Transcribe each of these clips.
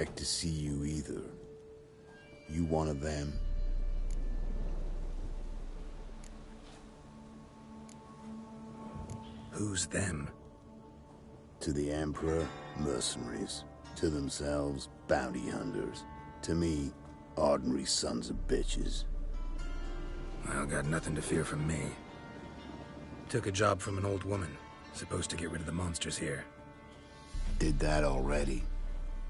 expect to see you either. You one of them? Who's them? To the Emperor, mercenaries. To themselves, bounty hunters. To me, ordinary sons of bitches. Well, got nothing to fear from me. Took a job from an old woman. Supposed to get rid of the monsters here. Did that already.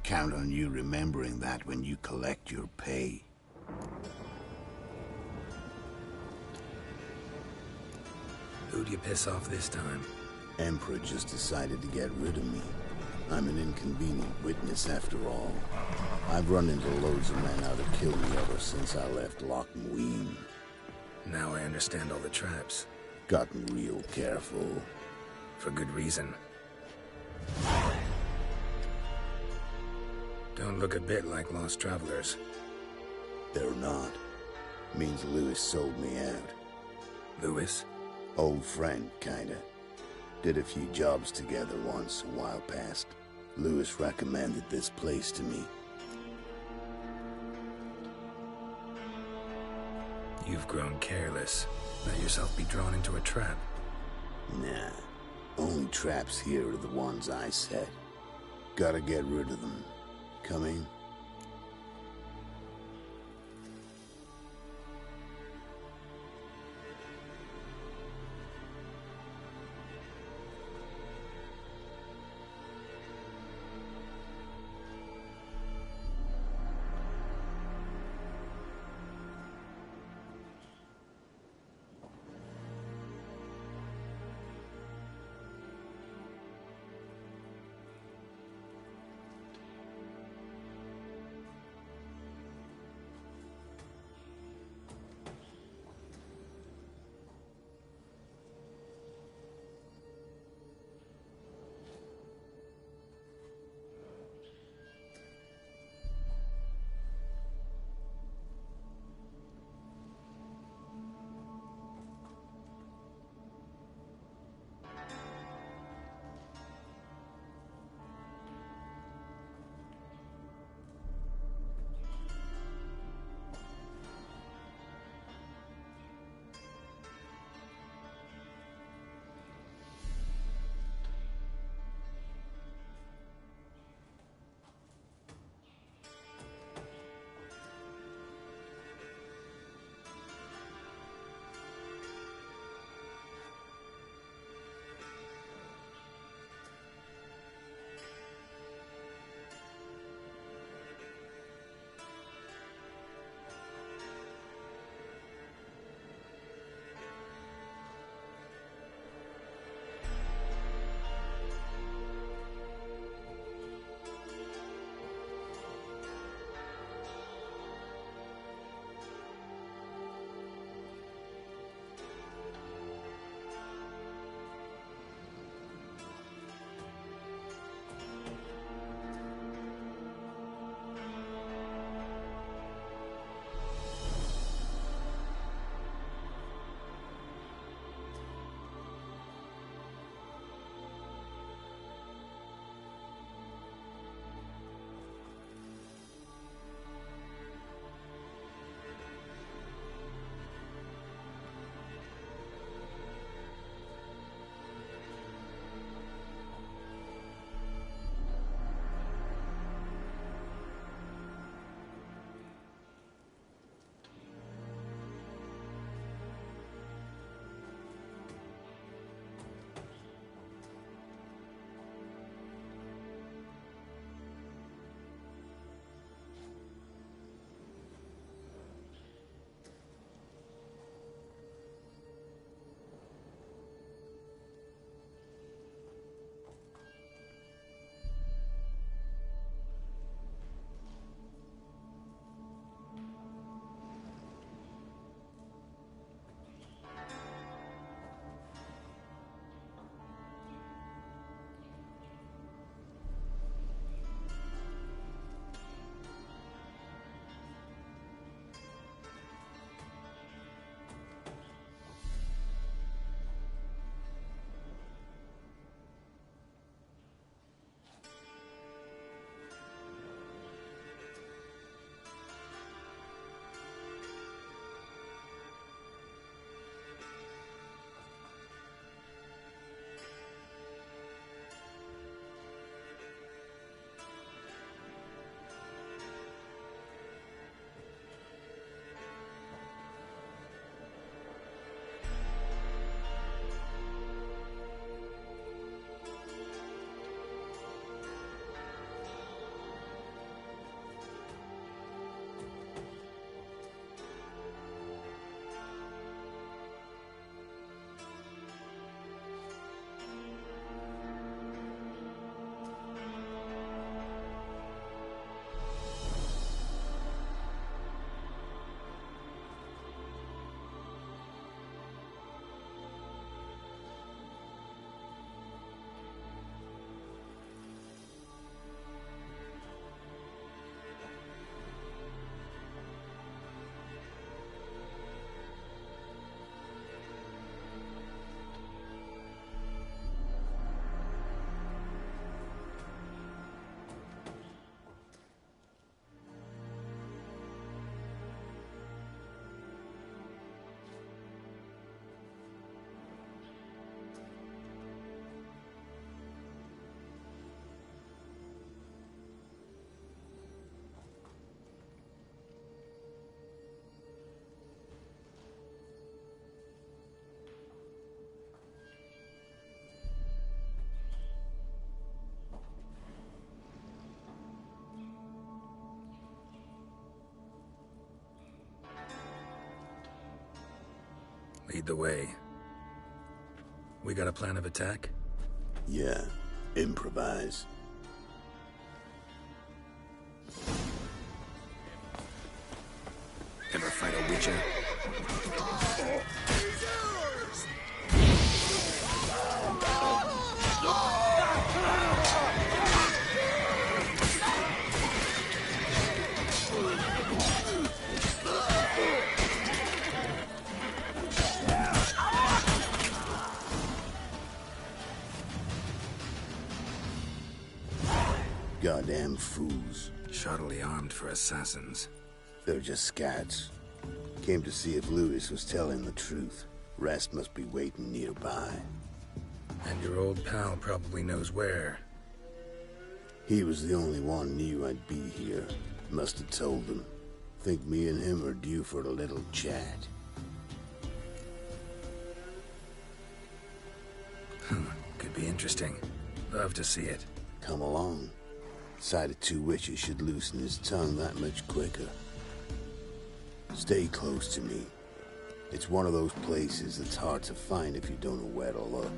Count on you remembering that when you collect your pay. Who'd you piss off this time? Emperor just decided to get rid of me. I'm an inconvenient witness after all. I've run into loads of men out to kill me ever since I left Loch Mween. Now I understand all the traps. Gotten real careful. For good reason. Don't look a bit like lost travelers. They're not. Means Lewis sold me out. Lewis? Old friend, kinda. Did a few jobs together once, a while past. Lewis recommended this place to me. You've grown careless. Let yourself be drawn into a trap. Nah. Only traps here are the ones I set. Gotta get rid of them. Coming? Lead the way. We got a plan of attack? Yeah, improvise. Ever fight a witcher? Goddamn fools. Shoddily armed for assassins. They're just scats. Came to see if Lewis was telling the truth. Rest must be waiting nearby. And your old pal probably knows where. He was the only one knew I'd be here. Must have told them. Think me and him are due for a little chat. Could be interesting. Love to see it. Come along. Sight of two witches should loosen his tongue that much quicker. Stay close to me. It's one of those places that's hard to find if you don't know where to look.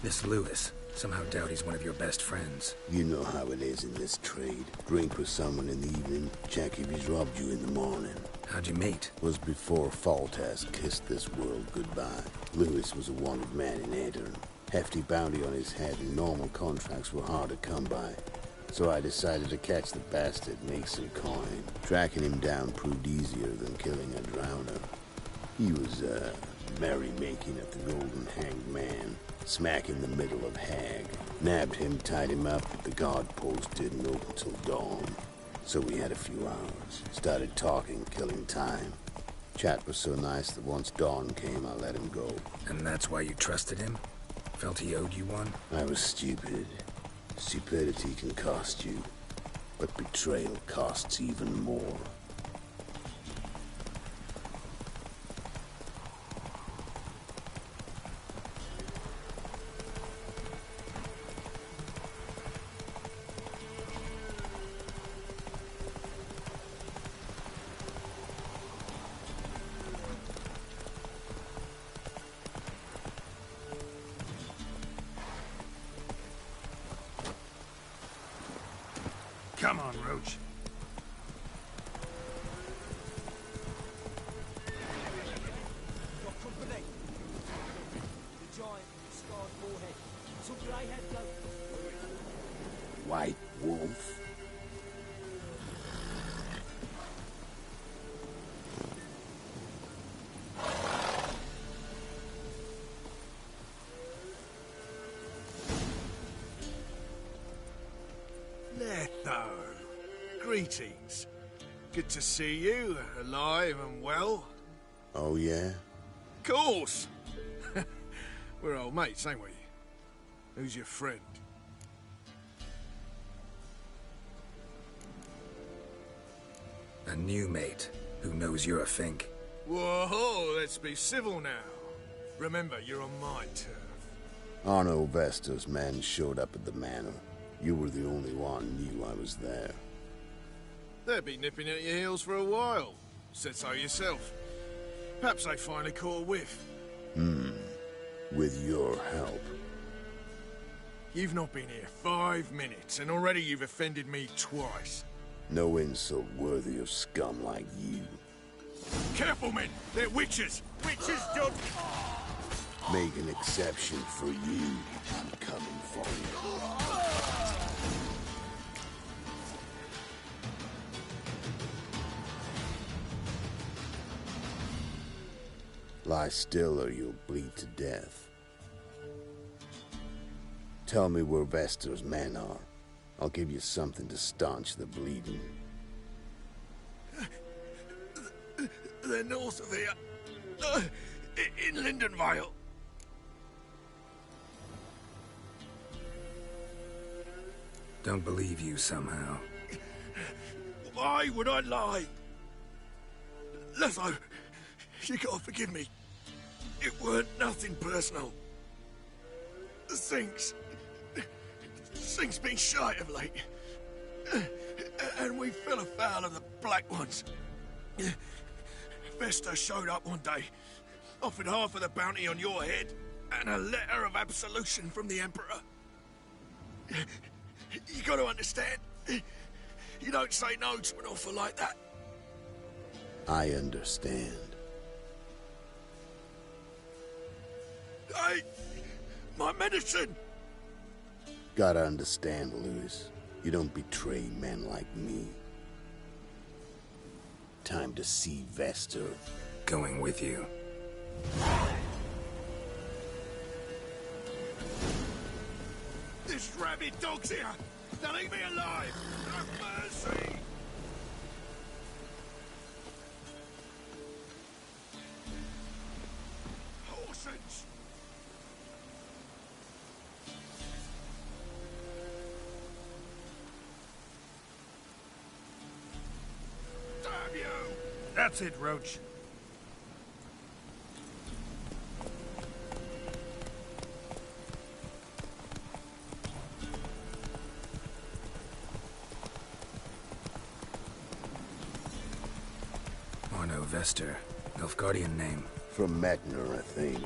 This Lewis. Somehow doubt he's one of your best friends. You know how it is in this trade. Drink with someone in the evening, check if he's robbed you in the morning. How'd you meet? Was before Faltas kissed this world goodbye. Lewis was a wanted man in Aedirn. Hefty bounty on his head and normal contracts were hard to come by. So I decided to catch the bastard, make some coin. Tracking him down proved easier than killing a drowner. He was, merrymaking at the Golden Hanged Man. Smack in the middle of Hag. Nabbed him, tied him up, but the guard post didn't open till dawn. So we had a few hours. Started talking, killing time. Chat was so nice that once dawn came, I let him go. And that's why you trusted him? Felt he owed you one? I was stupid. Stupidity can cost you, but betrayal costs even more. Come on, Roach. Got company. The giant with the scarred forehead. Some grey-haired bloke. White wolf? Letho. Greetings. Good to see you, alive and well. Oh, yeah? Course! We're old mates, ain't we? Who's your friend? A new mate who knows you're a Fink. Whoa, let's be civil now. Remember, you're on my turf. Arno Vestas' men showed up at the manor. You were the only one knew I was there. They'll be nipping at your heels for a while. Said so yourself. Perhaps they finally caught a whiff. With your help. You've not been here 5 minutes, and already you've offended me twice. No insult worthy of scum like you. Careful, men! They're witches! Witches don't... Make an exception for you. I'm coming for you. Lie still or you'll bleed to death. Tell me where Vester's men are. I'll give you something to staunch the bleeding. They're north of here. In Lindenvale. Don't believe you somehow. Why would I lie? Letho, you gotta forgive me. It weren't nothing personal. Things been shy of late. And we fell afoul of the Black Ones. Vesta showed up one day, offered half of the bounty on your head, and a letter of absolution from the Emperor. You gotta understand, you don't say no to an offer like that. I understand. Hey, my medicine! Gotta understand, Lewis. You don't betray men like me. Time to see Vester. Going with you. This rabid dog's here! They'll eat me alive! Have mercy! Horses! Damn you! That's it, Roach. Arno Vester. Nilfgaardian name. From Metner, I think.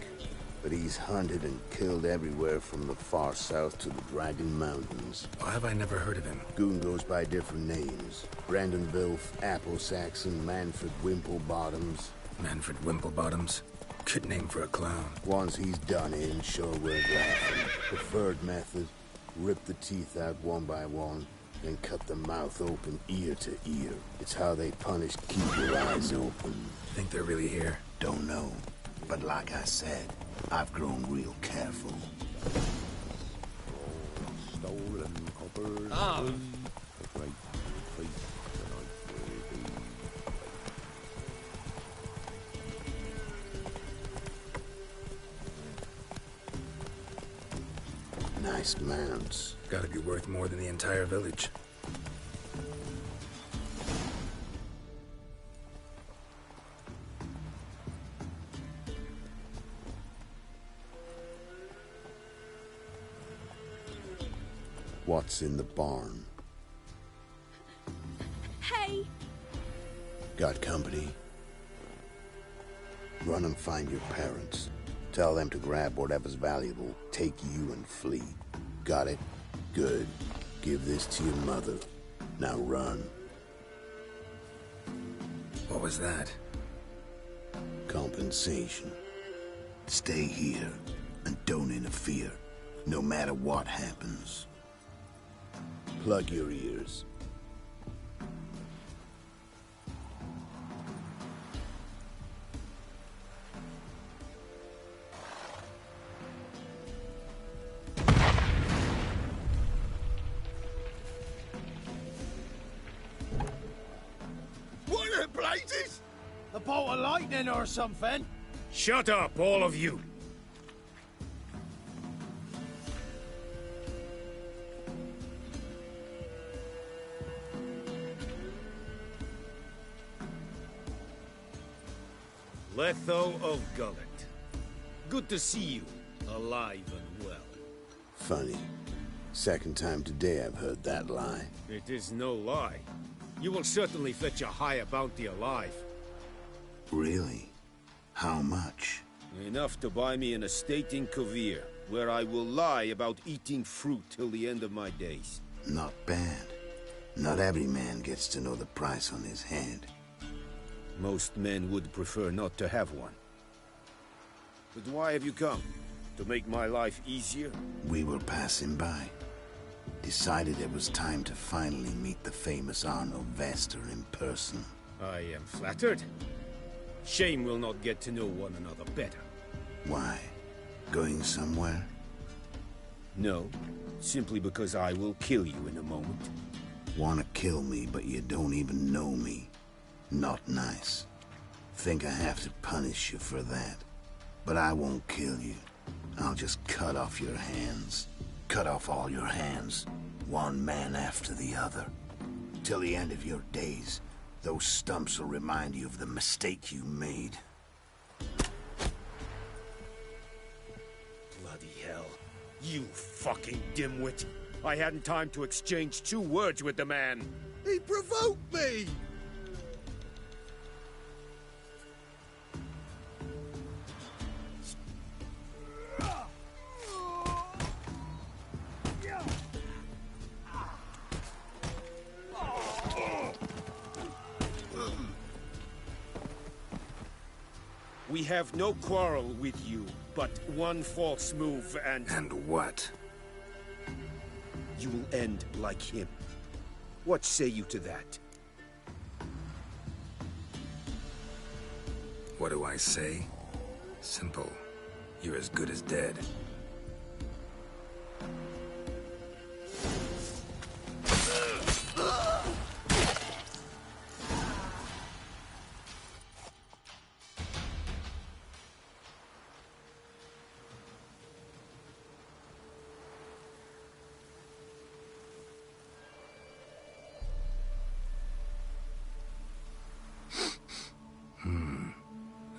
But he's hunted and killed everywhere from the far south to the Dragon Mountains. Why have I never heard of him? Goon goes by different names. Brandon Bilf, Apple Saxon, Manfred Wimplebottoms. Manfred Wimplebottoms? Good name for a clown. Ones he's done in, sure worth laughing. Preferred method, rip the teeth out one by one, then cut the mouth open ear to ear. It's how they punished keep your eyes open. Think they're really here? Don't know. But like I said, I've grown real careful. Stolen coppers. Nice mounts. Gotta be worth more than the entire village. What's in the barn? Hey! Got company? Run and find your parents. Tell them to grab whatever's valuable, take you and flee. Got it? Good. Give this to your mother. Now run. What was that? Compensation. Stay here and don't interfere, no matter what happens. Plug your ears. What the blazes? A bolt of lightning or something? Shut up, all of you! Letho of Gullet. Good to see you, alive and well. Funny. Second time today I've heard that lie. It is no lie. You will certainly fetch a higher bounty alive. Really? How much? Enough to buy me an estate in Kovir, where I will lie about eating fruit till the end of my days. Not bad. Not every man gets to know the price on his head. Most men would prefer not to have one. But why have you come? To make my life easier? We were passing by. Decided it was time to finally meet the famous Arno Vester in person. I am flattered. Shame we'll not get to know one another better. Why? Going somewhere? No, simply because I will kill you in a moment. Wanna kill me, but you don't even know me. Not nice. Think I have to punish you for that. But I won't kill you. I'll just cut off your hands. Cut off all your hands. One man after the other. Till the end of your days, those stumps will remind you of the mistake you made. Bloody hell. You fucking dimwit. I hadn't time to exchange 2 words with the man. He provoked me! We have no quarrel with you, but one false move and... And what? you will end like him. What say you to that? What do I say? Simple. You're as good as dead.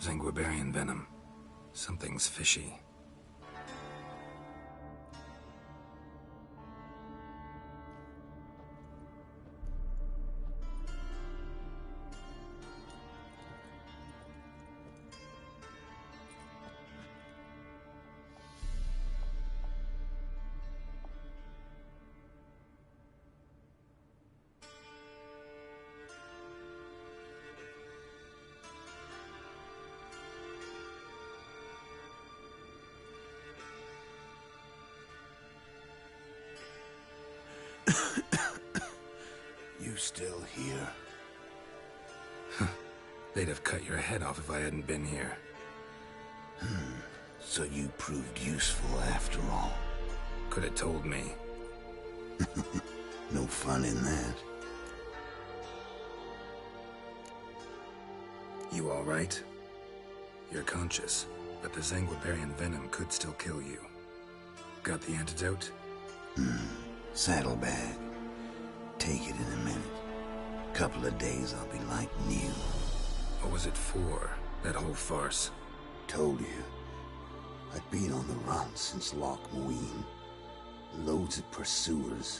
Zanguibarian venom. Something's fishy. You still here? They'd have cut your head off if I hadn't been here. So you proved useful after all. Could have told me. No fun in that. You all right? You're conscious, but the Zanguibarian venom could still kill you. Got the antidote? Saddlebag. Take it in a minute. Couple of days I'll be like new. What was it for, that whole farce? Told you. I've been on the run since Loch Muin. Loads of pursuers.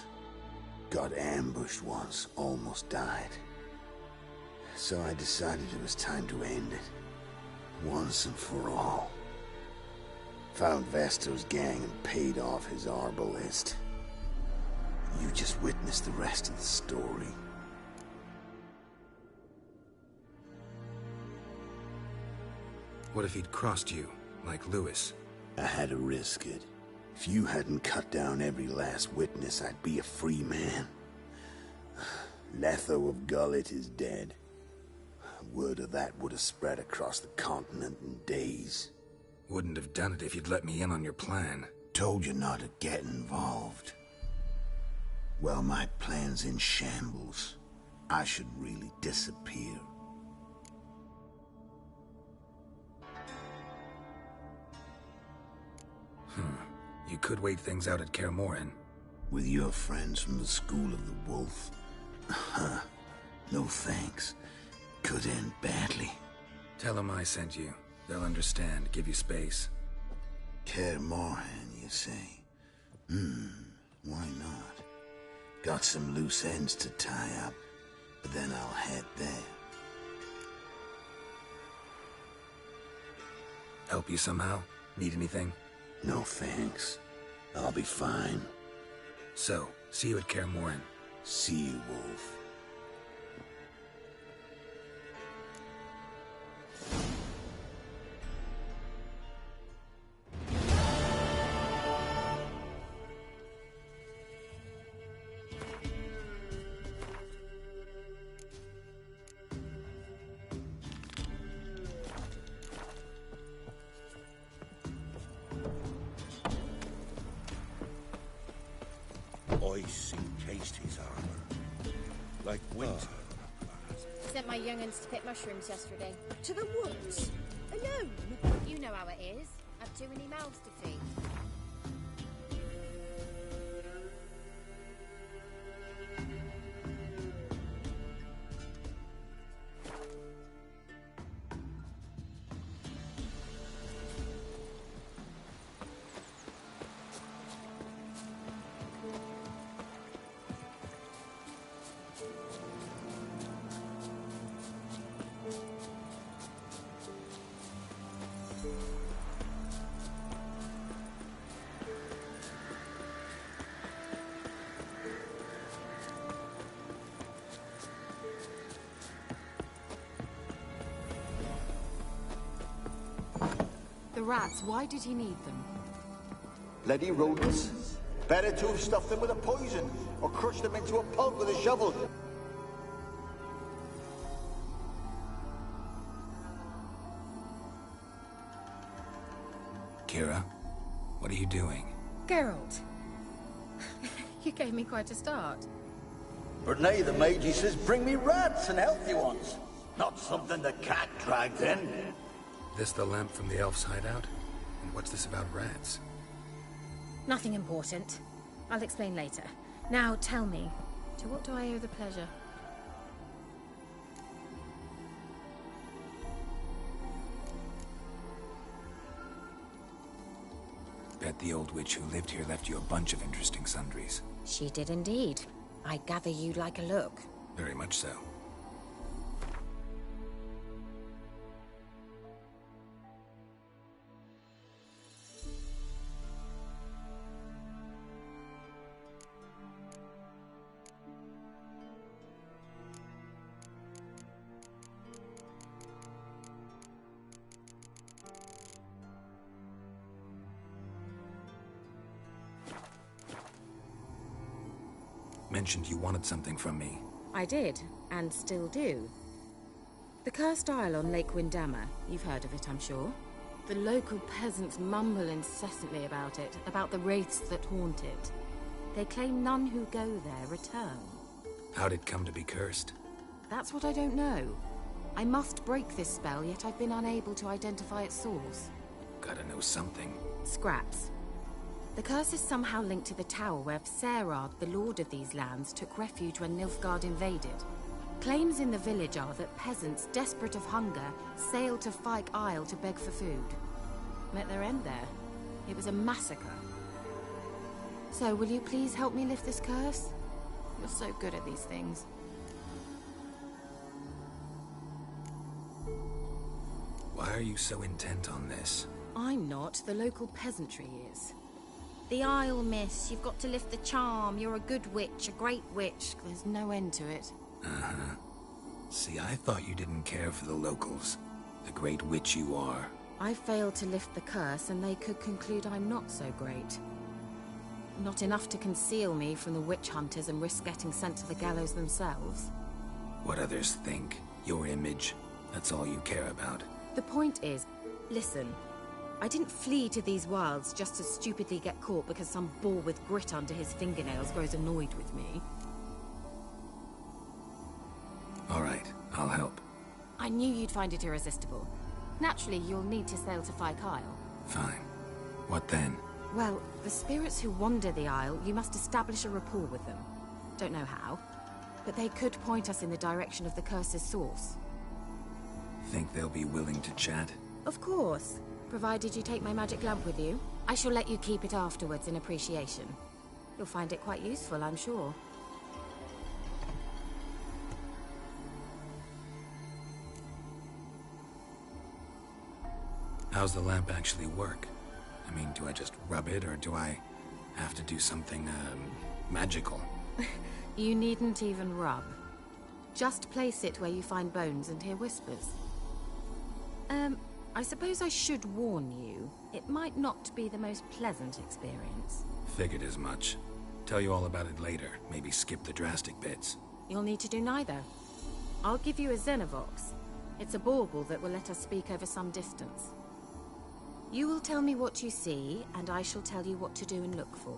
Got ambushed once, almost died. So I decided it was time to end it. Once and for all. Found Vasto's gang and paid off his arbalist. You just witnessed the rest of the story. What if he'd crossed you, like Lewis? I had to risk it. If you hadn't cut down every last witness, I'd be a free man. Letho of Gullet is dead. Word of that would have spread across the continent in days. Wouldn't have done it if you'd let me in on your plan. Told you not to get involved. Well, my plan's in shambles. I should really disappear. You could wait things out at Kaer Morhen. With your friends from the School of the Wolf? No thanks. Could end badly. Tell them I sent you. They'll understand, give you space. Kaer Morhen, you say? Why not? Got some loose ends to tie up, but then I'll head there. Help you somehow? Need anything? No thanks. I'll be fine. So, see you at Kaer Morhen. See you, Wolf. like winter. Sent my young'uns to pick mushrooms yesterday. To the woods? Alone? You know how it is. I've too many mouths to feed. The rats, why did he need them? Bloody rodents. Better to have stuffed them with a poison, or crushed them into a pulp with a shovel. Kira, what are you doing? Geralt. You gave me quite a start. But now the mage, he says, bring me rats and healthy ones. Not something the cat dragged in. This the lamp from the elf's hideout? And what's this about rats? Nothing important. I'll explain later. Now, tell me, to what do I owe the pleasure? Bet the old witch who lived here left you a bunch of interesting sundries. She did indeed. I gather you'd like a look. Very much so. Mentioned you wanted something from me. I did, and still do. The cursed isle on Lake Windammer. You've heard of it, I'm sure. The local peasants mumble incessantly about it, about the wraiths that haunt it. They claim none who go there return. How'd it come to be cursed? That's what I don't know. I must break this spell, yet I've been unable to identify its source. Gotta know something. Scraps. The curse is somehow linked to the tower where Serard, the lord of these lands, took refuge when Nilfgaard invaded. Claims in the village are that peasants, desperate of hunger, sailed to Fyke Isle to beg for food. Met their end there. It was a massacre. So, will you please help me lift this curse? You're so good at these things. Why are you so intent on this? I'm not. The local peasantry is. The Isle, miss. You've got to lift the charm. You're a good witch, a great witch. There's no end to it. Uh-huh. See, I thought you didn't care for the locals. The great witch you are. I failed to lift the curse, and they could conclude I'm not so great. Not enough to conceal me from the witch hunters and risk getting sent to the gallows themselves. What others think, your image, that's all you care about. The point is, listen, I didn't flee to these wilds just to stupidly get caught because some boar with grit under his fingernails grows annoyed with me. All right, I'll help. I knew you'd find it irresistible. Naturally, you'll need to sail to Fyke Isle. Fine. What then? Well, the spirits who wander the Isle, you must establish a rapport with them. Don't know how, but they could point us in the direction of the curse's source. Think they'll be willing to chat? Of course. Provided you take my magic lamp with you. I shall let you keep it afterwards in appreciation. You'll find it quite useful, I'm sure. How's the lamp actually work? I mean, do I just rub it, or do I have to do something, magical? You needn't even rub. Just place it where you find bones and hear whispers. I suppose I should warn you. It might not be the most pleasant experience. Figured as much. Tell you all about it later. Maybe skip the drastic bits. You'll need to do neither. I'll give you a Xenovox. It's a bauble that will let us speak over some distance. You will tell me what you see, and I shall tell you what to do and look for.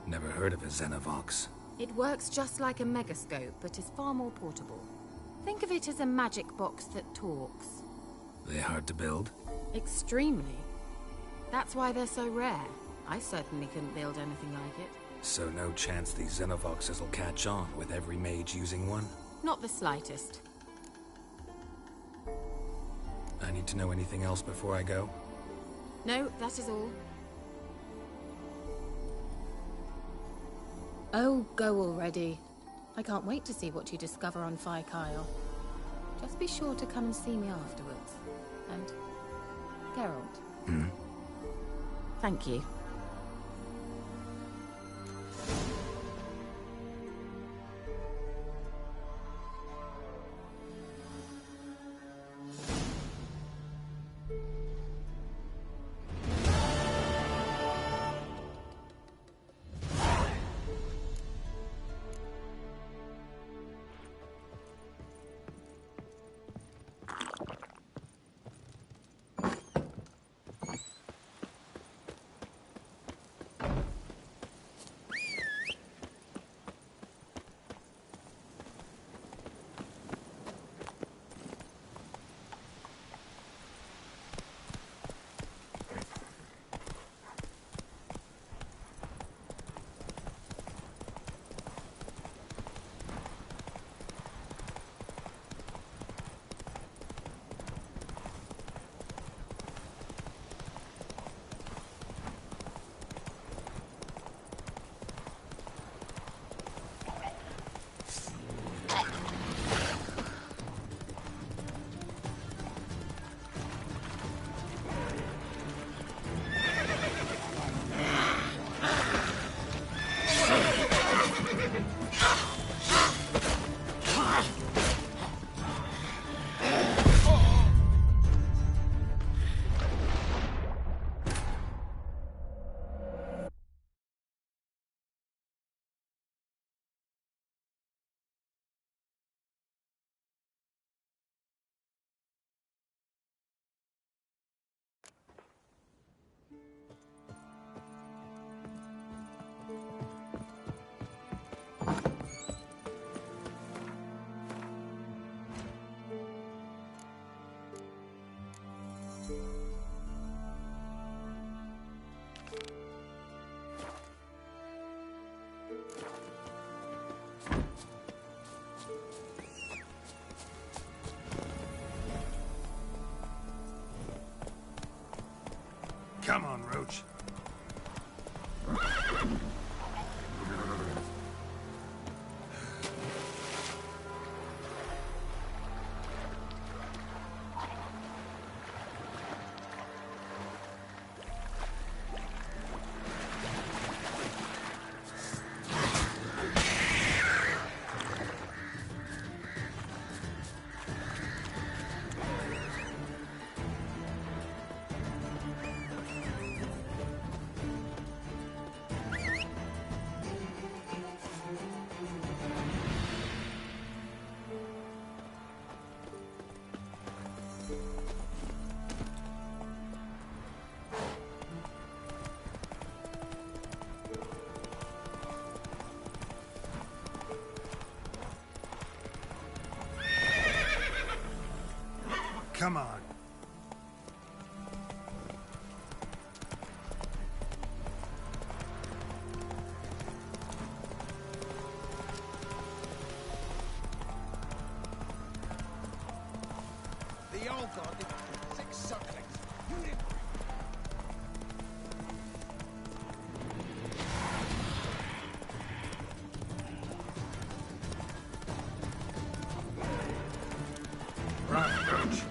Never heard of a Xenovox. It works just like a megascope, but is far more portable. Think of it as a magic box that talks. They hard to build? Extremely. That's why they're so rare. I certainly couldn't build anything like it. So no chance these Xenovoxes will catch on with every mage using one? Not the slightest. I need to know anything else before I go? No, that is all. Oh, go already. I can't wait to see what you discover on Phi Kyle. Just be sure to come and see me afterwards. And... Geralt. Thank you. Come on, Roach. Come on. The old god did 6 sucklings. You didn't. Right, Roach.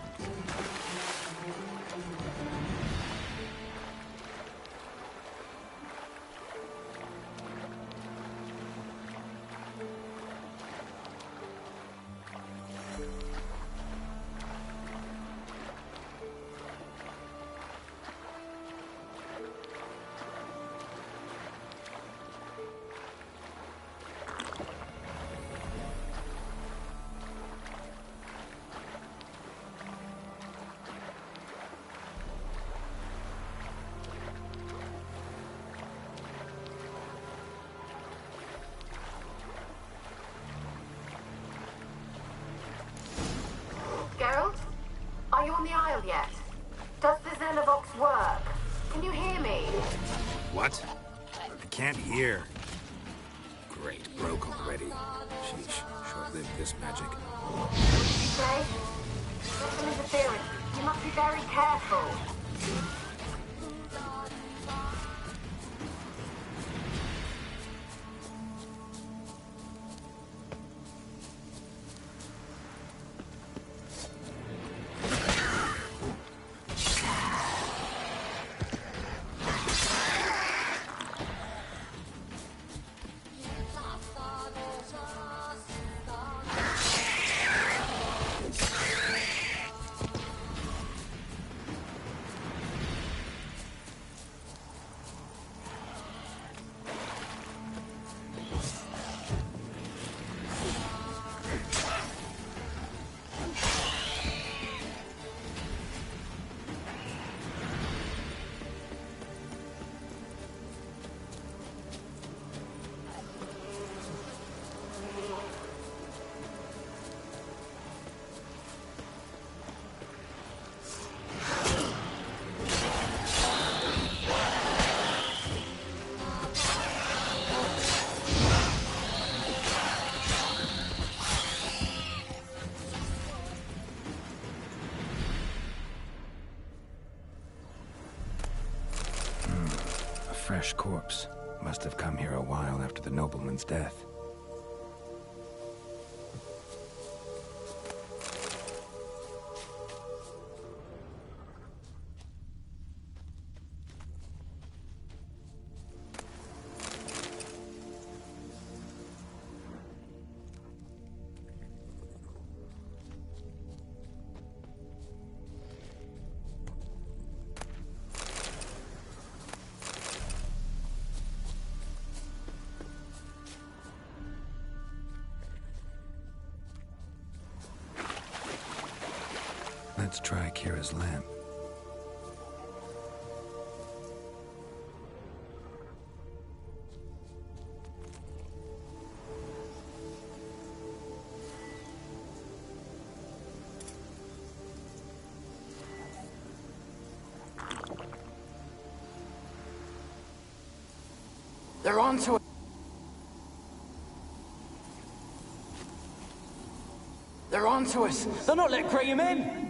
What? I can't hear. Great, broke already. Sheesh, short-lived this magic. Okay? Some interference. You must be very careful. Fresh corpse. Must have come here a while after the nobleman's death. Let's try Kira's lamp. They're onto it. They're onto us. They're not letting Graham in.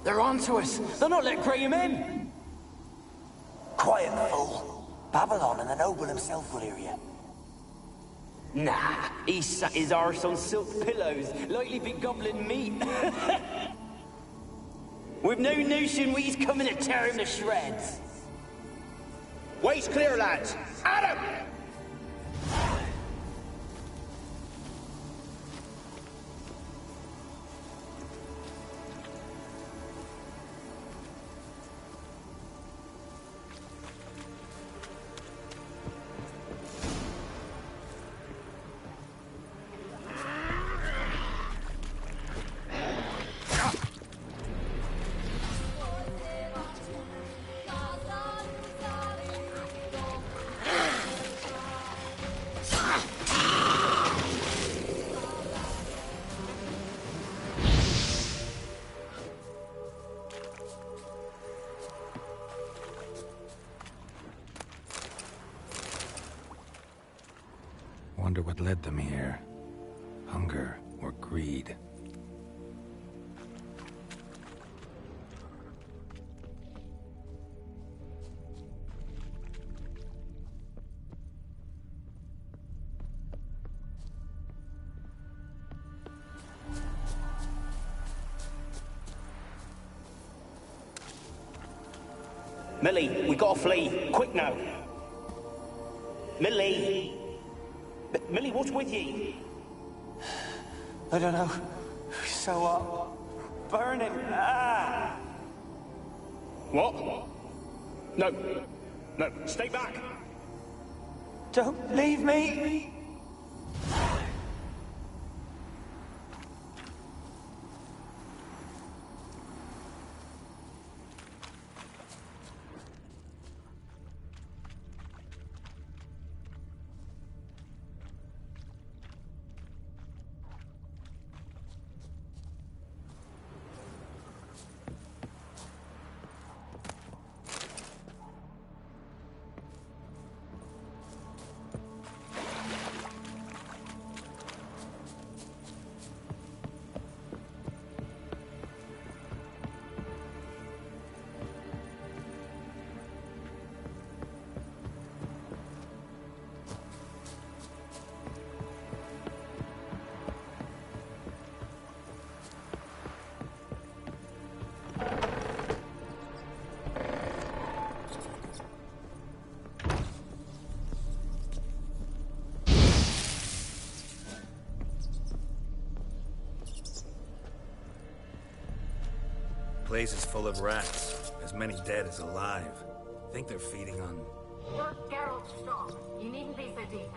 They're onto us. They're not letting Graham in. Quiet, fool. Babylon and the noble himself will hear you. Nah, he sat his arse on silk pillows, likely be gobbling meat. We've no notion we's coming to tear him to shreds. Way's clear, lads. At him! Wonder what led them here. Hunger or greed. Millie, we gotta flee. Quick now. Millie! Millie, what's with you? I don't know. So what? Burning. Ah! What? No. No, stay back. Don't leave me. place is full of rats. As many dead as alive. Think they're feeding on... You're Geralt Strong. You needn't be so detailed.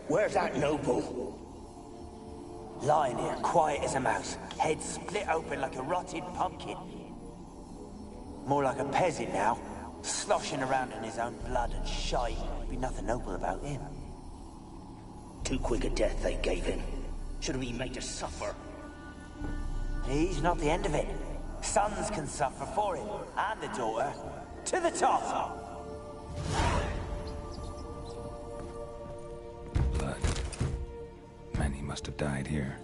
Where's that noble? Lying here, quiet as a mouse, head split open like a rotted pumpkin. More like a peasant now, sloshing around in his own blood and shite. Be nothing noble about him. Too quick a death they gave him. Should have been made to suffer. He's not the end of it. Sons can suffer for him, and the daughter. To the top! Blood. Many must have died here.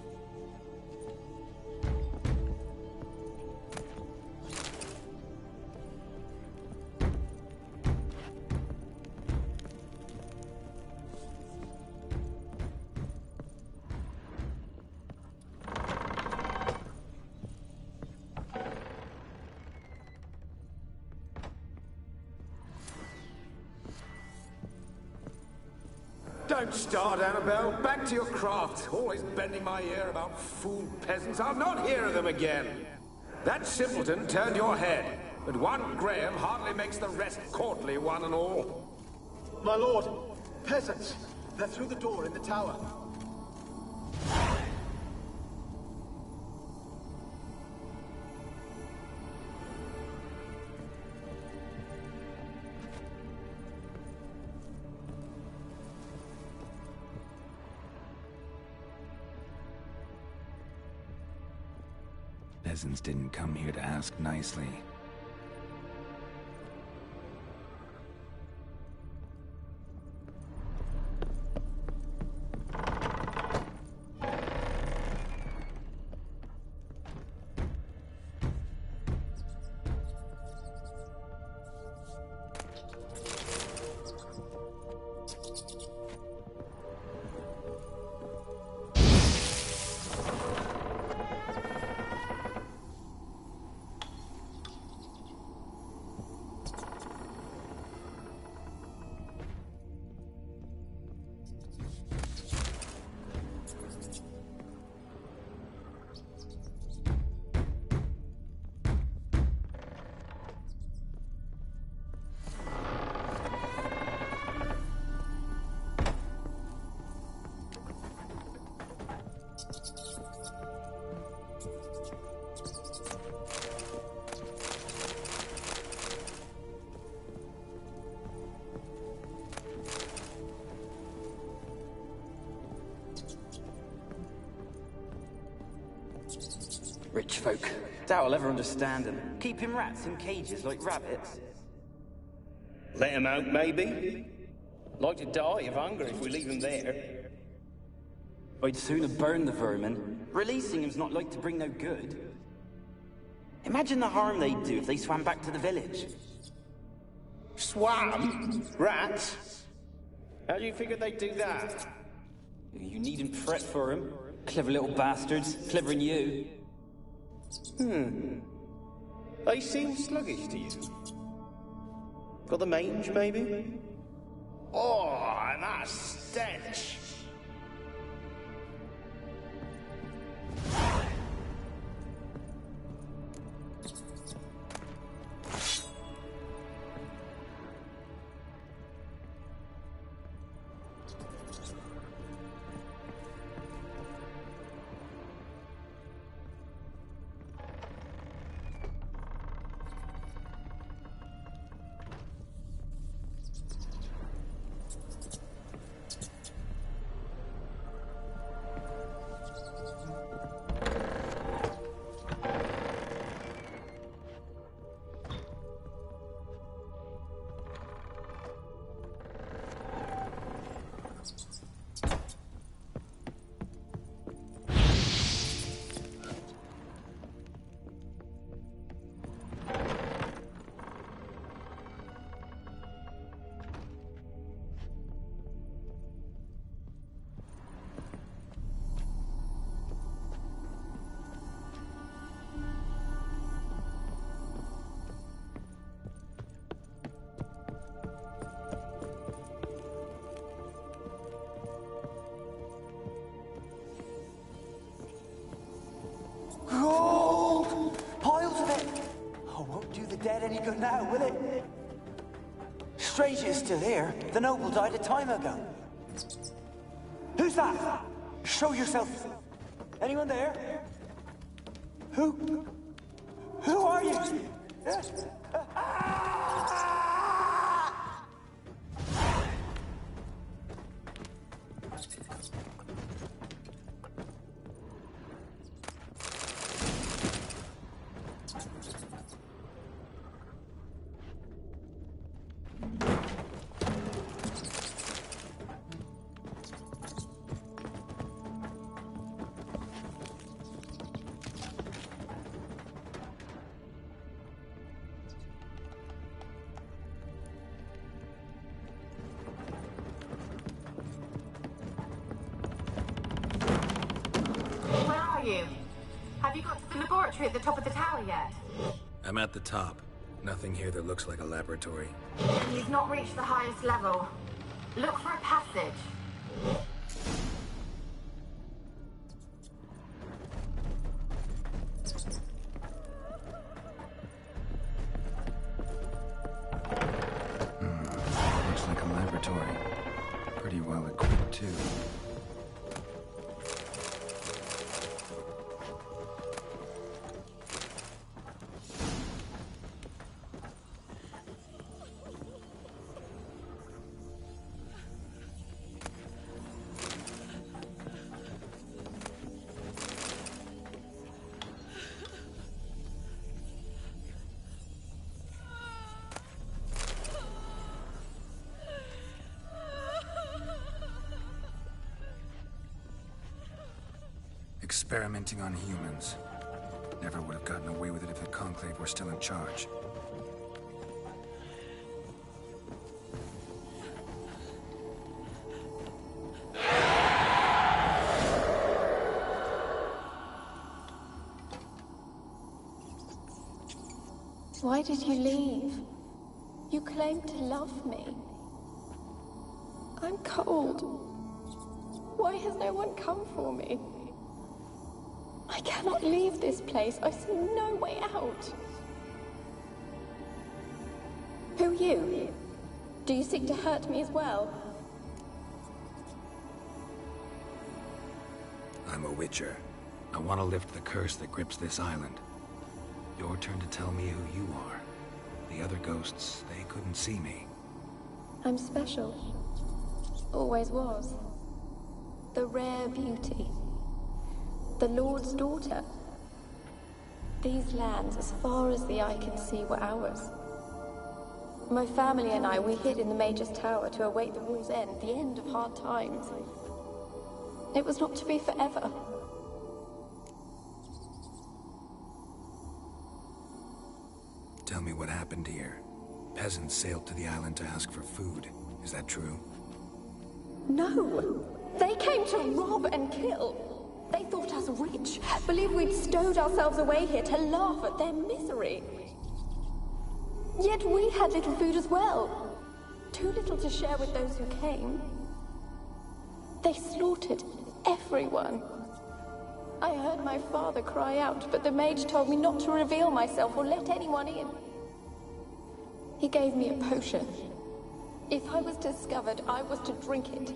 Don't start, Annabelle. Back to your craft. Always bending my ear about fool peasants. I'll not hear of them again. That simpleton turned your head, but one Graham hardly makes the rest courtly, one and all. My lord, peasants. They're through the door in the tower. Peasants didn't come here to ask nicely. Rich folk. Doubt I'll ever understand them. Keeping rats in cages like rabbits. Let him out, maybe? Like to die of hunger if we leave him there. I'd sooner burn the vermin. Releasing him's not like to bring no good. Imagine the harm they'd do if they swam back to the village. Swam? Rats? How do you figure they'd do that? You needn't fret for 'em. Clever little bastards. Clever than you. They seem sluggish to you. Got the mange, maybe? Oh, and that stench! good now, will it? Strange it's still here. The noble died a time ago. Who's that? Show yourself. Anyone there? Who are you? Have you got to the laboratory at the top of the tower yet? I'm at the top. Nothing here that looks like a laboratory. You've not reached the highest level. Look for a passage. Looks like a laboratory. Pretty well equipped, too. Experimenting on humans. Never would have gotten away with it if the Conclave were still in charge. Why did you leave? You claimed to love me. I'm cold. Why has no one come for me? I cannot leave this place. I see no way out. Who are you? Do you seek to hurt me as well? I'm a Witcher. I want to lift the curse that grips this island. Your turn to tell me who you are. The other ghosts, they couldn't see me. I'm special. Always was. The rare beauty. The Lord's daughter. These lands, as far as the eye can see, were ours. My family and I, we hid in the Mage's Tower to await the war's end, the end of hard times. It was not to be forever. Tell me what happened here. Peasants sailed to the island to ask for food. Is that true? No! They came to rob and kill. They thought us rich, believed we'd stowed ourselves away here to laugh at their misery. Yet we had little food as well. Too little to share with those who came. They slaughtered everyone. I heard my father cry out, but the mage told me not to reveal myself or let anyone in. He gave me a potion. If I was discovered, I was to drink it.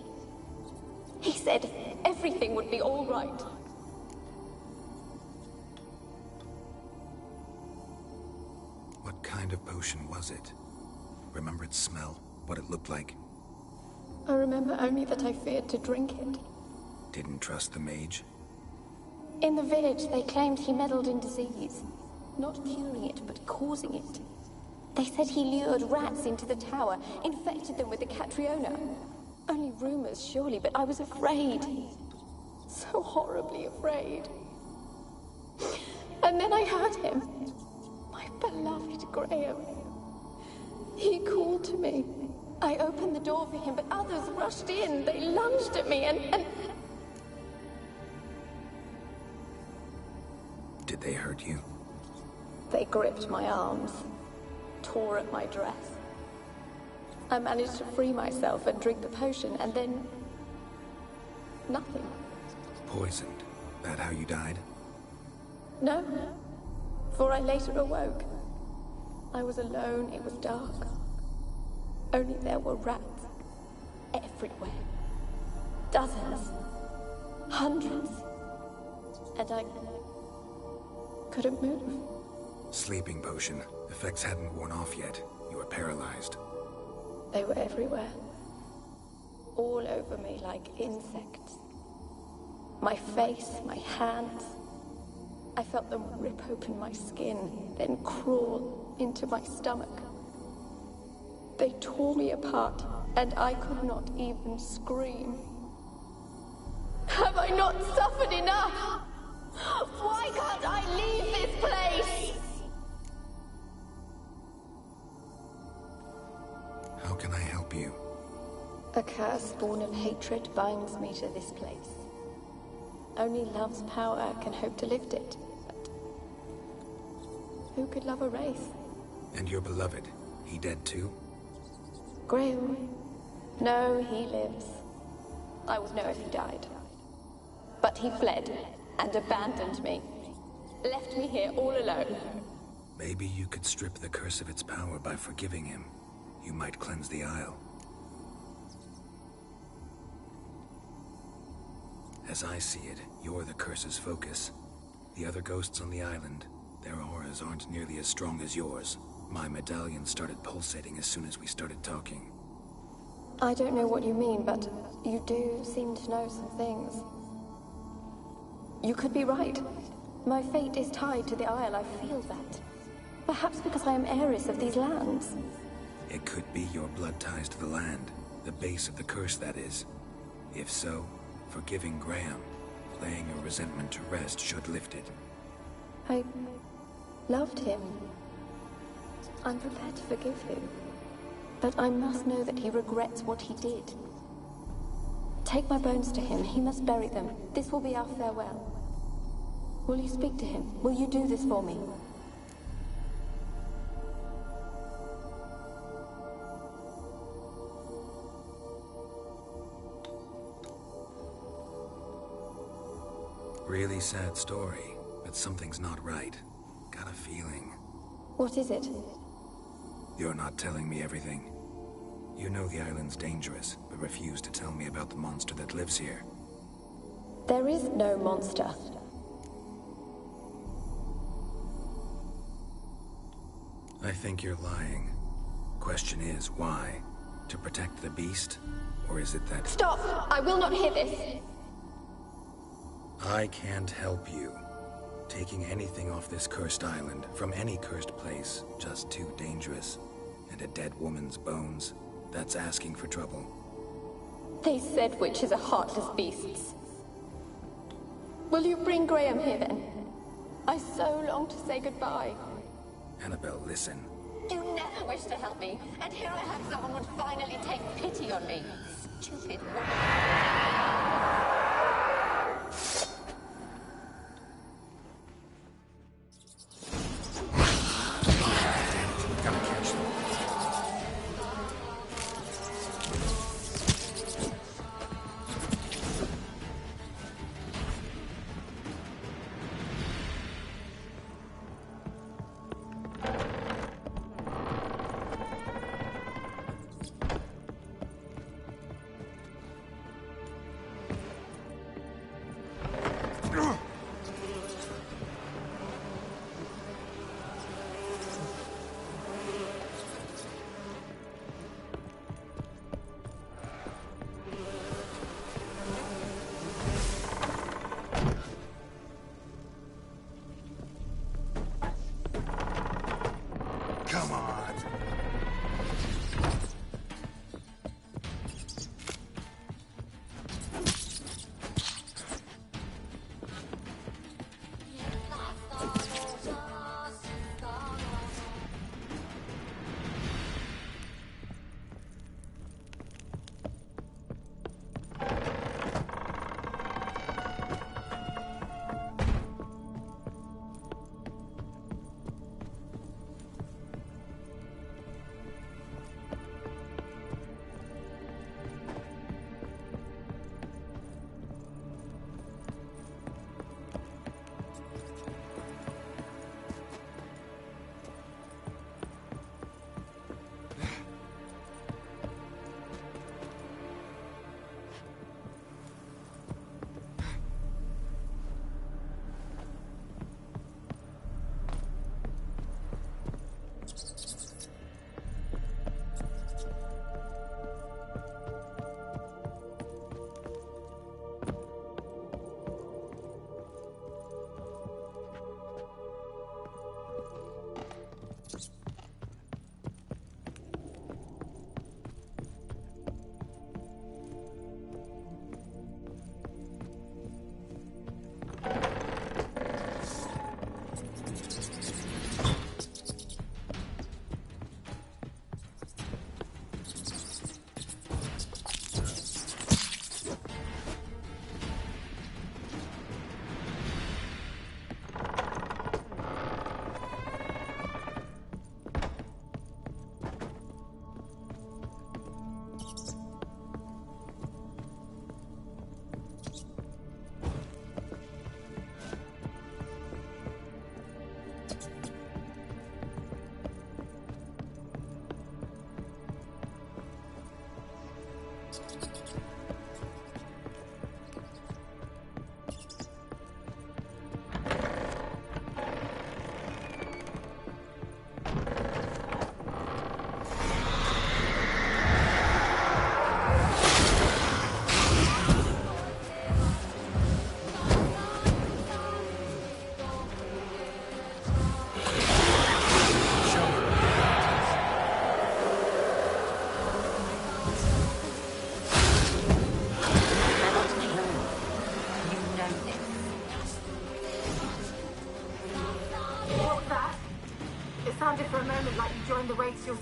He said everything would be all right. What kind of potion was it? Remember its smell? What it looked like? I remember only that I feared to drink it. Didn't trust the mage? In the village, they claimed he meddled in disease. Not curing it, but causing it. They said he lured rats into the tower, infected them with the Catriona. Only rumors, surely, but I was afraid. So horribly afraid. And then I heard him. My beloved Graham. He called to me. I opened the door for him, but others rushed in. They lunged at me and... Did they hurt you? They gripped my arms, tore at my dress. I managed to free myself and drink the potion, and then... nothing. Poisoned. That how you died? No, for I later awoke. I was alone, it was dark. Only there were rats everywhere. Dozens. Hundreds. And I couldn't move. Sleeping potion. Effects hadn't worn off yet. You were paralyzed. They were everywhere. All over me like insects. My face, my hands. I felt them rip open my skin, then crawl into my stomach. They tore me apart, and I could not even scream. Have I not suffered enough? Why can't I leave this place? How can I help you? A curse born of hatred binds me to this place. Only love's power can hope to lift it. But who could love a wraith? And your beloved, he dead too? Graham? No, he lives. I would know if he died. But he fled and abandoned me. Left me here all alone. Maybe you could strip the curse of its power by forgiving him. You might cleanse the Isle. As I see it, you're the curse's focus. The other ghosts on the island, their auras aren't nearly as strong as yours. My medallion started pulsating as soon as we started talking. I don't know what you mean, but you do seem to know some things. You could be right. My fate is tied to the Isle, I feel that. Perhaps because I am heiress of these lands. It could be your blood ties to the land. The base of the curse, that is. If so, forgiving Graham, laying your resentment to rest should lift it. I loved him. I'm prepared to forgive him. But I must know that he regrets what he did. Take my bones to him. He must bury them. This will be our farewell. Will you speak to him? Will you do this for me? Really sad story, but something's not right. Got a feeling. What is it? You're not telling me everything. You know the island's dangerous, but refuse to tell me about the monster that lives here. There is no monster. I think you're lying. Question is, why? To protect the beast? Or is it that— Stop! I will not hear this! I can't help you. Taking anything off this cursed island, from any cursed place, just too dangerous. And a dead woman's bones, that's asking for trouble. They said witches are heartless beasts. Will you bring Graham here then? I so long to say goodbye. Annabelle, listen. You never wished to help me, and here I have someone would finally take pity on me. Stupid woman.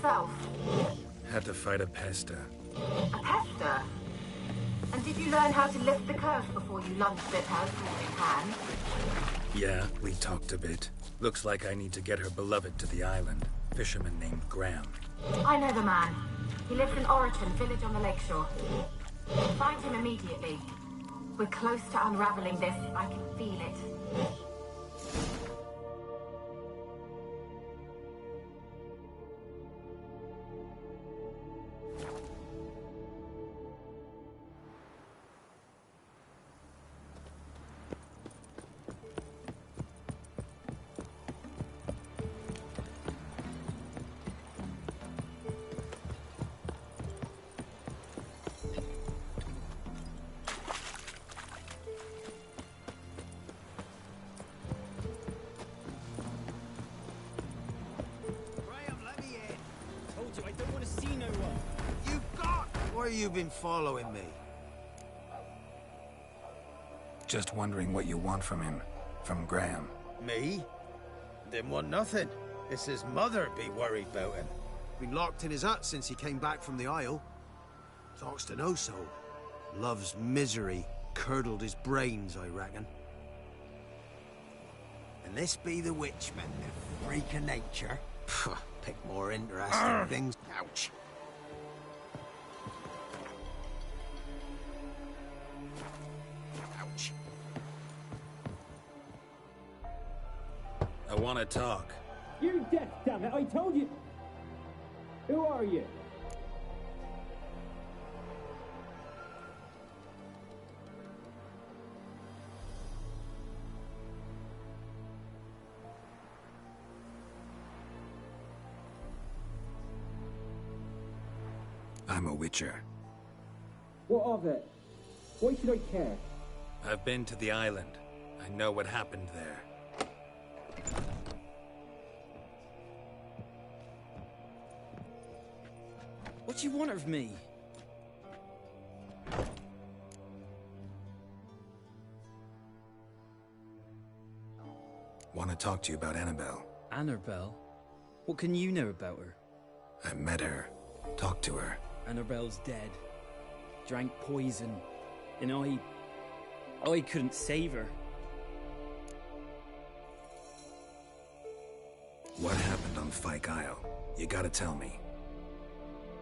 yourself? Had to fight a pester. A pester? And did you learn how to lift the curse before you lunged at her sword in hand? Yeah, we talked a bit. Looks like I need to get her beloved to the island. Fisherman named Graham. I know the man. He lives in Oriton, village on the lakeshore. Find him immediately. We're close to unraveling this. I can feel it. Why you been following me? Just wondering what you want from him. From Graham. Me? Didn't want nothing. It's his mother be worried about him. Been locked in his hut since he came back from the Isle. Talks to no soul. Love's misery curdled his brains, I reckon. And this be the witchman, the freak of nature. Pick more interesting things. Ouch. Ouch. I want to talk. You're deaf, damn it! I told you! Who are you? I'm a witcher. What of it? Why should I care? I've been to the island. I know what happened there. What do you want of me? Want to talk to you about Annabelle. Annabelle? What can you know about her? I met her. Talked to her. Annabelle's dead. Drank poison. And I couldn't save her. What happened on Fyke Isle? You gotta tell me.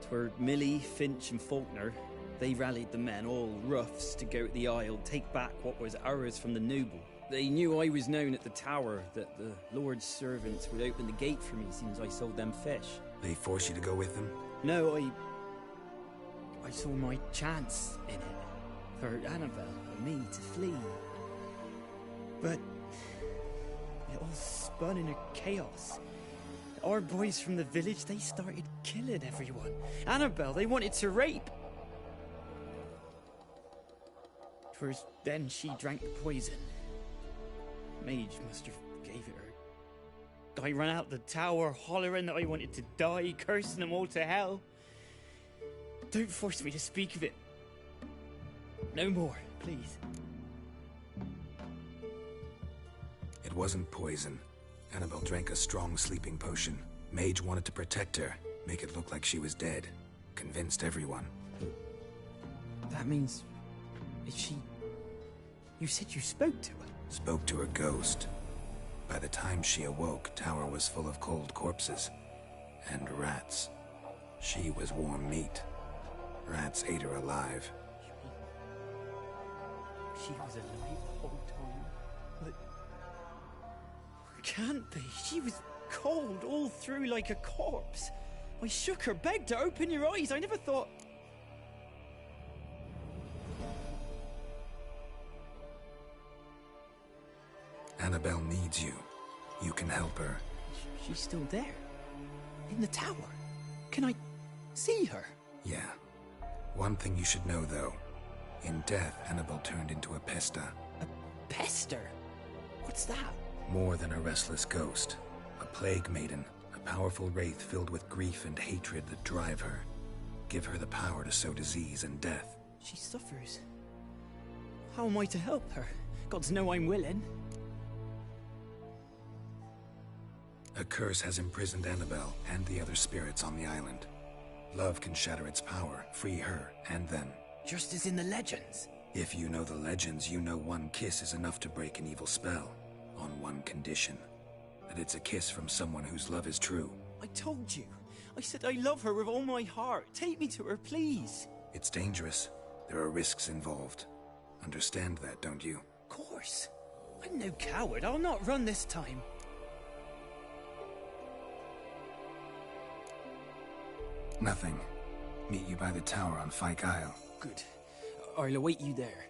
'Twere Millie, Finch and Faulkner. They rallied the men, all roughs, to go to the Isle, take back what was ours from the noble. They knew I was known at the tower, that the Lord's servants would open the gate for me as soon as I sold them fish. They forced you to go with them? No, I saw my chance in it. For Annabelle and me to flee. But it all spun in a chaos. Our boys from the village, they started killing everyone. Annabelle, they wanted to rape. 'Twas then she drank the poison. Mage must have gave it her. I ran out the tower hollering that I wanted to die, cursing them all to hell. Don't force me to speak of it. No more, please. It wasn't poison. Annabelle drank a strong sleeping potion. Mage wanted to protect her, make it look like she was dead. Convinced everyone. That means... is she... You said you spoke to her? Spoke to her ghost. By the time she awoke, tower was full of cold corpses. And rats. She was warm meat. Rats ate her alive. She was alive the whole time? But... can't be. She was cold all through like a corpse. I shook her, begged her, open your eyes. I never thought... Annabelle needs you. You can help her. She's still there. In the tower. Can I see her? Yeah. One thing you should know, though. In death, Annabelle turned into a pesta. A pester? What's that? More than a restless ghost. A plague maiden. A powerful wraith filled with grief and hatred that drive her. Give her the power to sow disease and death. She suffers. How am I to help her? Gods know I'm willing. A curse has imprisoned Annabelle and the other spirits on the island. Love can shatter its power, free her and them. Just as in the legends. If you know the legends, you know one kiss is enough to break an evil spell. On one condition. That it's a kiss from someone whose love is true. I told you. I said I love her with all my heart. Take me to her, please. It's dangerous. There are risks involved. Understand that, don't you? Of course. I'm no coward. I'll not run this time. Nothing. Meet you by the tower on Fyke Isle. Good. I'll await you there.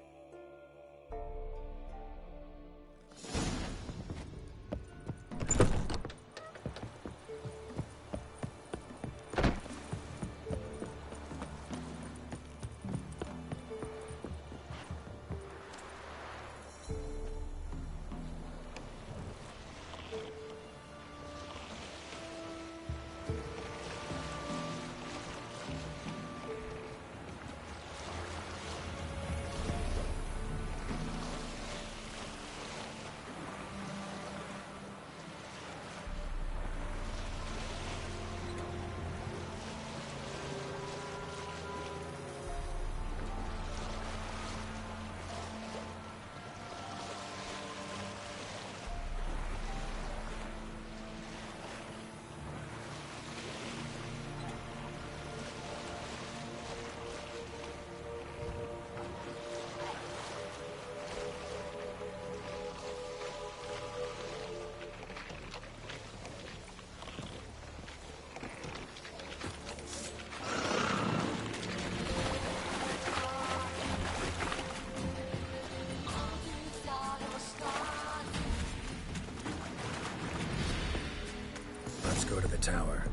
Let's go to the tower.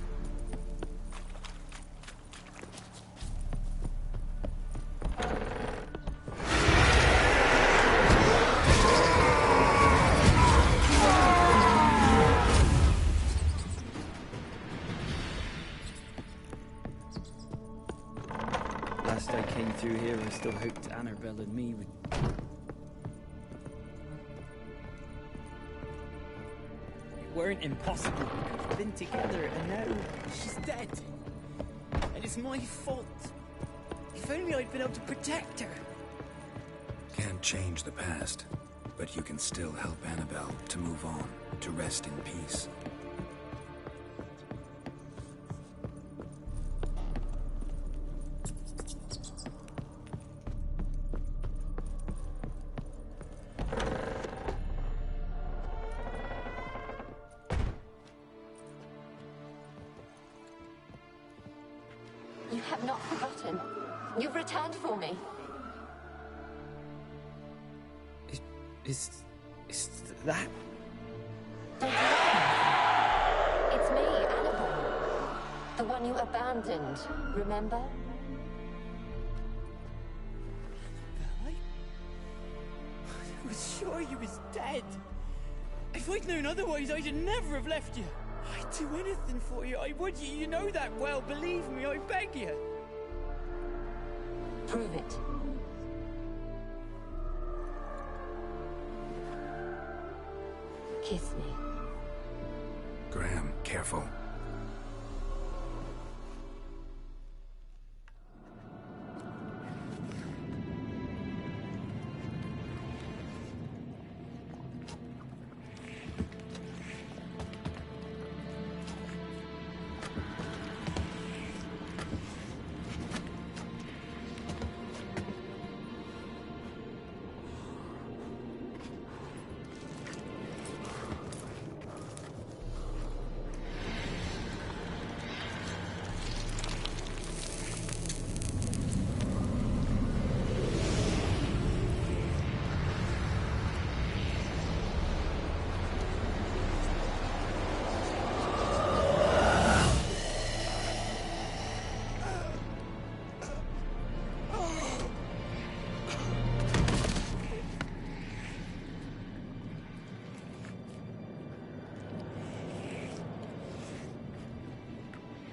Last I came through here, I still hoped Annabelle and me would... It weren't impossible. We could have been together, and now she's dead. And it's my fault. If only I'd been able to protect her. Can't change the past, but you can still help Annabelle to move on, to rest in peace. You have not forgotten. You've returned for me. Is that... Don't lie. It's me, Annabelle. The one you abandoned, remember? I was sure you was dead. If I'd known otherwise, I'd never have left you. I'd do anything for you. I would. You know that well. Believe me, I beg you. Prove it. Kiss me. Graham, careful.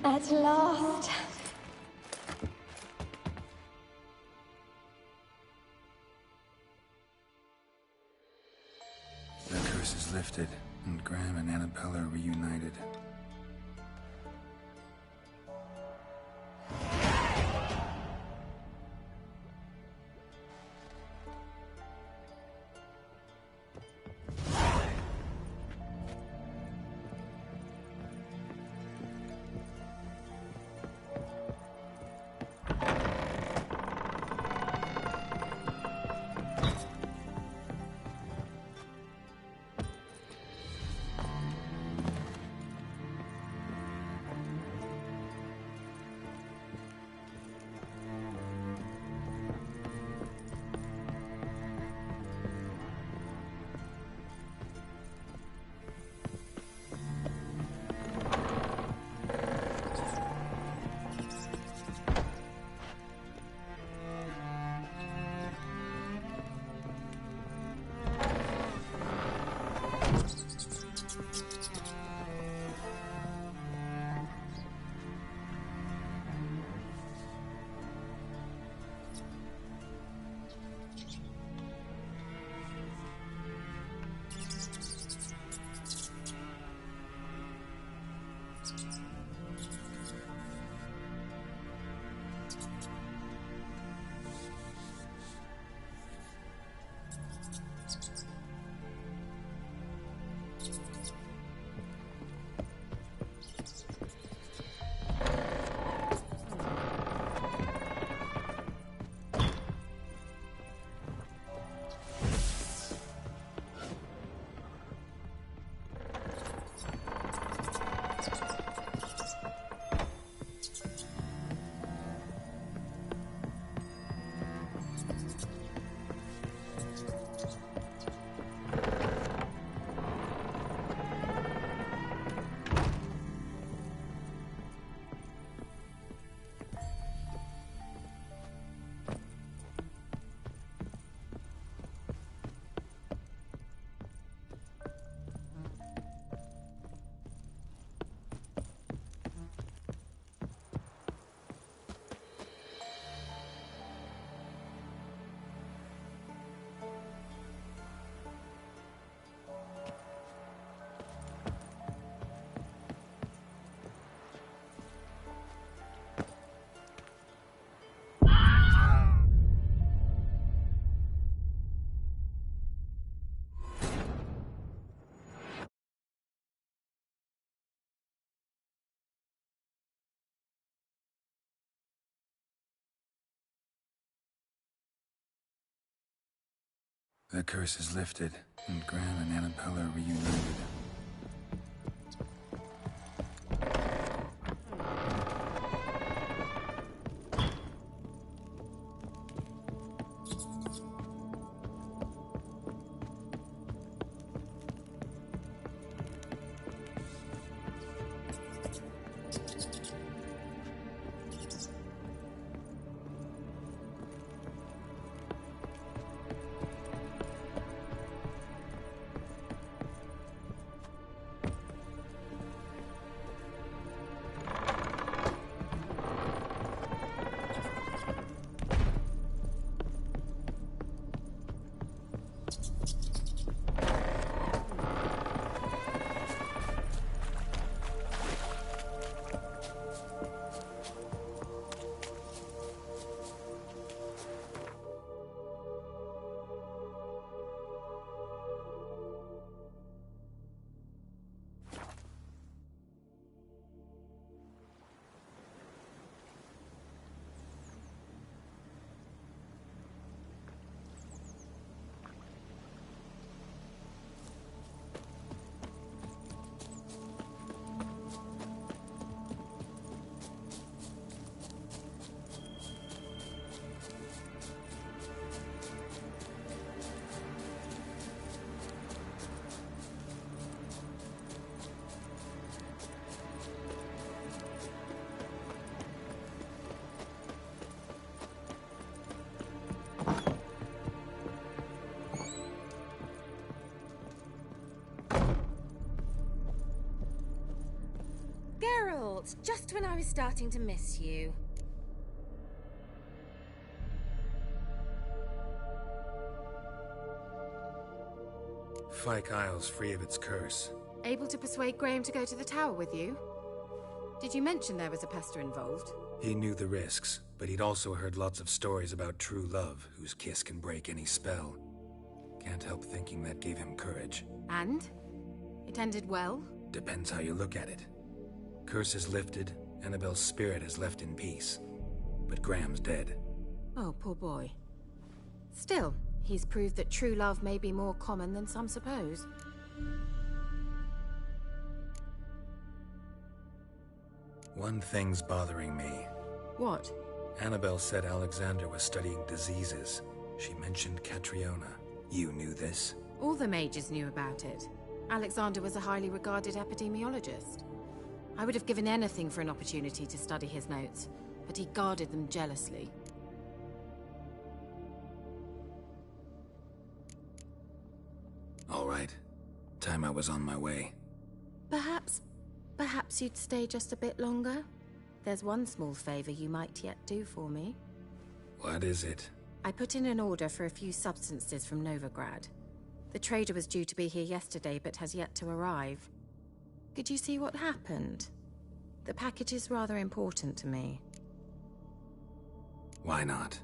At last. The curse is lifted. and Graham and Annabella are reunited. The curse is lifted, and Graham and Annabella are reunited. Geralt, just when I was starting to miss you. Fyke Isle's free of its curse. Able to persuade Graham to go to the tower with you? Did you mention there was a pester involved? He knew the risks, but he'd also heard lots of stories about true love, whose kiss can break any spell. Can't help thinking that gave him courage. And? It ended well? Depends how you look at it. Curse is lifted, Annabelle's spirit is left in peace. But Graham's dead. Oh, poor boy. Still, he's proved that true love may be more common than some suppose. One thing's bothering me. What? Annabelle said Alexander was studying diseases. She mentioned Catriona. You knew this? All the mages knew about it. Alexander was a highly regarded epidemiologist. I would have given anything for an opportunity to study his notes, but he guarded them jealously. All right. Time I was on my way. Perhaps you'd stay just a bit longer? There's one small favor you might yet do for me. What is it? I put in an order for a few substances from Novigrad. The trader was due to be here yesterday, but has yet to arrive. Could you see what happened? The package is rather important to me. Why not?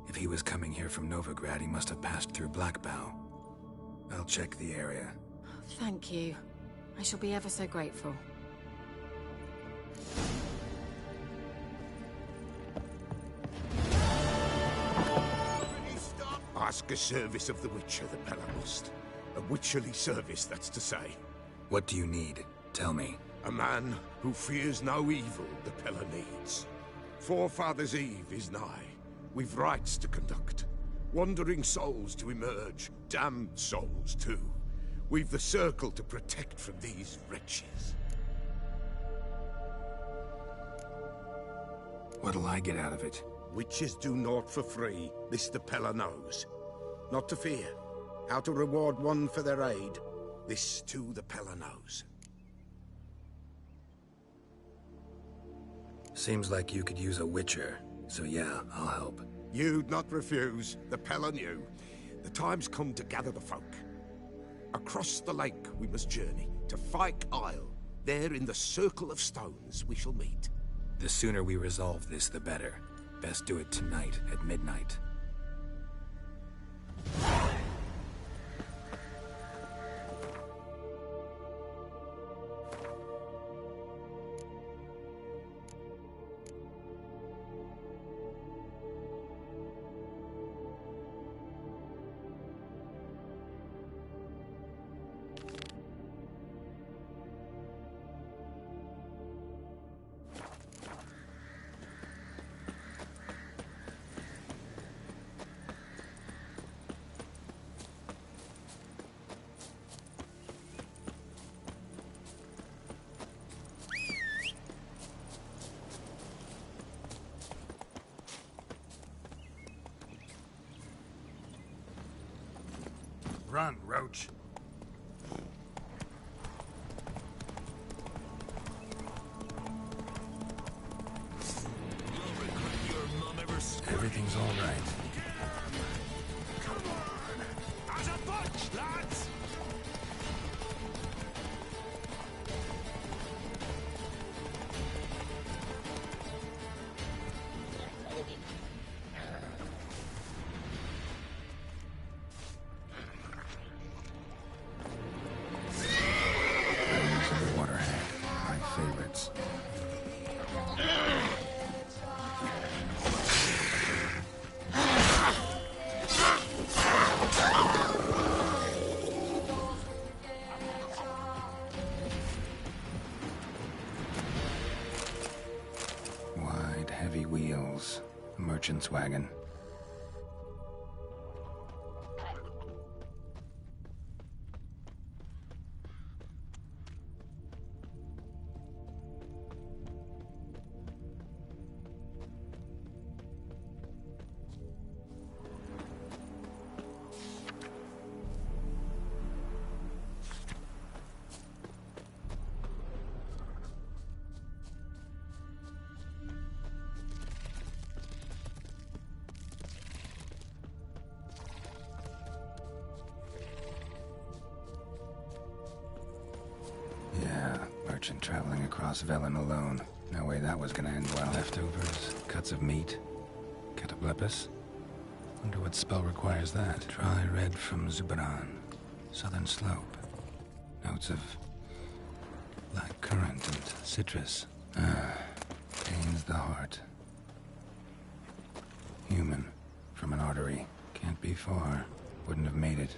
If he was coming here from Novigrad, he must have passed through Blackbow. I'll check the area. Thank you. I shall be ever so grateful. Ask a service of the Witcher, the Pella must. A witcherly service, that's to say. What do you need? Tell me. A man who fears no evil the Pella needs. Forefathers' Eve is nigh. We've rites to conduct. Wandering souls to emerge. Damned souls, too. We've the circle to protect from these wretches. What'll I get out of it? Witches do naught for free. This the Pella knows. Not to fear. How to reward one for their aid. This too the Pella knows. Seems like you could use a witcher, so yeah, I'll help. You'd not refuse. The Pella knew. The time's come to gather the folk. Across the lake we must journey, to Fyke Isle. There in the Circle of Stones we shall meet. The sooner we resolve this, the better. Best do it tonight, at midnight. Run, Roach. Everything's all right. Come on! As a bunch, lads! Heavy wheels. Merchant's wagon. merchant traveling across Velen alone. No way that was gonna end well. Leftovers, cuts of meat, cataplepis. Wonder what spell requires that. Dry red from Zubaran. Southern slope. Notes of black currant and citrus. Pains the heart. Human. From an artery. Can't be far. Wouldn't have made it.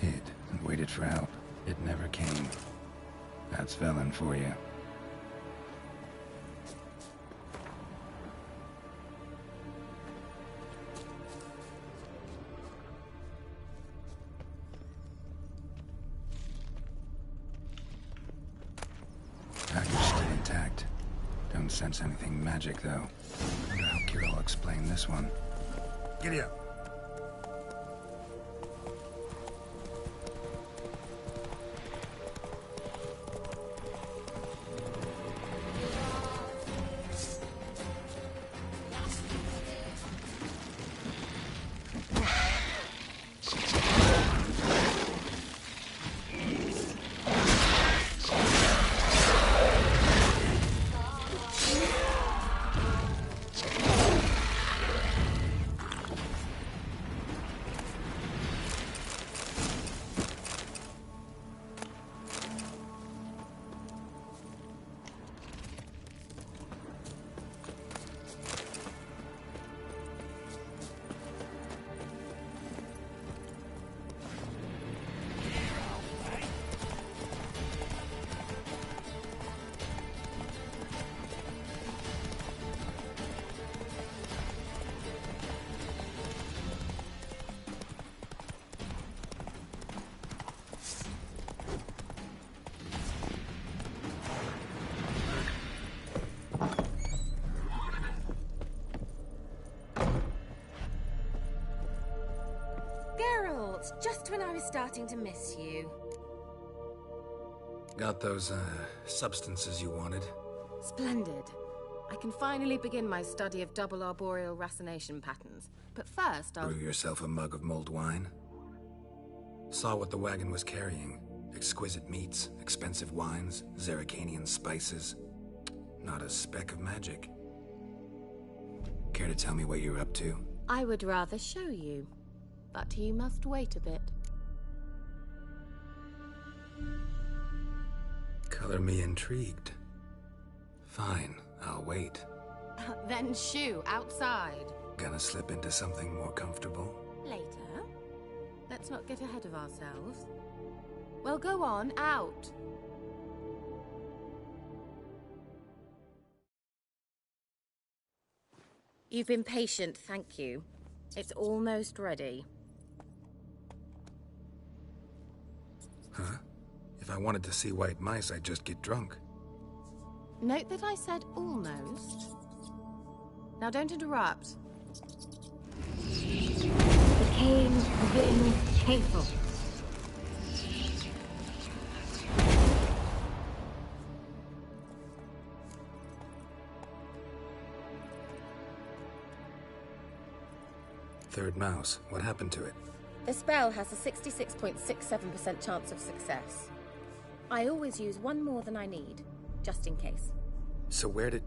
Hid and waited for help. It never came. That's Velen for you. Package still intact. Don't sense anything magic, though. Wonder how Kira will explain this one. Giddy up. Just when I was starting to miss you. Got those, substances you wanted? Splendid. I can finally begin my study of double arboreal racination patterns. But first, I'll... Brew yourself a mug of mulled wine? Saw what the wagon was carrying. Exquisite meats, expensive wines, Zerrikanian spices. Not a speck of magic. Care to tell me what you're up to? I would rather show you. But you must wait a bit. Color me intrigued. Fine, I'll wait. Then shoo, outside. Gonna slip into something more comfortable? Later. Let's not get ahead of ourselves. Well, go on, out. You've been patient, thank you. It's almost ready. Huh? If I wanted to see white mice, I'd just get drunk. Note that I said almost. Now don't interrupt. The cave's been faithful. Third mouse. What happened to it? The spell has a 66.67% chance of success. I always use one more than I need, just in case. So where did...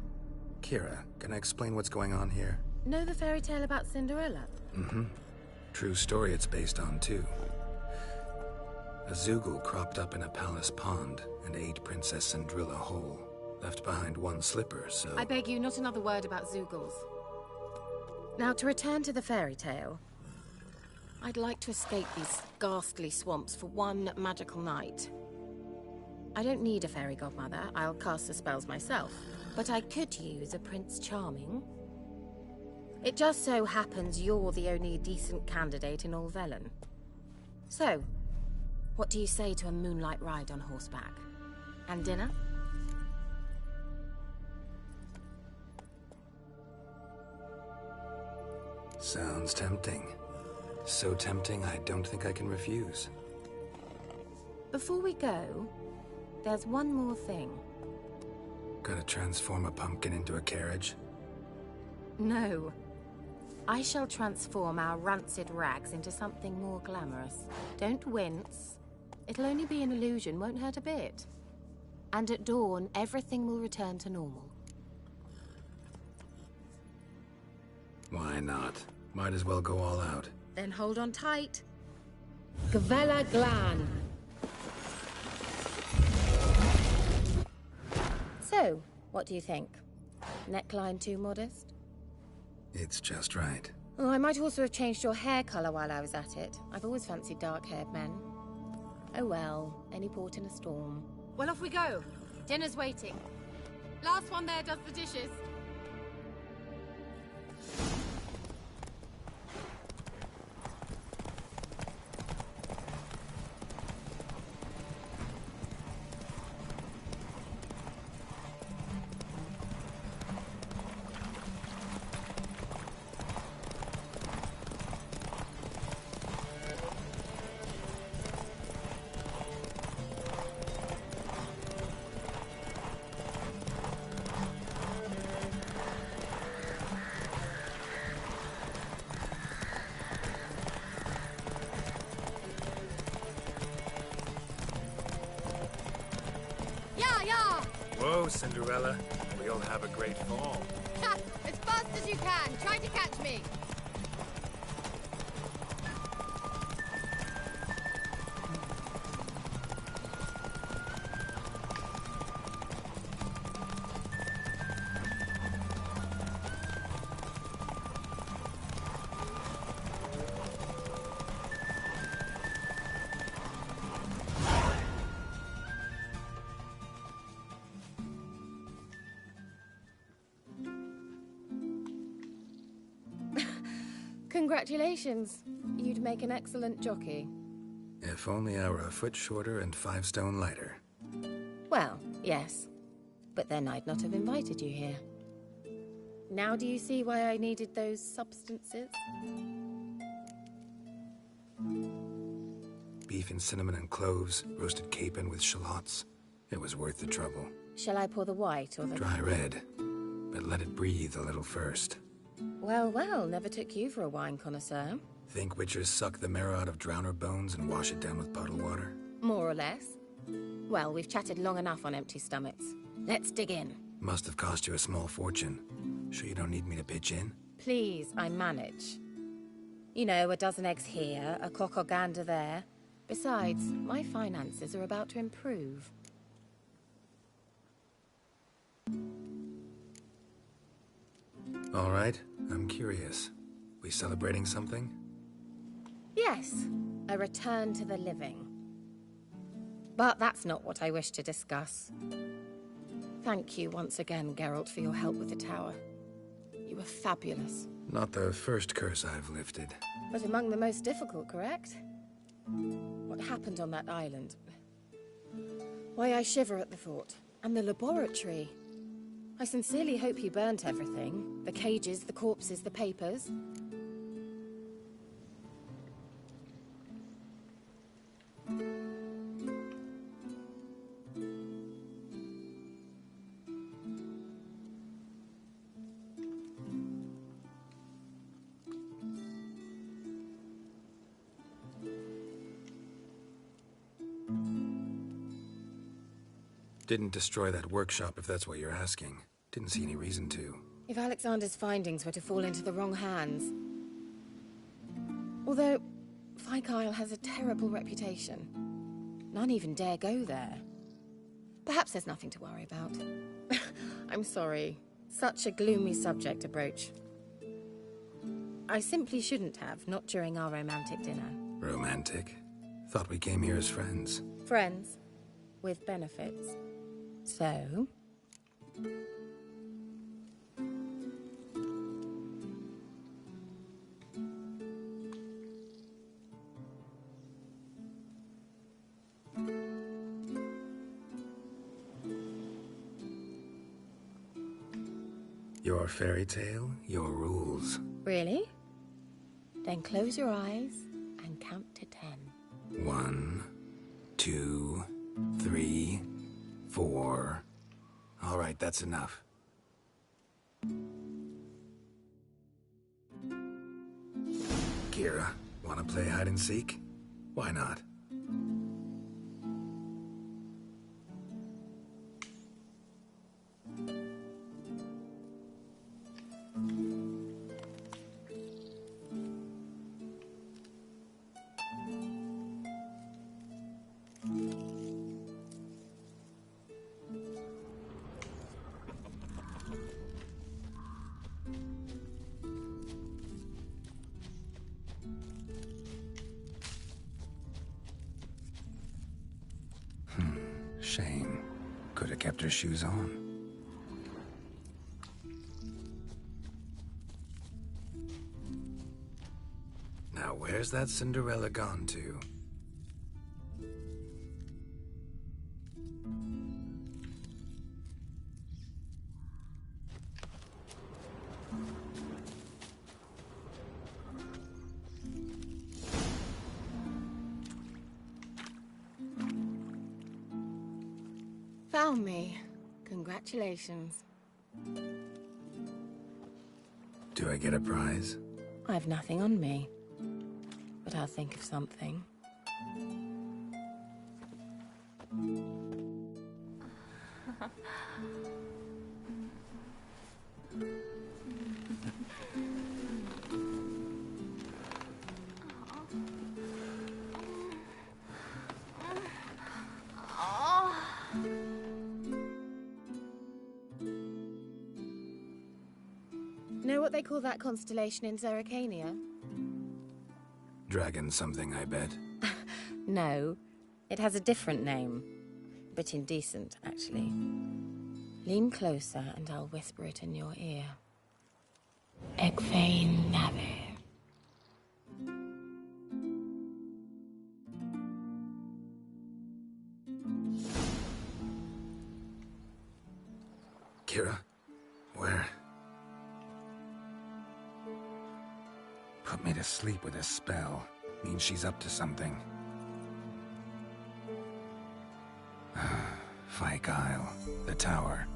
Kira, can I explain what's going on here? Know the fairy tale about Cinderella? Mm-hmm. True story it's based on, too. A Zoogle cropped up in a palace pond and ate Princess Cinderella whole. Left behind one slipper, so... I beg you, not another word about Zoogles. Now, to return to the fairy tale... I'd like to escape these ghastly swamps for one magical night. I don't need a fairy godmother, I'll cast the spells myself. But I could use a Prince Charming. It just so happens you're the only decent candidate in all Velen. So, what do you say to a moonlight ride on horseback? And dinner? Sounds tempting. So tempting, I don't think I can refuse. Before we go, there's one more thing. Gotta transform a pumpkin into a carriage? No. I shall transform our rancid rags into something more glamorous. Don't wince. It'll only be an illusion, won't hurt a bit. And at dawn, everything will return to normal. Why not? Might as well go all out. Then hold on tight. Gavella Glan. So, what do you think? Neckline too modest? It's just right. Oh, I might also have changed your hair colour while I was at it. I've always fancied dark-haired men. Oh well, any port in a storm. Well, off we go. Dinner's waiting. Last one there does the dishes. Whoa, Cinderella. We'll have a great fall. Ha! As fast as you can. Try to catch me. Congratulations. You'd make an excellent jockey. If only I were a foot shorter and 5 stone lighter. Well, yes. But then I'd not have invited you here. Now do you see why I needed those substances? Beef and cinnamon and cloves, roasted capon with shallots. It was worth the trouble. Shall I pour the white or the... Dry red, but let it breathe a little first. Well, well, never took you for a wine connoisseur. Think witchers suck the marrow out of drowner bones and wash it down with bottled water? More or less. Well, we've chatted long enough on empty stomachs. Let's dig in. Must have cost you a small fortune. Sure you don't need me to pitch in? Please, I manage. You know, a dozen eggs here, a cock or gander there. Besides, my finances are about to improve. All right, I'm curious. We celebrating something? Yes, a return to the living. But that's not what I wish to discuss. Thank you once again, Geralt, for your help with the tower. You were fabulous. Not the first curse I've lifted. But among the most difficult, correct? What happened on that island? Why, I shiver at the thought. And the laboratory. I sincerely hope you burnt everything. The cages, the corpses, the papers. Didn't destroy that workshop, if that's what you're asking. Didn't see any reason to. If Alexander's findings were to fall into the wrong hands... Although, Fyke Isle has a terrible reputation. None even dare go there. Perhaps there's nothing to worry about. I'm sorry. Such a gloomy subject to broach. I simply shouldn't have, not during our romantic dinner. Romantic? Thought we came here as friends. Friends. With benefits. So... Your fairy tale, your rules. Really? Then close your eyes and count to 10. 1, 2, 3, 4. All right, that's enough. Kira, wanna play hide and seek? Why not? Shame. Could have kept her shoes on. Now where's that Cinderella gone to? Found me. Congratulations. Do I get a prize? I've nothing on me, but I'll think of something. Know what they call that constellation in Zerrikania? Dragon something, I bet. No, it has a different name. A bit indecent, actually. Lean closer and I'll whisper it in your ear. Egfain Nave. Kira, where? Put me to sleep with a spell. Means she's up to something. Fyke Isle, the tower.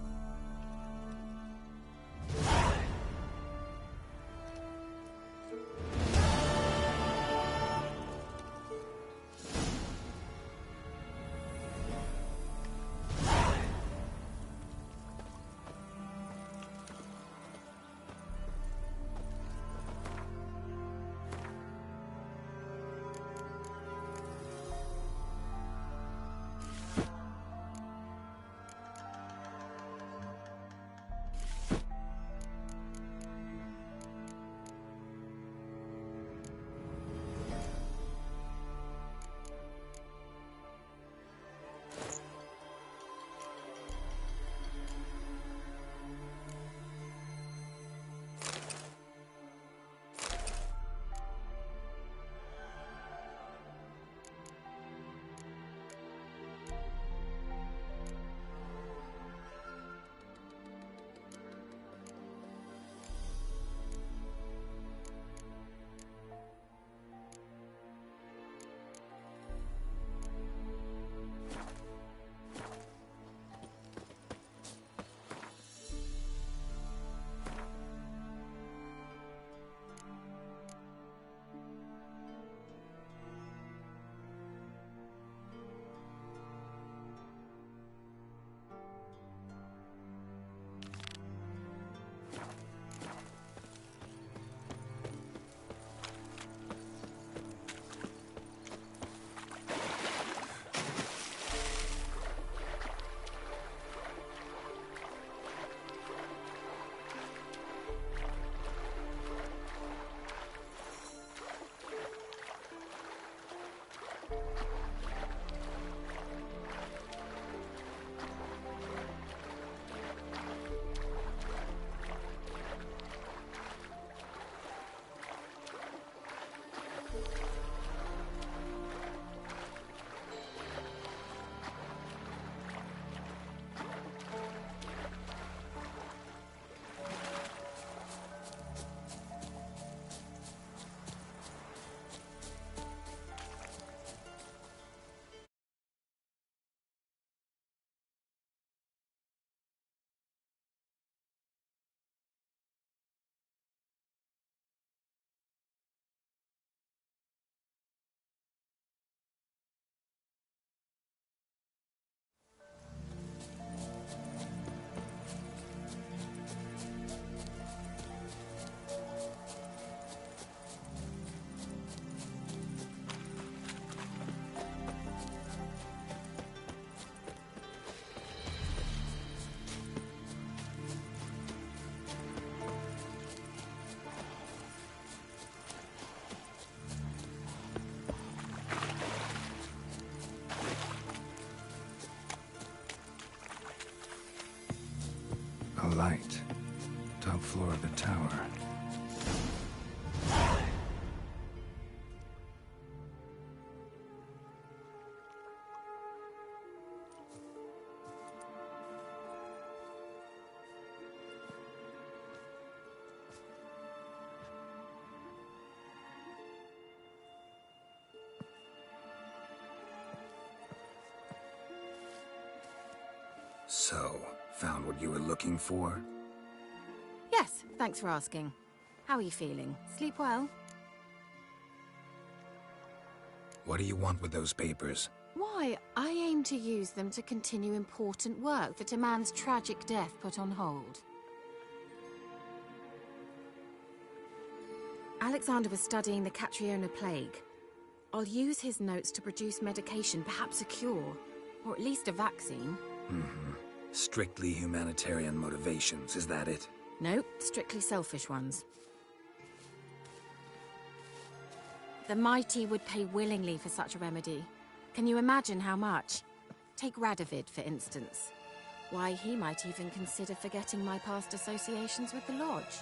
A light. Top floor of the tower. So, found what you were looking for? Yes, thanks for asking. How are you feeling? Sleep well? What do you want with those papers? Why, I aim to use them to continue important work that a man's tragic death put on hold. Alexander was studying the Catriona plague. I'll use his notes to produce medication, perhaps a cure, or at least a vaccine. Mm-hmm. Strictly humanitarian motivations, is that it? Nope, strictly selfish ones. The mighty would pay willingly for such a remedy. Can you imagine how much? Take Radovid, for instance. Why, he might even consider forgetting my past associations with the Lodge.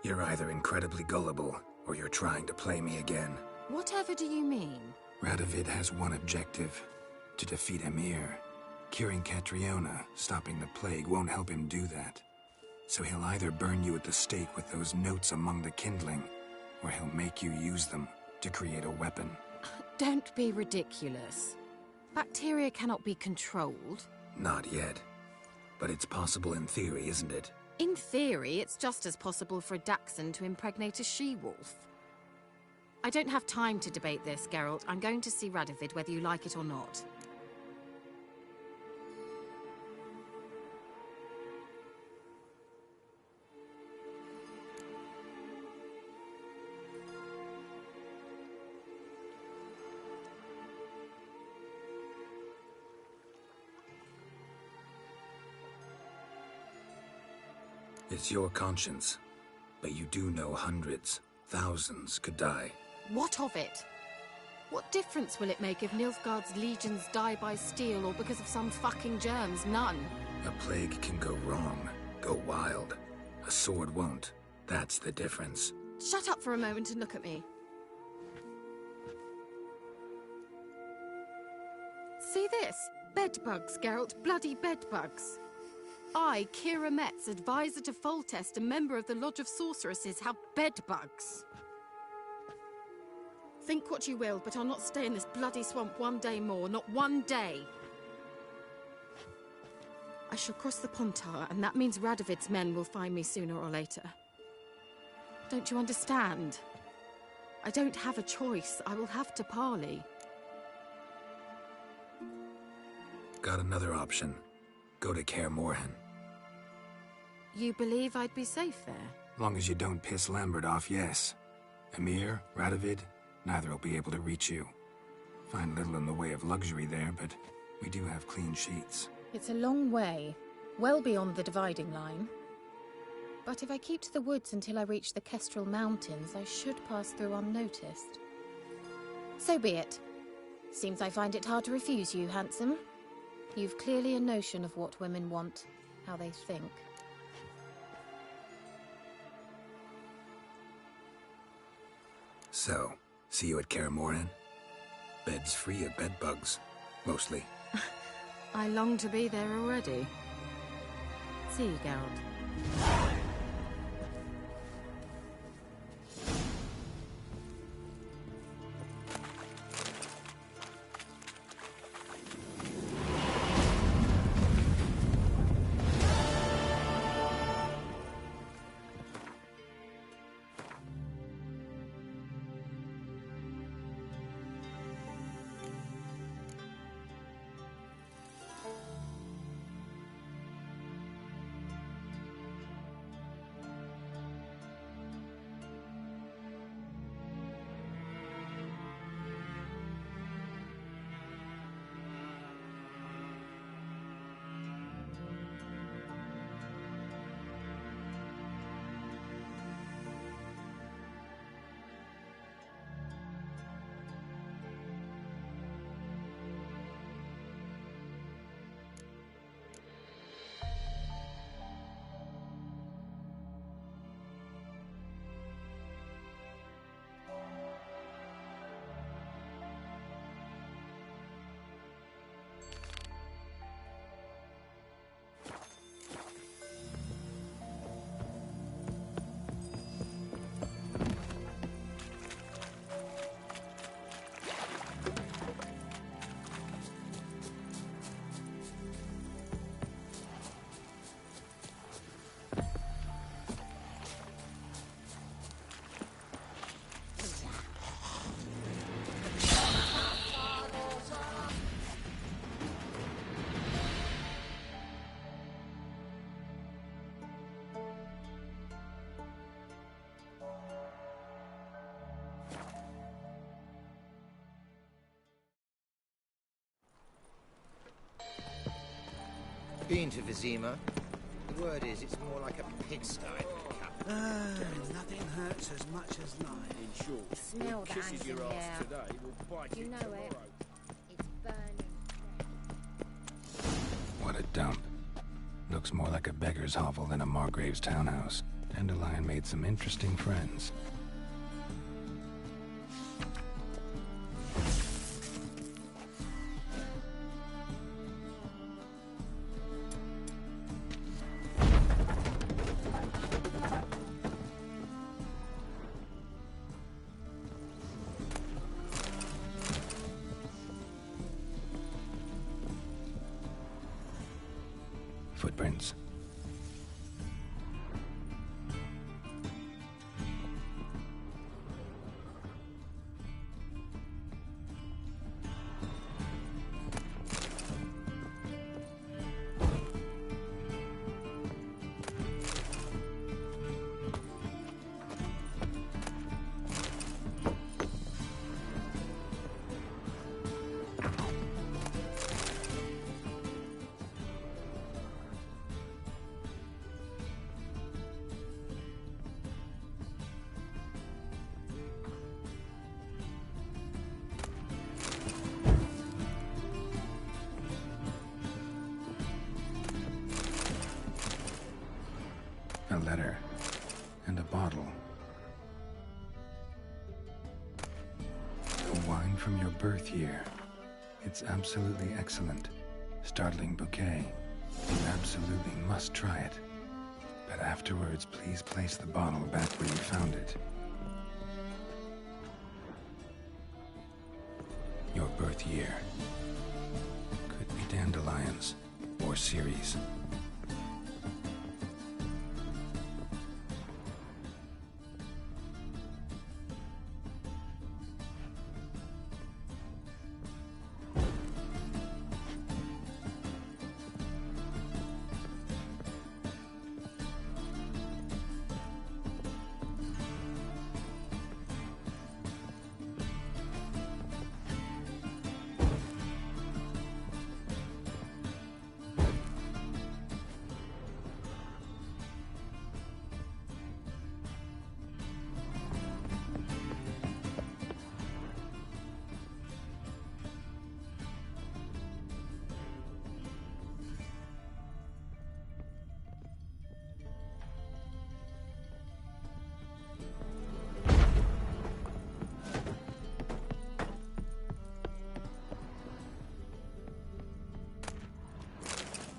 You're either incredibly gullible, or you're trying to play me again. Whatever do you mean? Radovid has one objective: to defeat Emir. Curing Catriona, stopping the plague, won't help him do that. So he'll either burn you at the stake with those notes among the kindling, or he'll make you use them to create a weapon. Don't be ridiculous. Bacteria cannot be controlled. Not yet. But it's possible in theory, isn't it? In theory, it's just as possible for a Dachshund to impregnate a she-wolf. I don't have time to debate this, Geralt. I'm going to see Radovid whether you like it or not. It's your conscience, but you do know hundreds, thousands could die. What of it? What difference will it make if Nilfgaard's legions die by steel or because of some fucking germs? None. A plague can go wrong, go wild. A sword won't. That's the difference. Shut up for a moment and look at me. See this? Bedbugs, Geralt. Bloody bedbugs. I, Kira Metz, advisor to Foltest, a member of the Lodge of Sorceresses, have bedbugs. Think what you will, but I'll not stay in this bloody swamp one day more, not one day. I shall cross the Pontar, and that means Radovid's men will find me sooner or later. Don't you understand? I don't have a choice. I will have to parley. Got another option. Go to Kaer Morhen. You believe I'd be safe there? Long as you don't piss Lambert off, yes. Emir, Radovid, neither will be able to reach you. Find little in the way of luxury there, but we do have clean sheets. It's a long way, well beyond the dividing line. But if I keep to the woods until I reach the Kestrel Mountains, I should pass through unnoticed. So be it. Seems I find it hard to refuse you, handsome. You've clearly a notion of what women want, how they think. So, see you at Kaer Morhen? Beds free of bedbugs, mostly. I long to be there already. See you, Geralt. Been to Vizima? The word is, it's more like a pigsty than a capital. Nothing hurts as much as lying. In short, Smell what that kisses your in ass here. today will bite You you know tomorrow. it. It's burning. What a dump. Looks more like a beggar's hovel than a Margrave's townhouse. Dandelion made some interesting friends. Footprints. A letter. And a bottle. A wine from your birth year. It's absolutely excellent. Startling bouquet. You absolutely must try it. But afterwards, please place the bottle back where you found it. Your birth year. Could be dandelions. Or Ceres.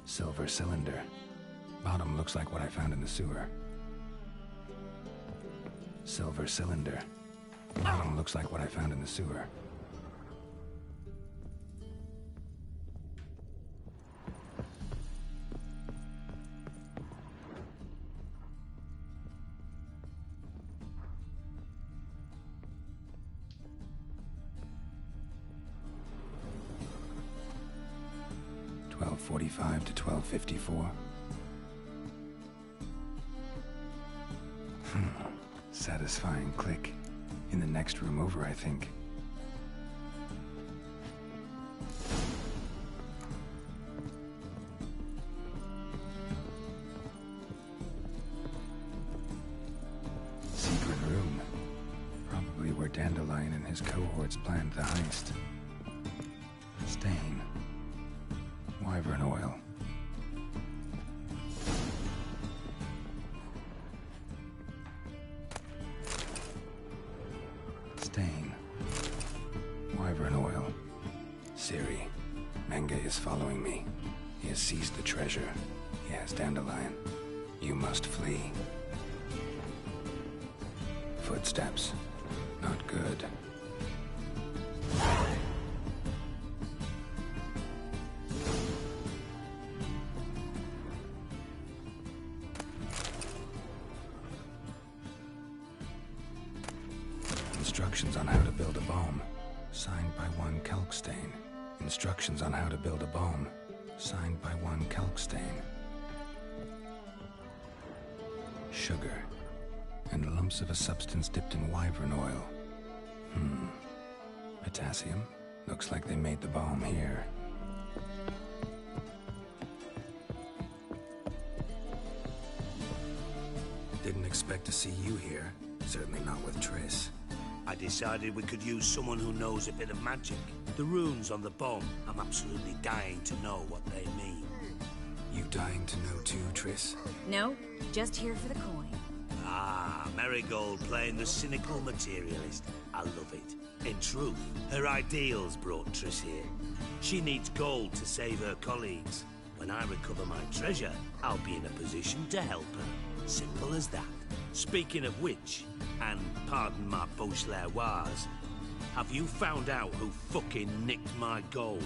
Silver cylinder. Bottom looks like what I found in the sewer. Silver cylinder. Bottom looks like what I found in the sewer. .45 to 12:54. Satisfying click. In the next room over, I think. Secret room. Probably where Dandelion and his cohorts planned the heist. Stain. Wyvern oil. Stain. Wyvern oil. Siri. Menge is following me. He has seized the treasure. He has Dandelion. You must flee. Footsteps. Not good. Instructions on how to build a bomb. Signed by one Kelkstain. Instructions on how to build a bomb. Signed by one Kelkstain. Sugar. And lumps of a substance dipped in wyvern oil. Potassium. Looks like they made the bomb here. Didn't expect to see you here. Certainly not with Triss. I decided we could use someone who knows a bit of magic. The runes on the bomb, I'm absolutely dying to know what they mean. You dying to know too, Triss? No, just here for the coin. Ah, Marigold playing the cynical materialist. I love it. In truth, her ideals brought Triss here. She needs gold to save her colleagues. When I recover my treasure, I'll be in a position to help her. Simple as that. Speaking of which, and pardon my Beauclervoise, have you found out who fucking nicked my gold?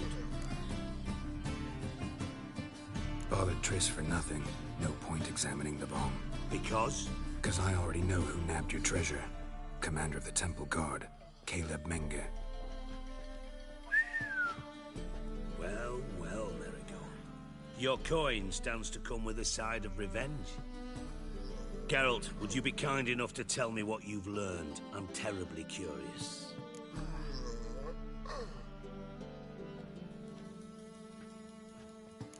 Bothered Triss for nothing. No point examining the bomb. Because? Because I already know who nabbed your treasure. Commander of the Temple Guard, Caleb Menge. Well, well, Marigold. Your coin stands to come with a side of revenge. Geralt, would you be kind enough to tell me what you've learned? I'm terribly curious.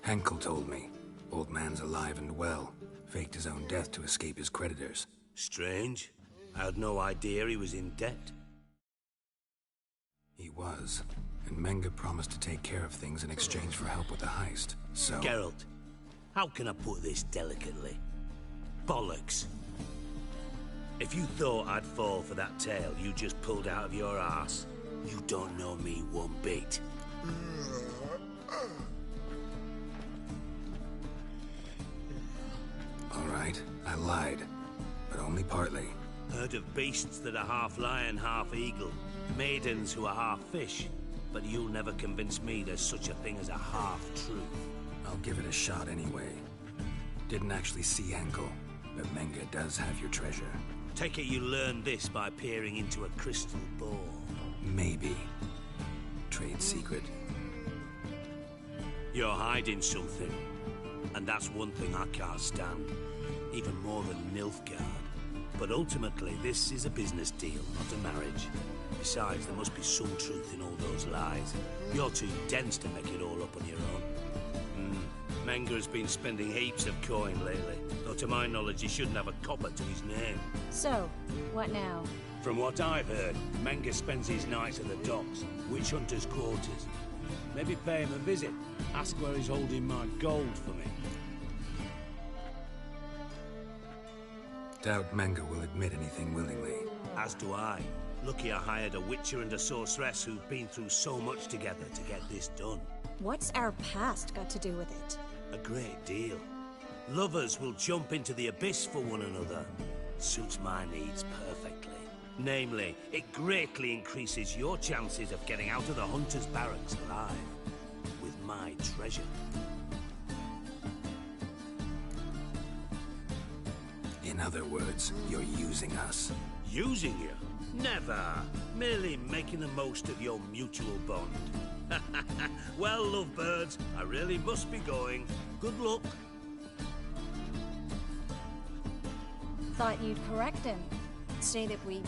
Henkel told me. Old man's alive and well. Faked his own death to escape his creditors. Strange. I had no idea he was in debt. He was. And Menge promised to take care of things in exchange for help with the heist. So... Geralt, how can I put this delicately? Bollocks. If you thought I'd fall for that tale you just pulled out of your arse, you don't know me one bit. All right, I lied. But only partly. Heard of beasts that are half lion, half eagle. Maidens who are half fish. But you'll never convince me there's such a thing as a half-truth. I'll give it a shot anyway. Didn't actually see Henkel, but Menge does have your treasure. Take it you learned this by peering into a crystal ball. Maybe. Trade secret. You're hiding something. And that's one thing I can't stand. Even more than Nilfgaard. But ultimately, this is a business deal, not a marriage. Besides, there must be some truth in all those lies. You're too dense to make it all up on your own. Menge has been spending heaps of coin lately, though to my knowledge he shouldn't have a copper to his name. So, what now? From what I've heard, Menge spends his nights at the docks, witch hunters' quarters. Maybe pay him a visit, ask where he's holding my gold for me. Doubt Menge will admit anything willingly. As do I. Lucky I hired a witcher and a sorceress who've been through so much together to get this done. What's our past got to do with it? A great deal. Lovers will jump into the abyss for one another. Suits my needs perfectly. Namely, it greatly increases your chances of getting out of the hunter's barracks alive. With my treasure. In other words, you're using us. Using you? Never. Merely making the most of your mutual bond. Well, lovebirds, I really must be going. Good luck. Thought you'd correct him. Say that we...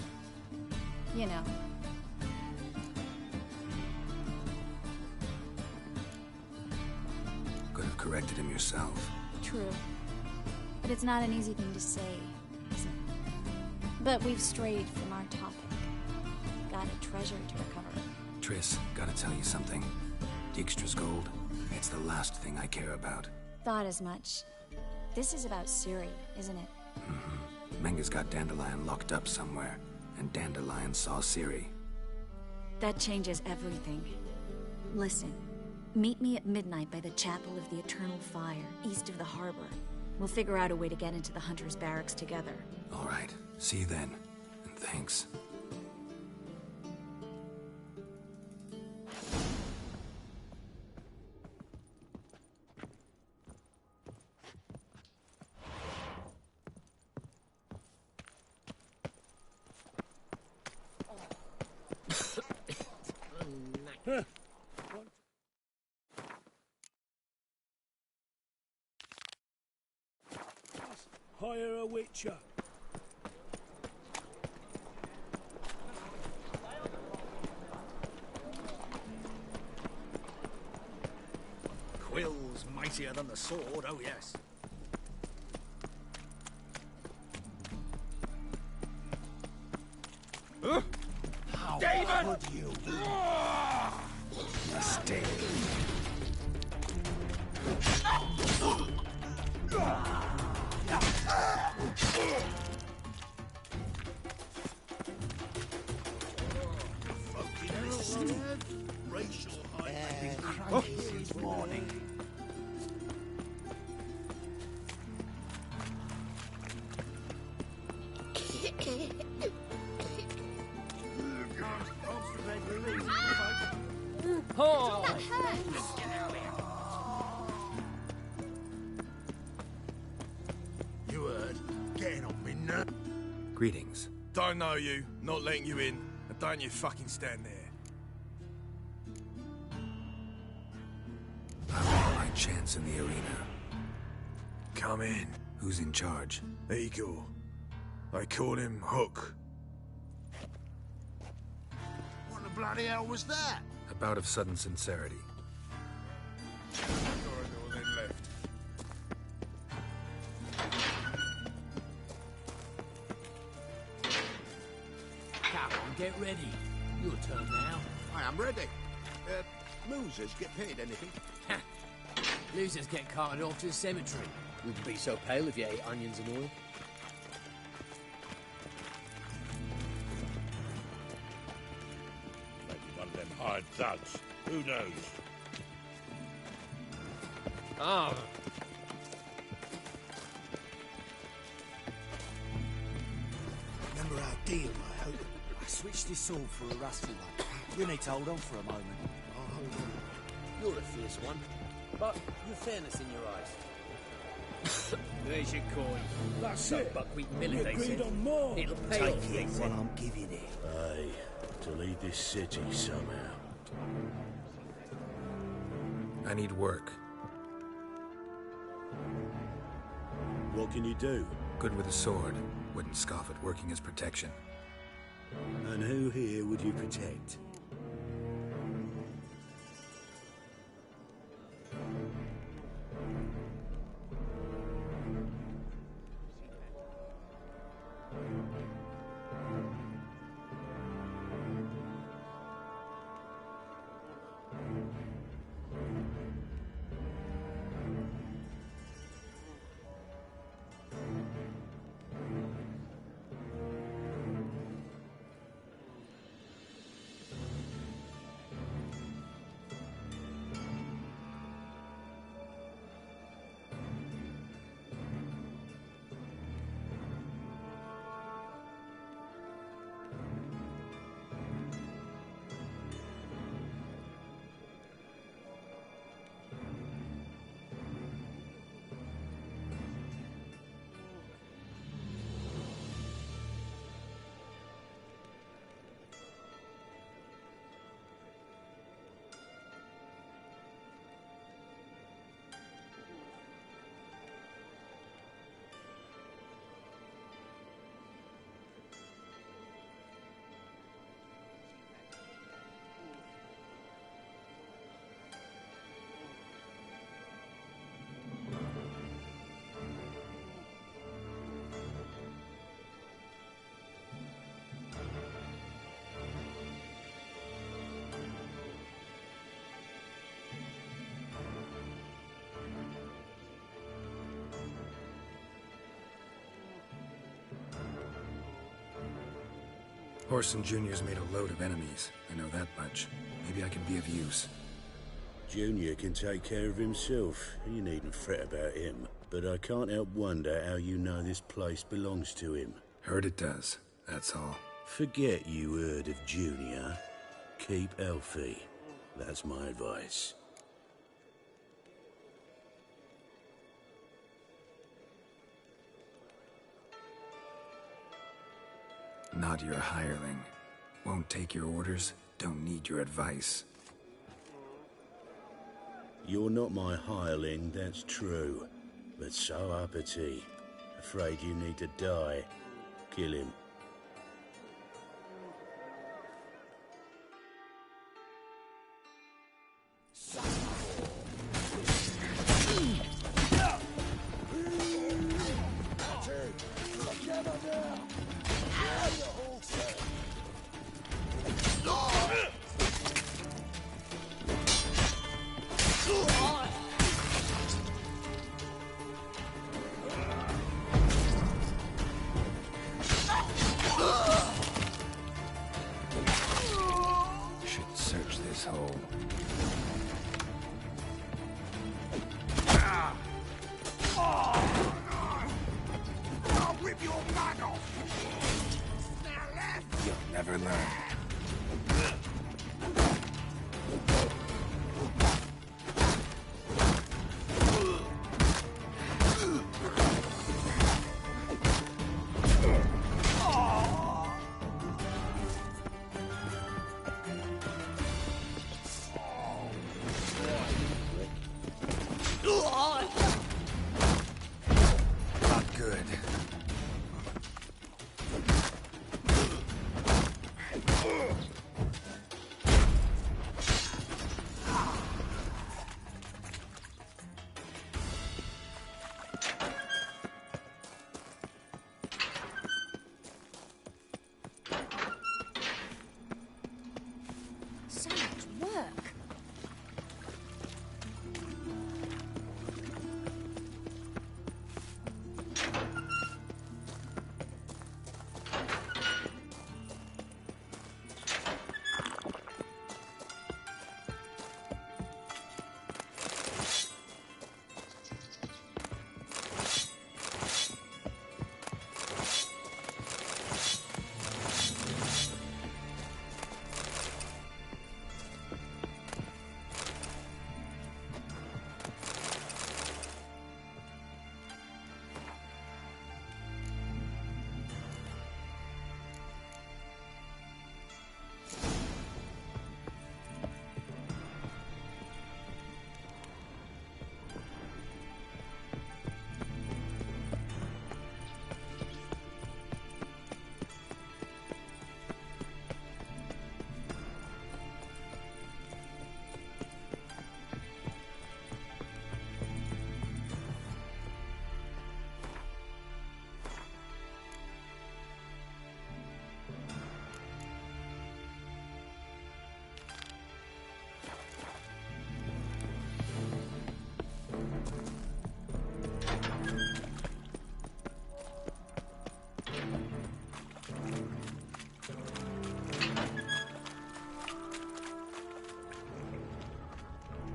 you know. Could have corrected him yourself. True. But it's not an easy thing to say, is it? But we've strayed from our topic. Got a treasure to recover. Triss, gotta tell you something. Dijkstra's gold, it's the last thing I care about. Thought as much. This is about Ciri, isn't it? Menge's got Dandelion locked up somewhere, and Dandelion saw Ciri. That changes everything. Listen, meet me at midnight by the Chapel of the Eternal Fire, east of the harbor. We'll figure out a way to get into the Hunter's barracks together. All right, see you then, and thanks. Hire a witcher. Quill's mightier than the sword, oh yes. How David! could you? Mistake. Racial high cranky since morning. Oh! You heard? Getting on me nerves. Greetings. Don't know you, not letting you in, and don't you fucking stand there. I want my chance in the arena. Come in. Who's in charge? Igor. They call him Hook. What the bloody hell was that? A bout of sudden sincerity. Corridor, then left. Come on, get ready. Your turn now. I am ready. Losers get paid anything? Losers get carted off to the cemetery. Wouldn't be so pale if you ate onions and oil. Maybe one of them hired thugs. Who knows? Ah. Remember our deal, I hope. I switched this sword for a rusty one. You need to hold on for a moment. I'll hold on. You're a fierce one, but you've fairness in your eyes. There's your coin. That's a buckwheat millet, they said. on more. It'll pay Take off, it they what said. I'm giving it. Aye, to lead this city somehow. I need work. What can you do? Good with a sword. Wouldn't scoff at working as protection. And who here would you protect? Orson Jr.'s made a load of enemies. I know that much. Maybe I can be of use. Junior can take care of himself. You needn't fret about him. But I can't help wonder how you know this place belongs to him. Heard it does, that's all. Forget you heard of Junior. Keep healthy. That's my advice. Not your hireling. Won't take your orders, don't need your advice. You're not my hireling, that's true. But so uppity. Afraid you need to die. Kill him. with your mug off! Now left! You'll never learn. Not good. So much work.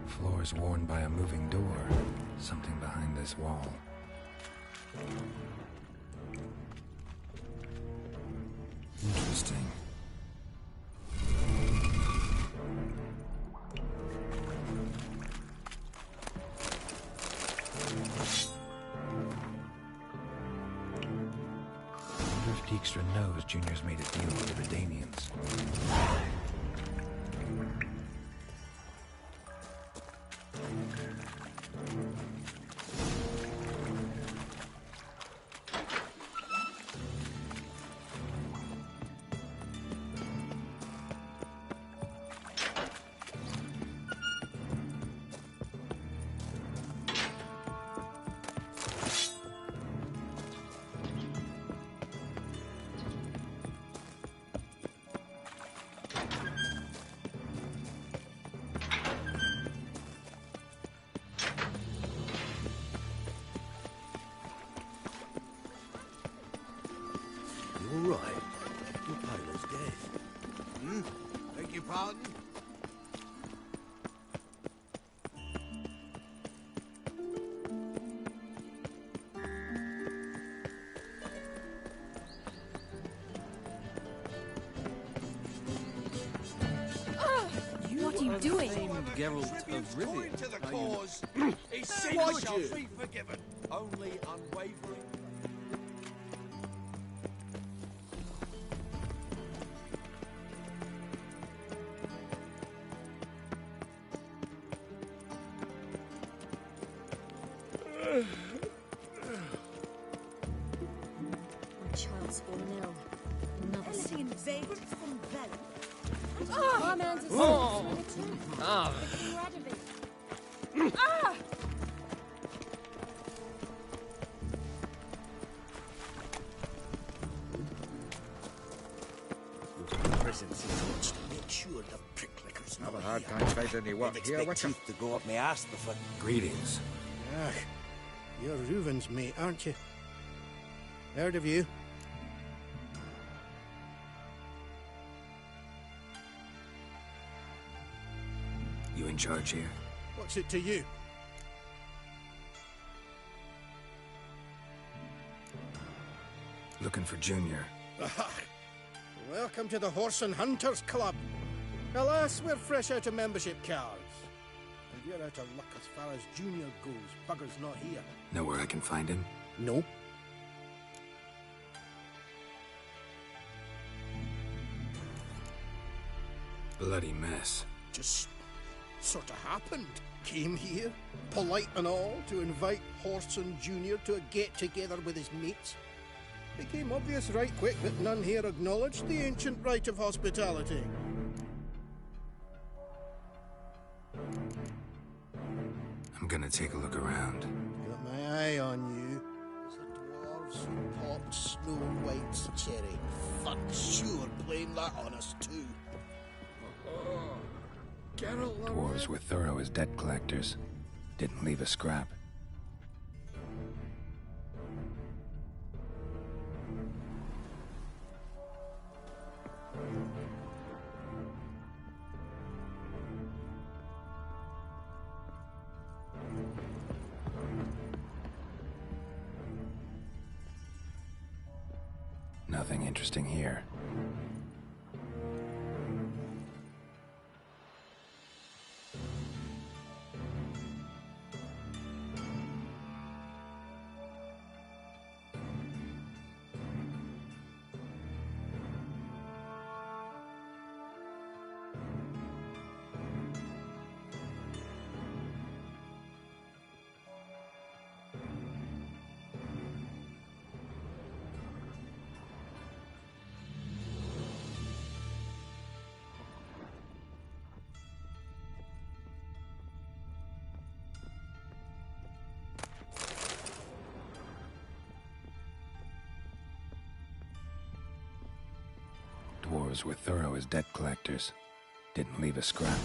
Floors worn by a moving door. Something behind this wall. Interesting. Wonder if Dijkstra knows Junior's made a deal with the Redanians. You all right? Your pale as death. Hmm? Beg your pardon? What are you doing? Geralt of Rivia. To the cause. His sins shall be forgiven. Only unwavering. My child's fallen ill. Another Anything invaded from Velen? Our man's a Oh. Ah. Ah! Presence is touched. Make sure the pricklicker's not Have a hard here. time finding any work I'd here, expect Witcher. teeth to go up my ass before... Greetings. Ah, you're Reuven's mate, aren't you? Heard of you? You in charge here? What's it to you? Looking for Junior. Welcome to the Horse and Hunters Club. Alas, we're fresh out of membership cards. And you're out of luck as far as Junior goes. Bugger's not here. Know where I can find him? No. Bloody mess. Just sort of happened. Came here, polite and all, to invite Horson Jr. to a get-together with his mates. Became obvious right quick that none here acknowledged the ancient right of hospitality. I'm gonna take a look around. Got my eye on you. There's a dwarves who popped Snow White's cherry. Fuck sure blame that on us too. Dwarves were thorough as debt collectors. Didn't leave a scrap. Nothing interesting here. Dwarves were thorough as debt collectors. Didn't leave a scrap.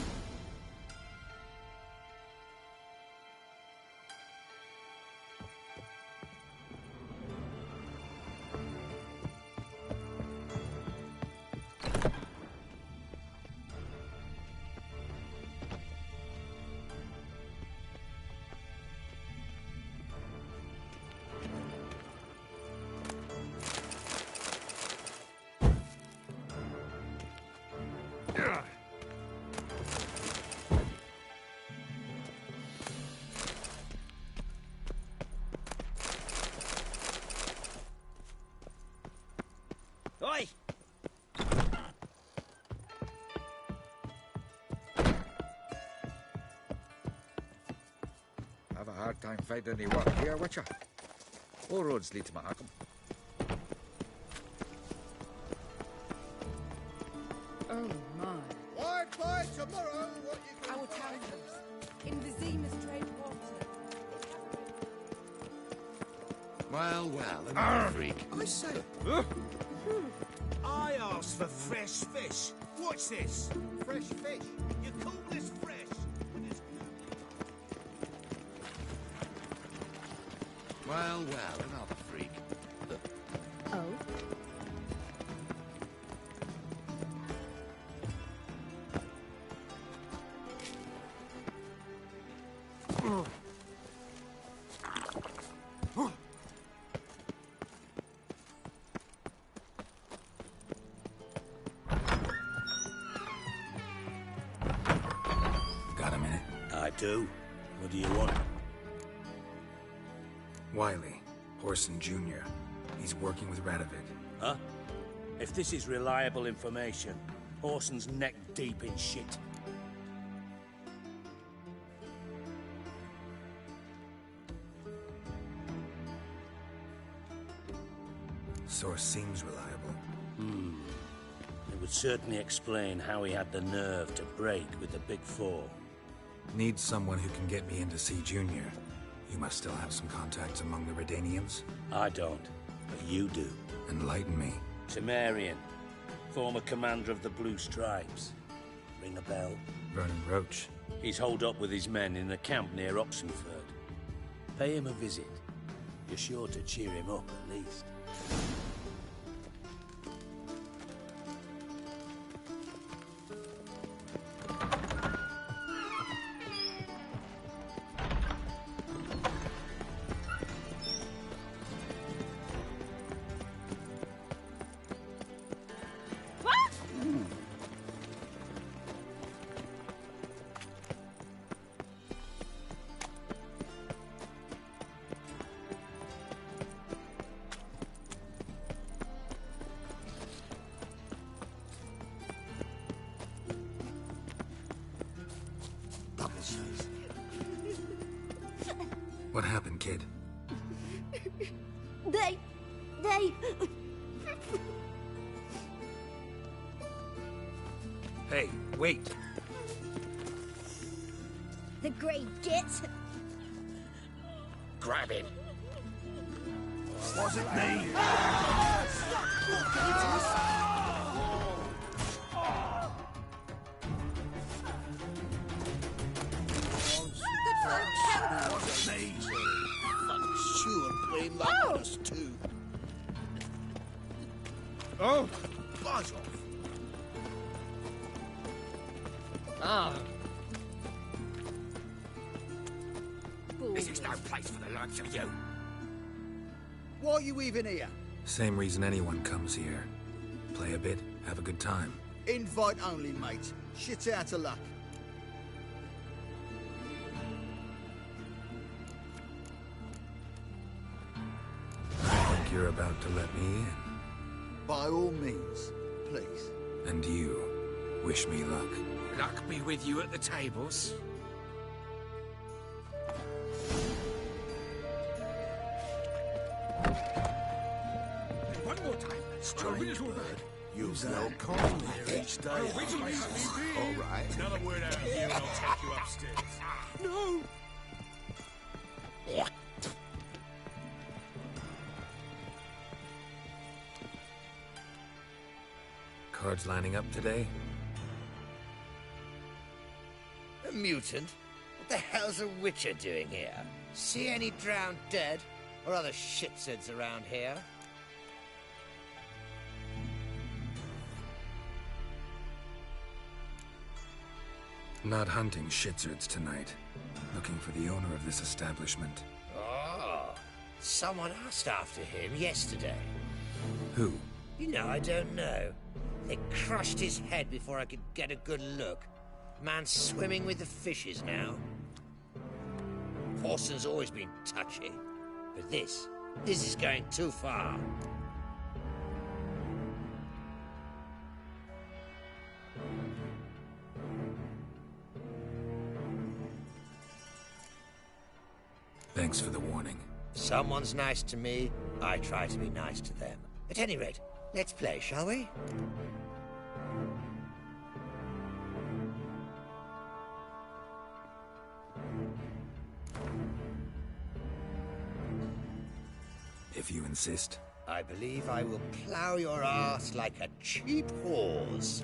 Oi! Have a hard time finding any work here, Witcher. All roads lead to Mahakam. Oh my. Why by tomorrow what you Our townships in the Zemus trade water. Well, another freak. I say. I asked for fresh fish. What's this? fresh fish. You call this fresh? When it's... Well, another freak. Oh? Got a minute? I do. What do you want? Wiley, Horson Jr. He's working with Radovid. Huh? If this is reliable information, Orson's neck deep in shit. Source seems reliable. It would certainly explain how he had the nerve to break with the Big Four. Need someone who can get me in to see Junior. You must still have some contacts among the Redanians. I don't, but you do. Enlighten me. Temerian, former commander of the Blue Stripes. Ring a bell? Vernon Roach. He's holed up with his men in a camp near Oxenford. Pay him a visit. You're sure to cheer him up, at least. What happened, kid? They... Hey, wait. The Grey Git. Grab him. Wasn't me. Wasn't me. Sure, blame that on us too. Oh, buzz off. Ah. This is no place for the likes of you. Why are you even here? Same reason anyone comes here. Play a bit, have a good time. Invite only, mate. Shit out of luck. I think you're about to let me in. By all means, please. And you, wish me luck. Luck be with you at the tables. One more time. Strange bird. Use no calling each day. All right. Another word out of you and I'll take you upstairs. No. Cards lining up today? A mutant? What the hell's a witcher doing here? See any drowned dead? Or other shitsuds around here? Not hunting shitsurds tonight. Looking for the owner of this establishment. Oh, someone asked after him yesterday. Who? You know, I don't know. They crushed his head before I could get a good look. Man's swimming with the fishes now. Horson's always been touchy. But this is going too far. Thanks for the warning. If someone's nice to me, I try to be nice to them. At any rate, let's play, shall we? If you insist. I believe I will plow your ass like a cheap horse.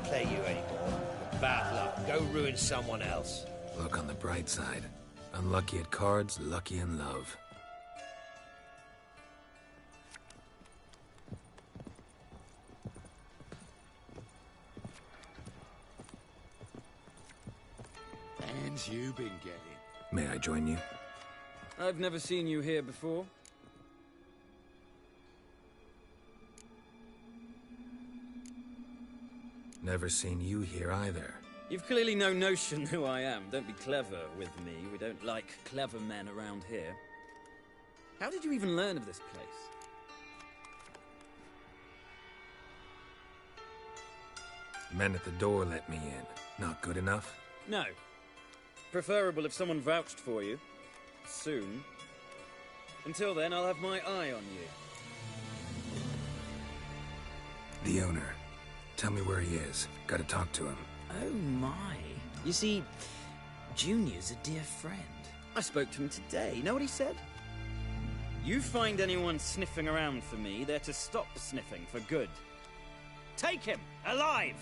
play you anymore. Bad luck. Go ruin someone else. Look on the bright side. Unlucky at cards, lucky in love. Hands you been getting? May I join you? I've never seen you here before. Never seen you here either. You've clearly no notion who I am. Don't be clever with me. We don't like clever men around here. How did you even learn of this place? Men at the door let me in. Not good enough? No. Preferable if someone vouched for you. Soon. Until then, I'll have my eye on you. The owner. Tell me where he is. Gotta talk to him. Oh my. You see, Junior's a dear friend. I spoke to him today. You know what he said? You find anyone sniffing around for me, they're to stop sniffing for good. Take him! Alive!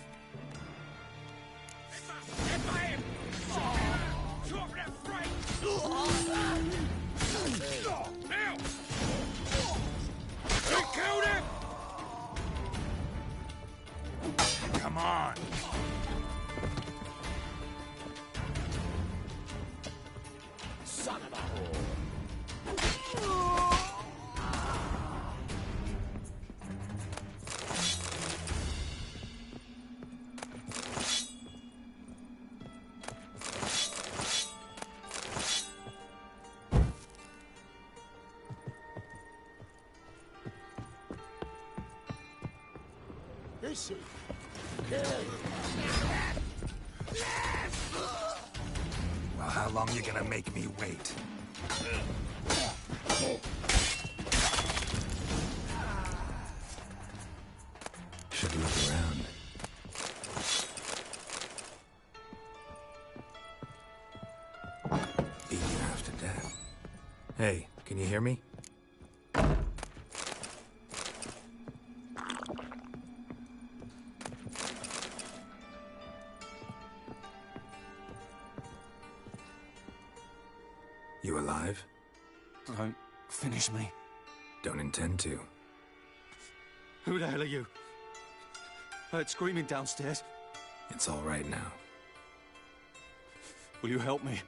Come on! Son of a whore! Is he? Well, how long you gonna make me wait? Should look around. Beat you half to death. Hey, can you hear me? You alive? Don't finish me. Don't intend to. Who the hell are you? Heard screaming downstairs. It's all right now. Will you help me?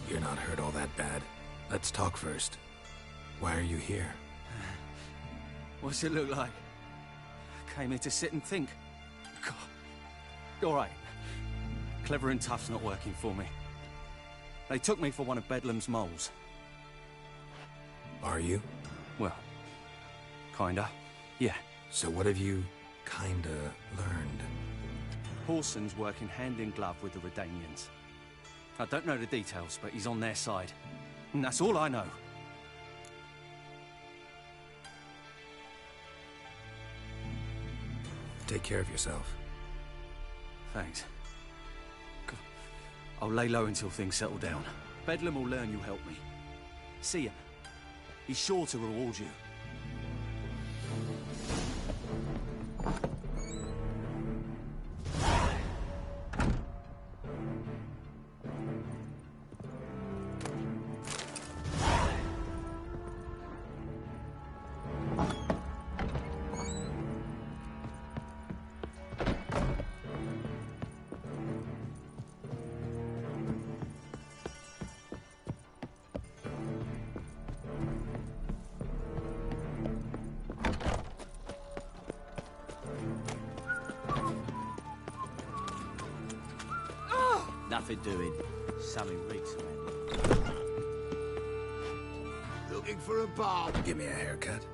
You're not hurt all that bad. Let's talk first. Why are you here? What's it look like? I came here to sit and think. God. All right. Clever and tough's not working for me. They took me for one of Bedlam's moles. Are you? Well, kinda. Yeah. So what have you kinda learned? Horson's working hand in glove with the Redanians. I don't know the details, but he's on their side. And that's all I know. Take care of yourself. Thanks. I'll lay low until things settle down. Bedlam will learn you helped me. See ya. He's sure to reward you. Nothing doing. Something reeks around. Looking for a barb. Give me a haircut.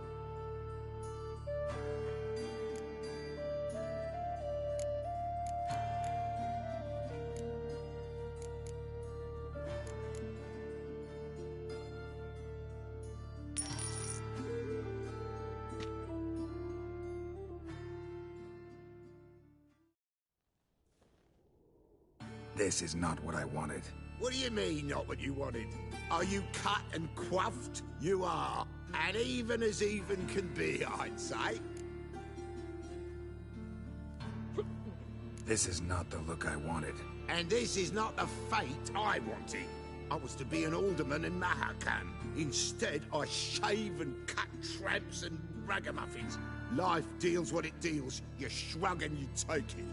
This is not what I wanted. What do you mean, not what you wanted? Are you cut and coiffed? You are. And even can be, I'd say. This is not the look I wanted. And this is not the fate I wanted. I was to be an alderman in Mahakan. Instead, I shave and cut tramps and ragamuffins. Life deals what it deals. You shrug and you take it.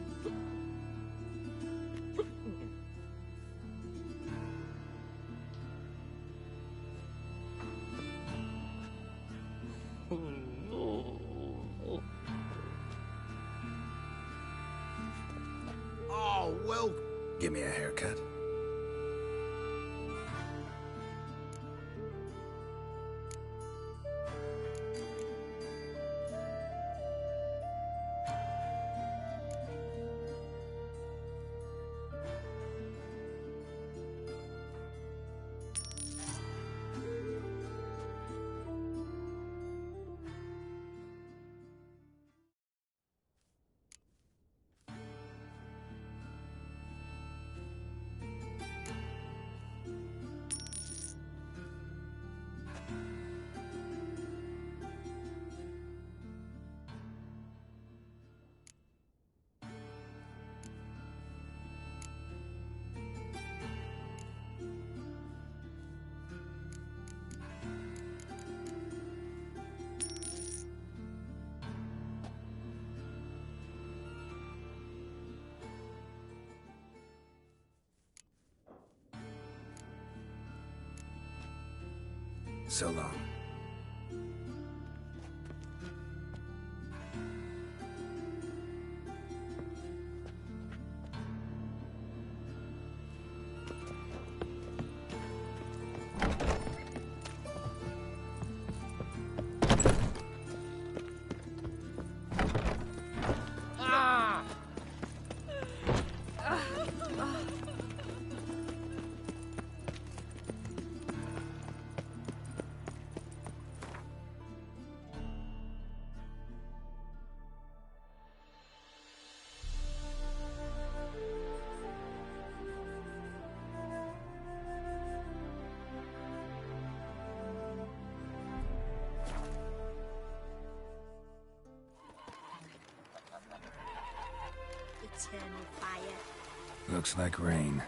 Oh, well... Give me a haircut. So long. Eternal fire. Looks like rain.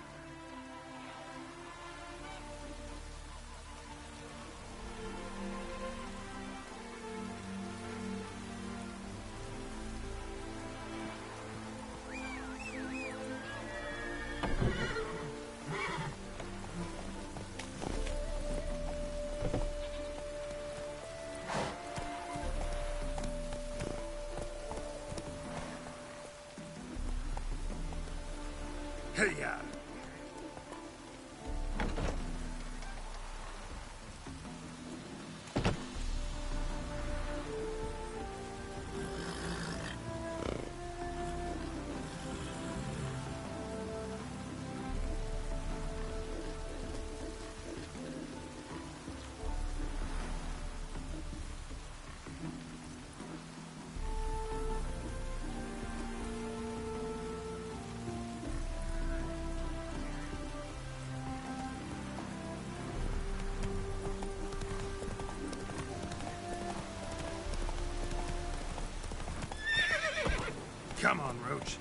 Hey-ya! Come on, Roach.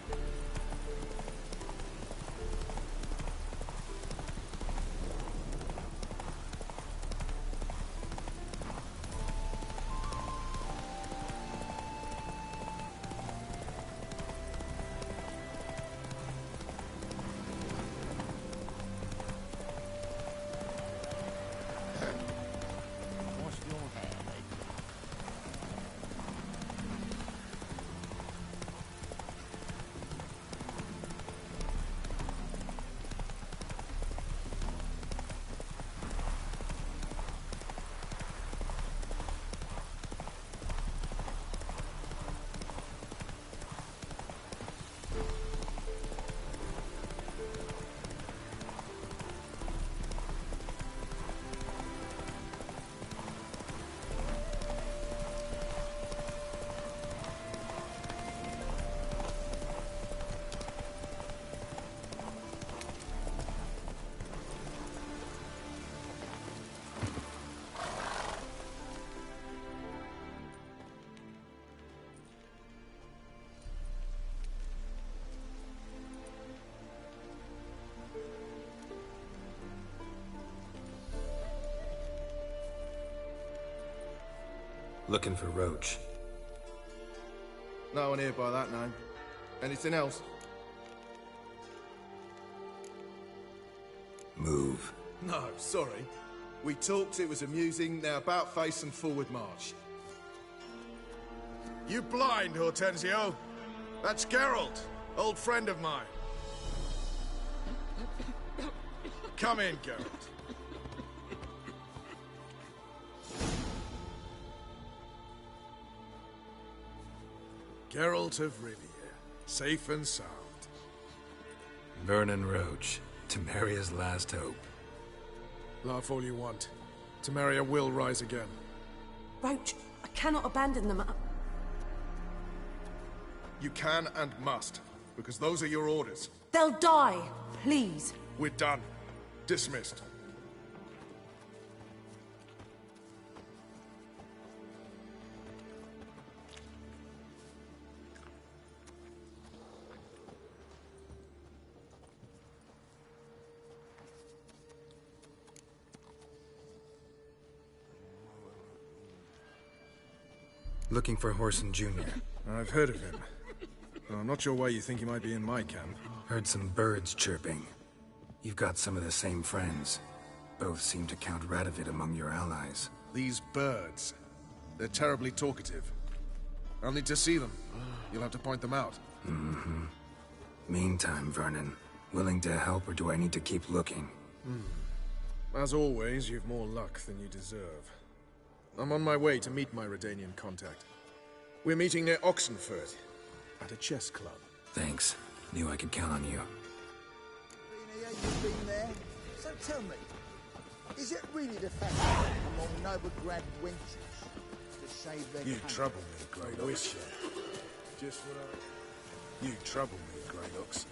Looking for Roach. No one here by that name. Anything else? Move. No, sorry. We talked, it was amusing, now about face and forward march. You blind, Hortensio? That's Geralt, old friend of mine. Come in, Geralt. Geralt of Rivia, safe and sound. Vernon Roach, Temeria's last hope. Laugh all you want. Temeria will rise again. Roach, I cannot abandon them. You can and must, because those are your orders. They'll die, please. We're done. Dismissed. Looking for Whoreson Jr. I've heard of him. Well, I'm not sure why you think he might be in my camp. Heard some birds chirping. You've got some of the same friends. Both seem to count Radovid among your allies. These birds. They're terribly talkative. I'll need to see them. You'll have to point them out. Mm-hmm. Meantime, Vernon, willing to help or do I need to keep looking? As always, you've more luck than you deserve. I'm on my way to meet my Redanian contact. We're meeting near Oxenford, at a chess club. Thanks. Knew I could count on you. You've been there? So tell me, is it really the fashion among noble grand wenches to save their You country? trouble me, Grey Ox. Just what I... You trouble me, Grey Ox.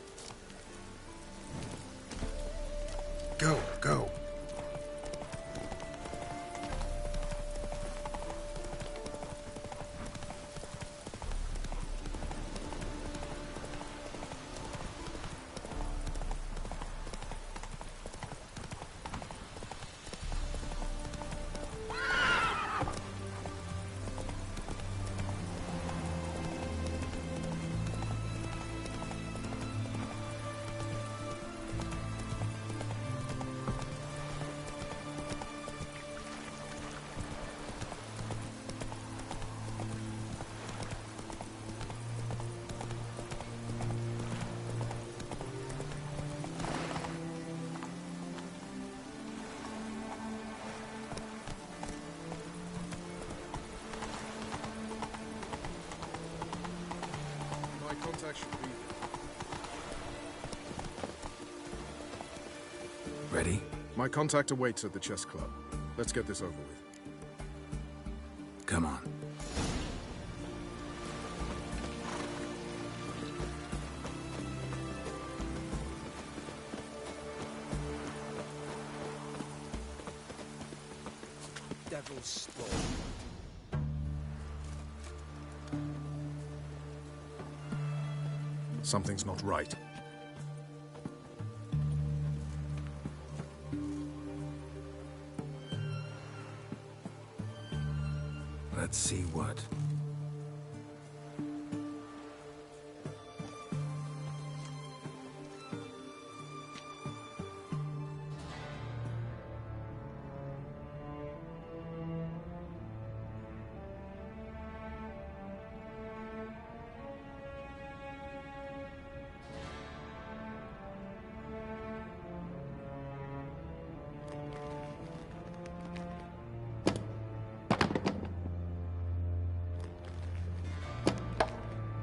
Go, go. Contact should be there. Ready? My contact awaits at the chess club. Let's get this over with. Come on. Devil's spawn. Something's not right. Let's see what.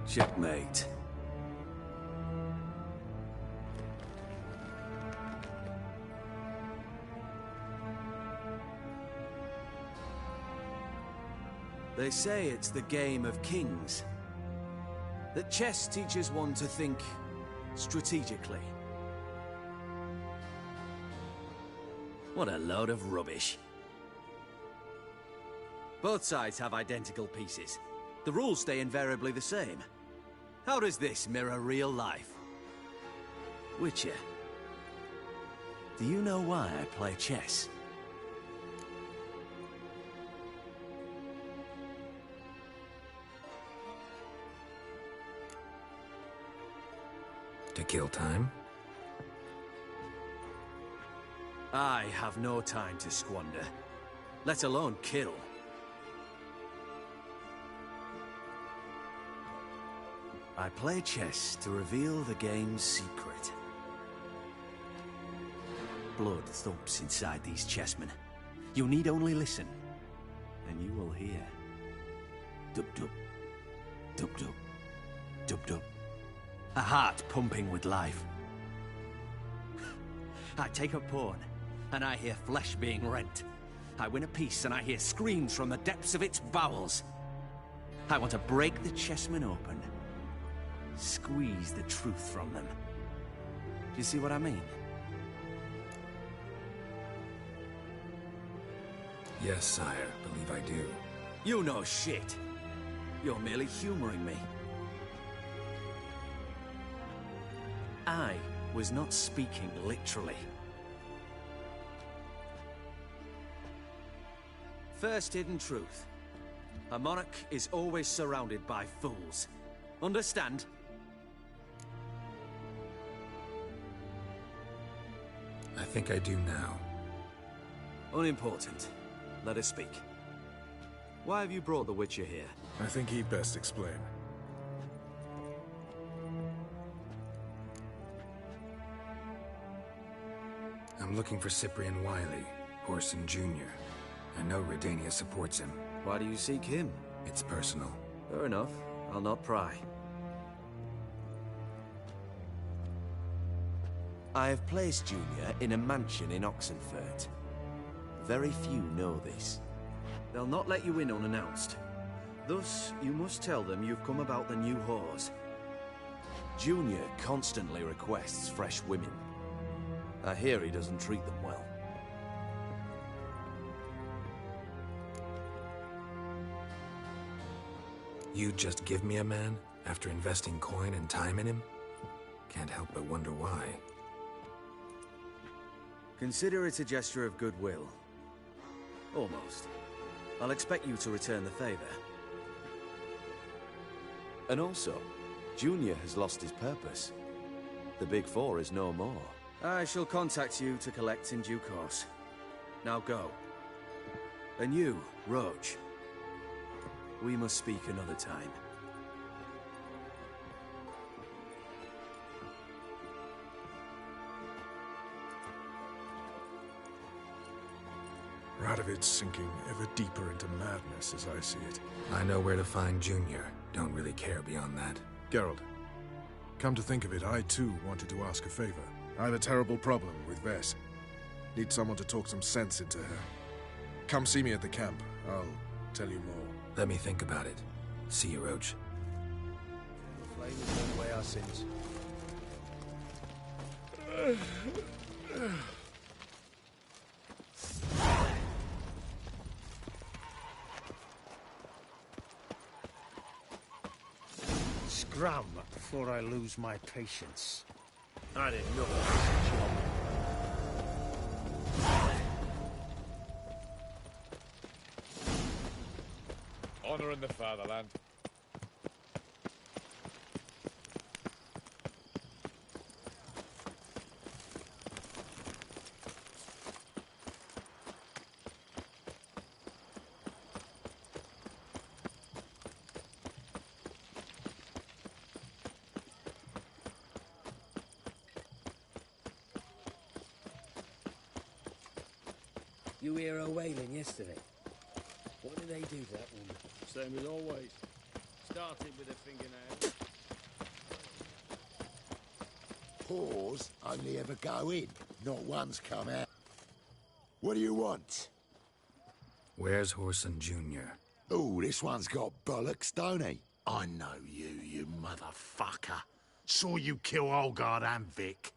Checkmate. They say it's the game of kings. That chess teaches one to think strategically. What a load of rubbish. Both sides have identical pieces. The rules stay invariably the same. How does this mirror real life? Witcher, do you know why I play chess? To kill time? I have no time to squander, let alone kill. I play chess to reveal the game's secret. Blood thumps inside these chessmen. You need only listen, and you will hear. Dub-dub. Dub-dub. Dub-dub. A heart pumping with life. I take a pawn, and I hear flesh being rent. I win a piece, and I hear screams from the depths of its bowels. I want to break the chessmen open. Squeeze the truth from them. Do you see what I mean? Yes, sire. Believe I do. You know shit. You're merely humoring me. I was not speaking literally. First hidden truth. A monarch is always surrounded by fools. Understand? I think I do now. Unimportant. Let us speak. Why have you brought the Witcher here? I think he'd best explain. I'm looking for Cyprian Wiley, Orson Jr. I know Redania supports him. Why do you seek him? It's personal. Fair enough. I'll not pry. I have placed Junior in a mansion in Oxenfurt. Very few know this. They'll not let you in unannounced. Thus, you must tell them you've come about the new whores. Junior constantly requests fresh women. I hear he doesn't treat them well. You'd just give me a man after investing coin and time in him? Can't help but wonder why. Consider it a gesture of goodwill. Almost. I'll expect you to return the favor. And also, Junior has lost his purpose. The Big Four is no more. I shall contact you to collect in due course. Now go. And you, Roach. We must speak another time. Radovid's sinking ever deeper into madness as I see it. I know where to find Junior. Don't really care beyond that. Geralt, come to think of it, I too wanted to ask a favor. I have a terrible problem with Vess. Need someone to talk some sense into her. Come see me at the camp. I'll tell you more. Let me think about it. See you, Roach. The flame will burn away our sins. Scram before I lose my patience. I didn't know this job. Honor in the fatherland. You hear her wailing yesterday? What did they do to that woman? Same as always. Started with a fingernail. Whores only ever go in, not once come out. What do you want? Where's Orson Jr.? Oh, this one's got bollocks, don't he? I know you, you motherfucker. Saw you kill Olgard and Vic.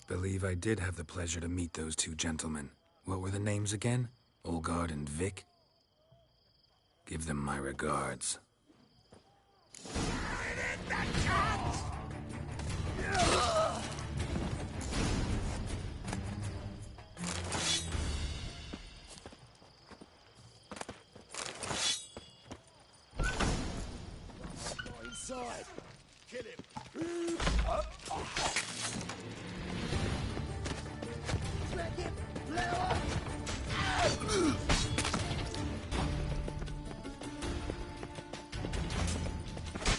Believe I did have the pleasure to meet those two gentlemen. What were the names again? Olgard and Vic? Give them my regards. inside. Kill him. Drag him, flower!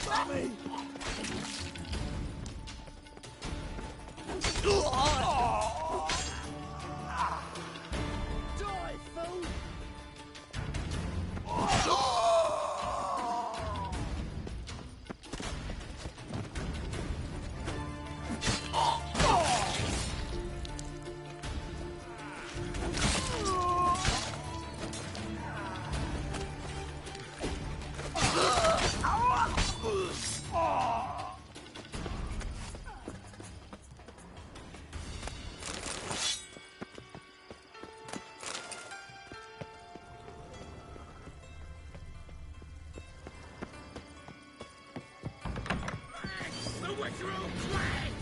Mummy! Die, fool! The Witcheroo Craig!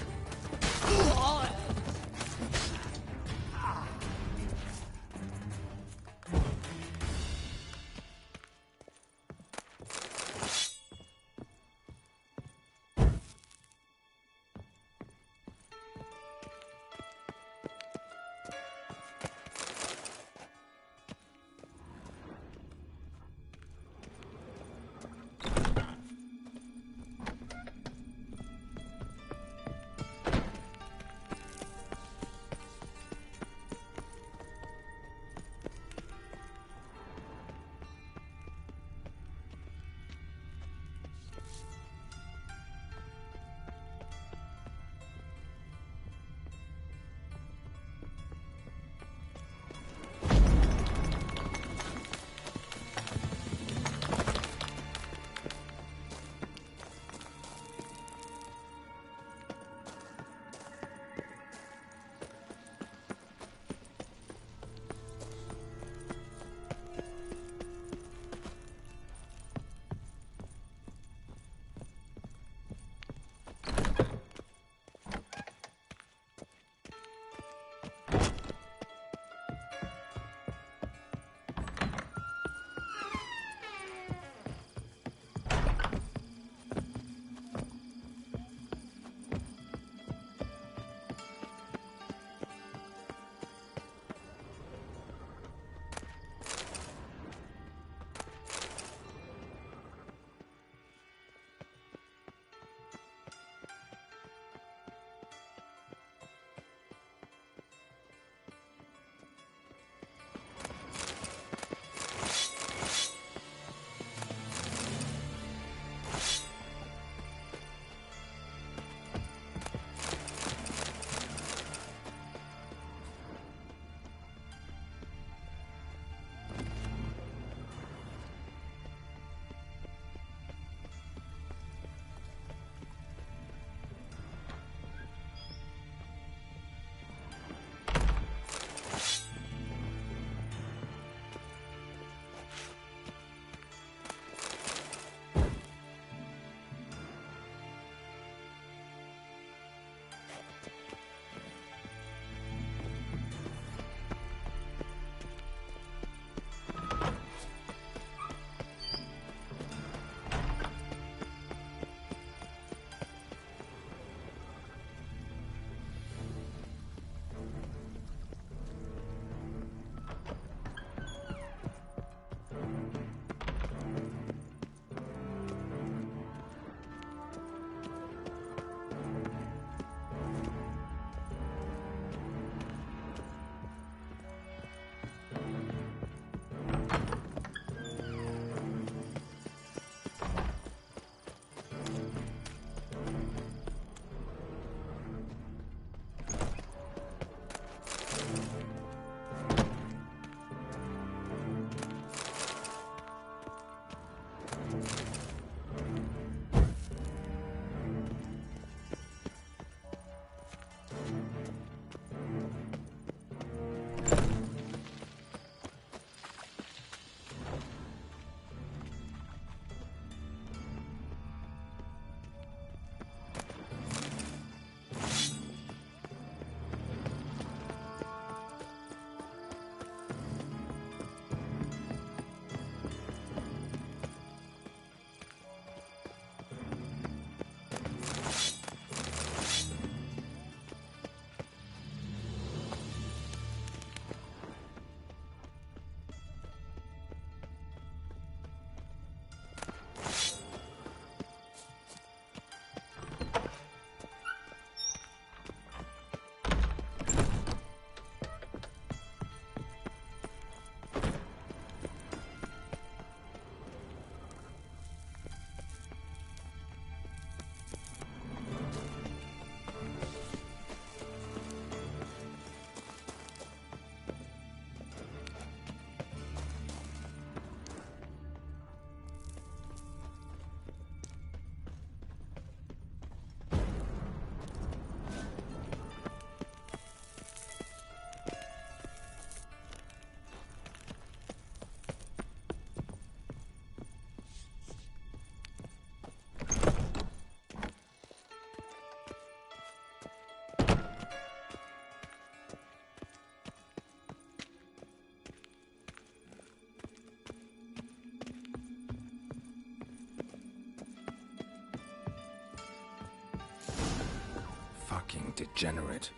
degenerate.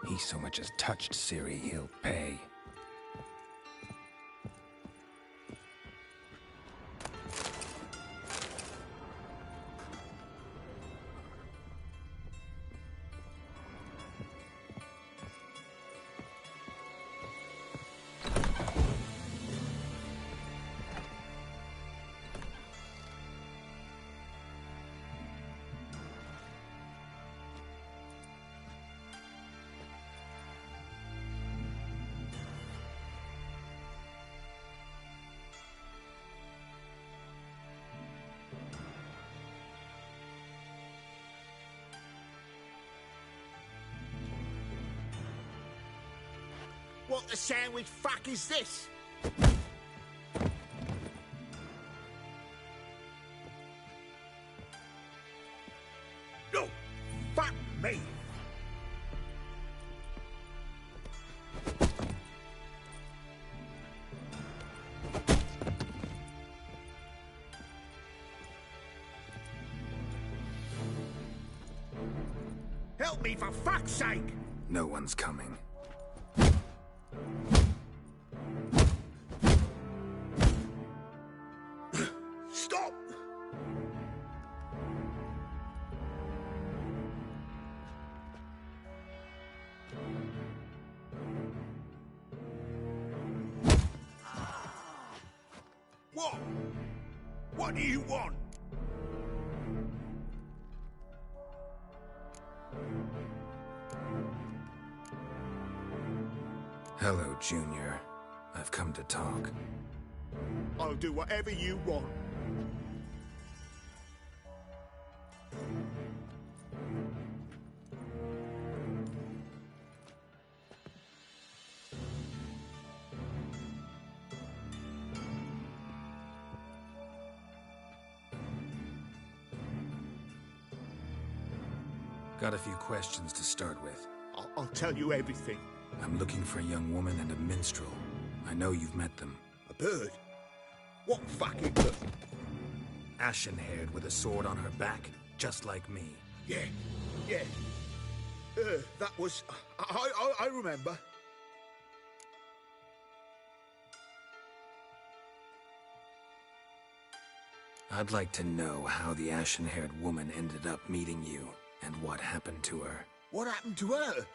He so much as touched Ciri, he'll pay. What the sandwich fuck is this? No! Fuck me! Help me for fuck's sake! No one's coming. Stop! What? What do you want? Hello, Junior. I've come to talk. I'll do whatever you want. Got a few questions to start with. I'll tell you everything. I'm looking for a young woman and a minstrel. I know you've met them. A bird? What fucking bird? Ashen-haired with a sword on her back, just like me. Yeah. That was... I remember. I'd like to know how the ashen-haired woman ended up meeting you, and what happened to her. What happened to her?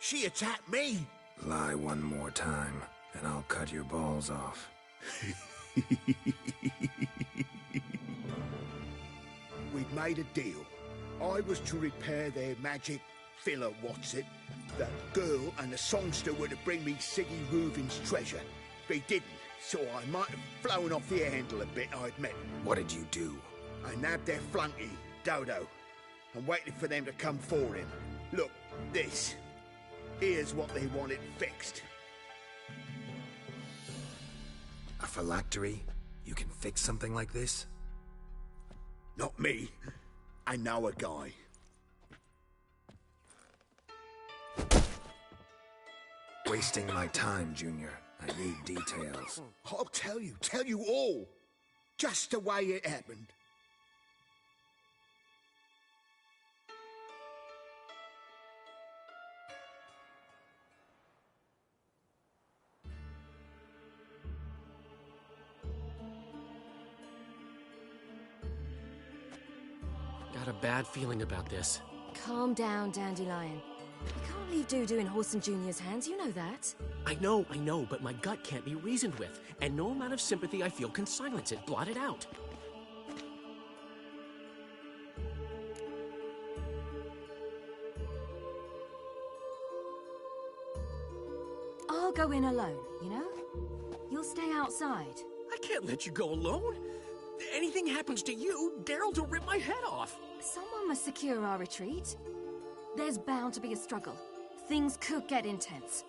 She attacked me. Lie one more time, and I'll cut your balls off. We'd made a deal. I was to repair their magic filler, The girl and the songster were to bring me Siggy Reuven's treasure. They didn't, so I might have flown off the handle a bit, I admit. What did you do? I nabbed their flunky, Dodo, and waited for them to come for him. Look, this. Here's what they wanted fixed. A phylactery? You can fix something like this? Not me. I know a guy. Wasting my time, Junior. I need details. I'll tell you all. Just the way it happened. Got a bad feeling about this. Calm down, Dandelion. You can't leave Dudu in Horson Jr.'s hands, you know that. I know, but my gut can't be reasoned with, and no amount of sympathy I feel can silence it, blot it out. I'll go in alone, you know? You'll stay outside. I can't let you go alone. Anything happens to you, Geralt will rip my head off. Someone must secure our retreat. There's bound to be a struggle. Things could get intense.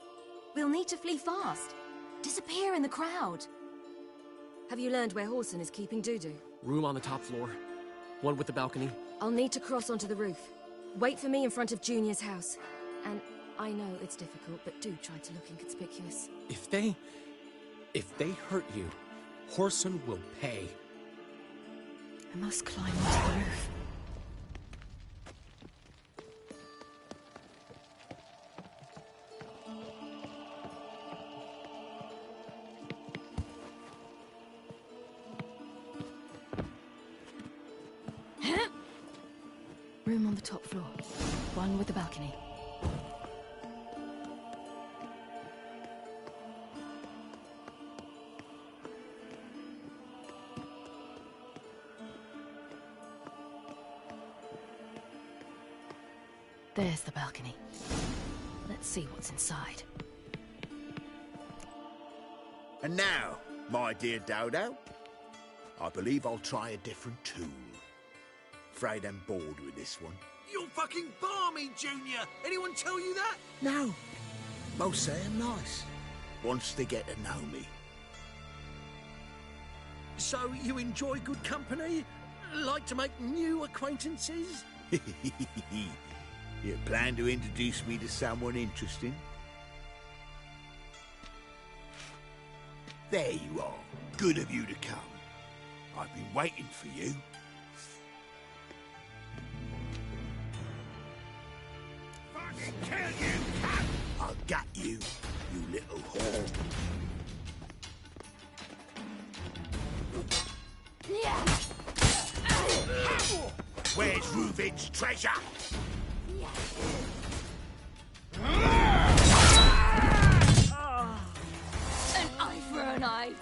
We'll need to flee fast. Disappear in the crowd. Have you learned where Horson is keeping Dudu? Room on the top floor. One with the balcony. I'll need to cross onto the roof. Wait for me in front of Junior's house. And I know it's difficult, but do try to look inconspicuous. If they hurt you, Horson will pay. I must climb onto the roof. Room on the top floor. One with the balcony. There's the balcony. Let's see what's inside. And now, my dear Dodo, I believe I'll try a different tool. Afraid I'm bored with this one. You're fucking balmy, Junior! Anyone tell you that? No. Most say I'm nice. Once they get to know me. So you enjoy good company? Like to make new acquaintances? You plan to introduce me to someone interesting? There you are. Good of you to come. I've been waiting for you. Fucking kill you, cunt! I'll gut you, you little whore. Where's Reuven's treasure? An eye for an eye.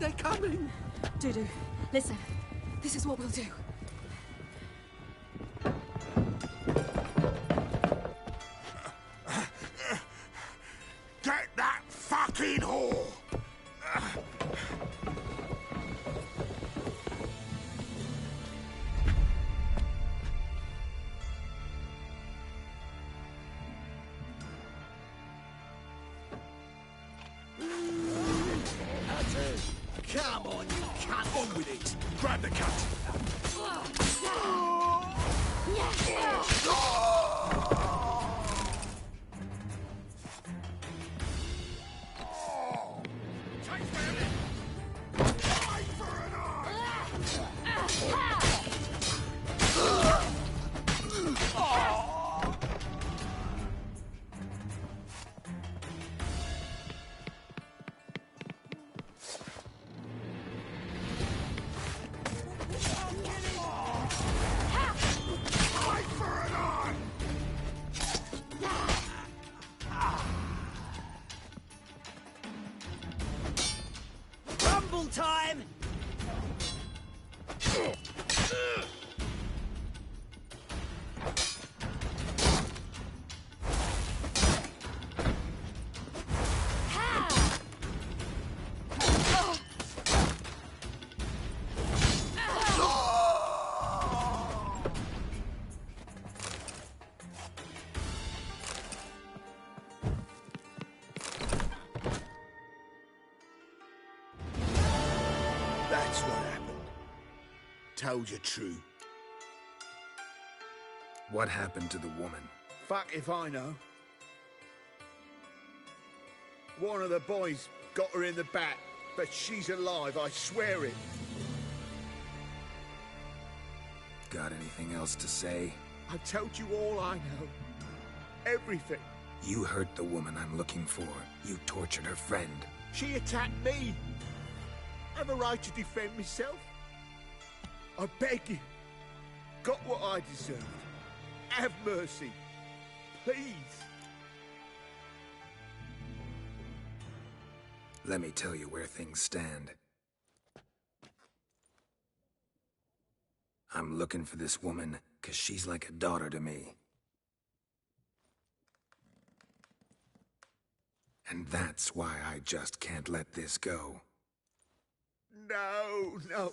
They're coming! Dudu, listen. This is what we'll do. Get that fucking whore! Come on, you cunt! On with it! Grab the cut! Rumble time! That's what happened. Told you true. What happened to the woman? Fuck if I know. One of the boys got her in the back, but she's alive, I swear it. Got anything else to say? I've told you all I know. Everything. You hurt the woman I'm looking for. You tortured her friend. She attacked me. I have a right to defend myself. I beg you. Got what I deserved. Have mercy. Please. Let me tell you where things stand. I'm looking for this woman, 'cause she's like a daughter to me. And that's why I just can't let this go. No, no.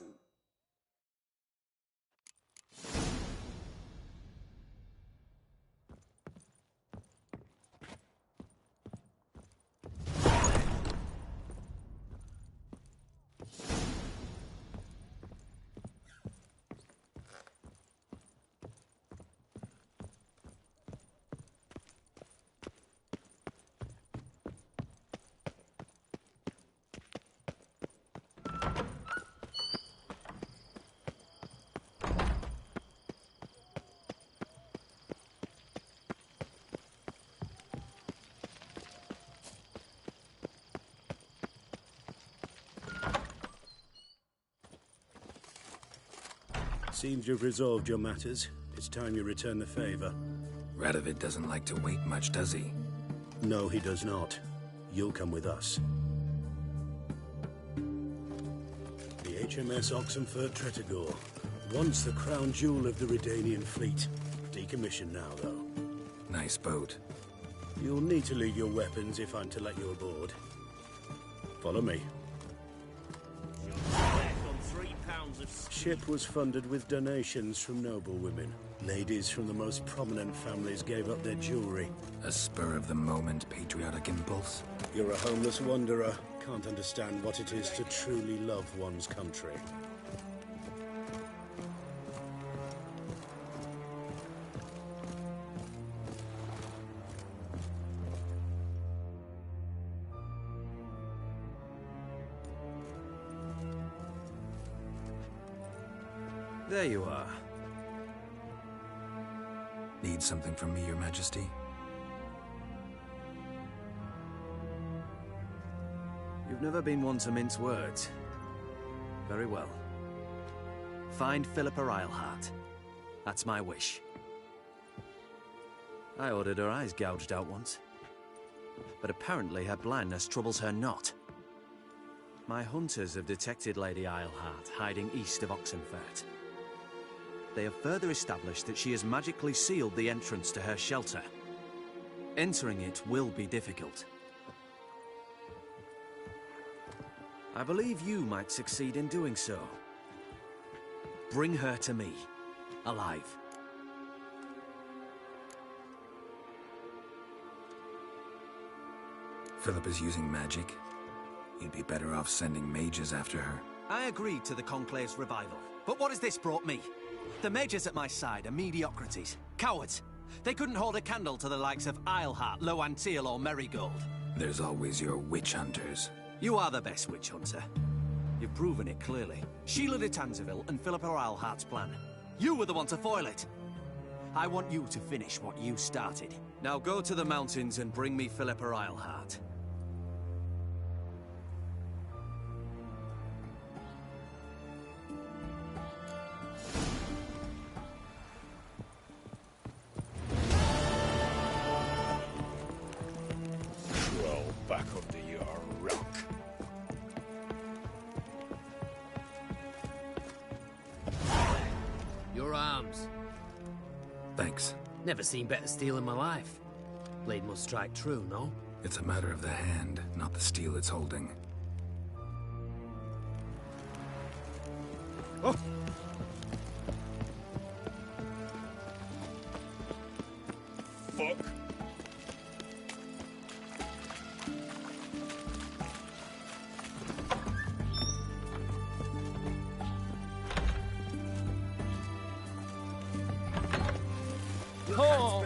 Seems you've resolved your matters. It's time you return the favor. Radovid doesn't like to wait much, does he? No, he does not. You'll come with us. The HMS Oxenford Tretogor. Once the crown jewel of the Redanian fleet. Decommissioned now, though. Nice boat. You'll need to leave your weapons if I'm to let you aboard. Follow me. Ship was funded with donations from noble women. Ladies from the most prominent families gave up their jewelry. A spur-of-the-moment patriotic impulse? You're a homeless wanderer. Can't understand what it is to truly love one's country. There you are. Need something from me, Your Majesty? You've never been one to mince words. Very well. Find Philippa Eilhart. That's my wish. I ordered her eyes gouged out once. But apparently her blindness troubles her not. My hunters have detected Lady Eilhart hiding east of Oxenfurt. They have further established that she has magically sealed the entrance to her shelter. Entering it will be difficult. I believe you might succeed in doing so. Bring her to me, alive. Philip is using magic. You'd be better off sending mages after her. I agreed to the Conclave's revival. But what has this brought me? The mages at my side are mediocrities. Cowards. They couldn't hold a candle to the likes of Eilhart, Loantil, or Merigold. There's always your witch hunters. You are the best witch hunter. You've proven it clearly. Sheila de Tanzeville and Philippa Eilhart's plan. You were the one to foil it. I want you to finish what you started. Now go to the mountains and bring me Philippa Eilhart. Back under your rock. Your arms. Thanks. Never seen better steel in my life. Blade must strike true, no? It's a matter of the hand, not the steel it's holding. Oh! Fuck. Oh!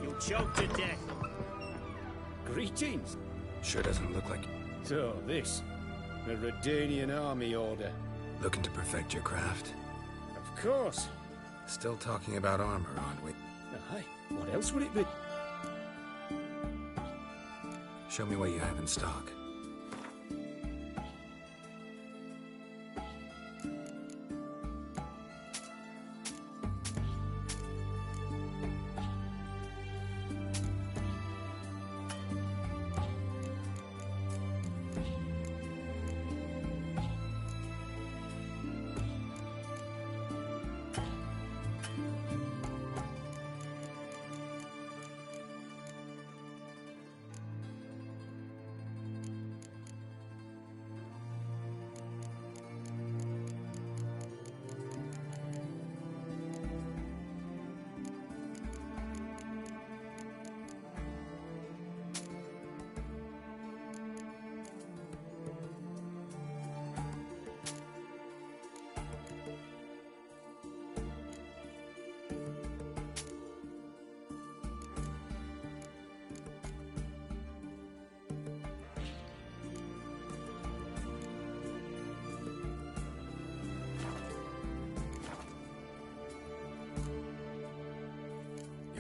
You'll choke to death. Greetings. Sure doesn't look like... So, this. A Redanian army order. Looking to perfect your craft? Of course. Still talking about armor, aren't we? Aye. What else would it be? Show me what you have in stock.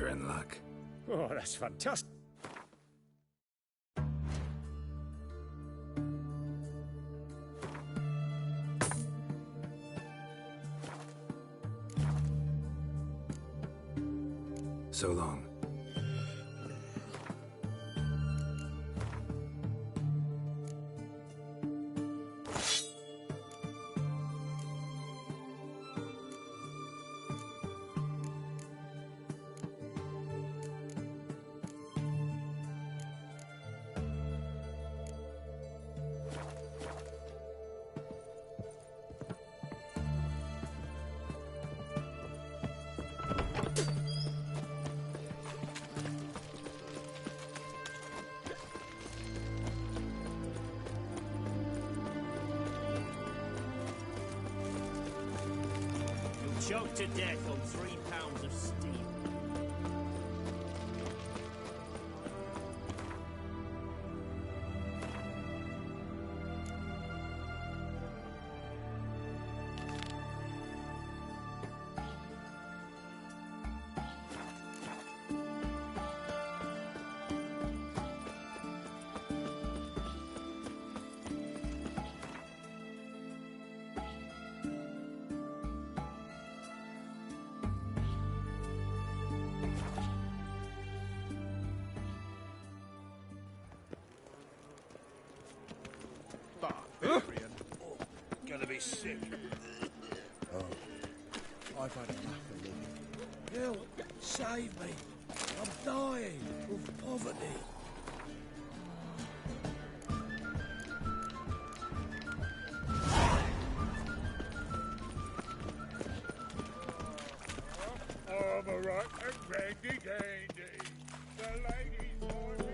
You're in luck. Oh, that's fantastic. So long. Choked to death on 3 pounds of steel. Barbarian. Oh, gonna be sick. Oh, I've had enough of living. Help, save me. I'm dying of poverty. I'm a right and randy dandy. The ladies want me.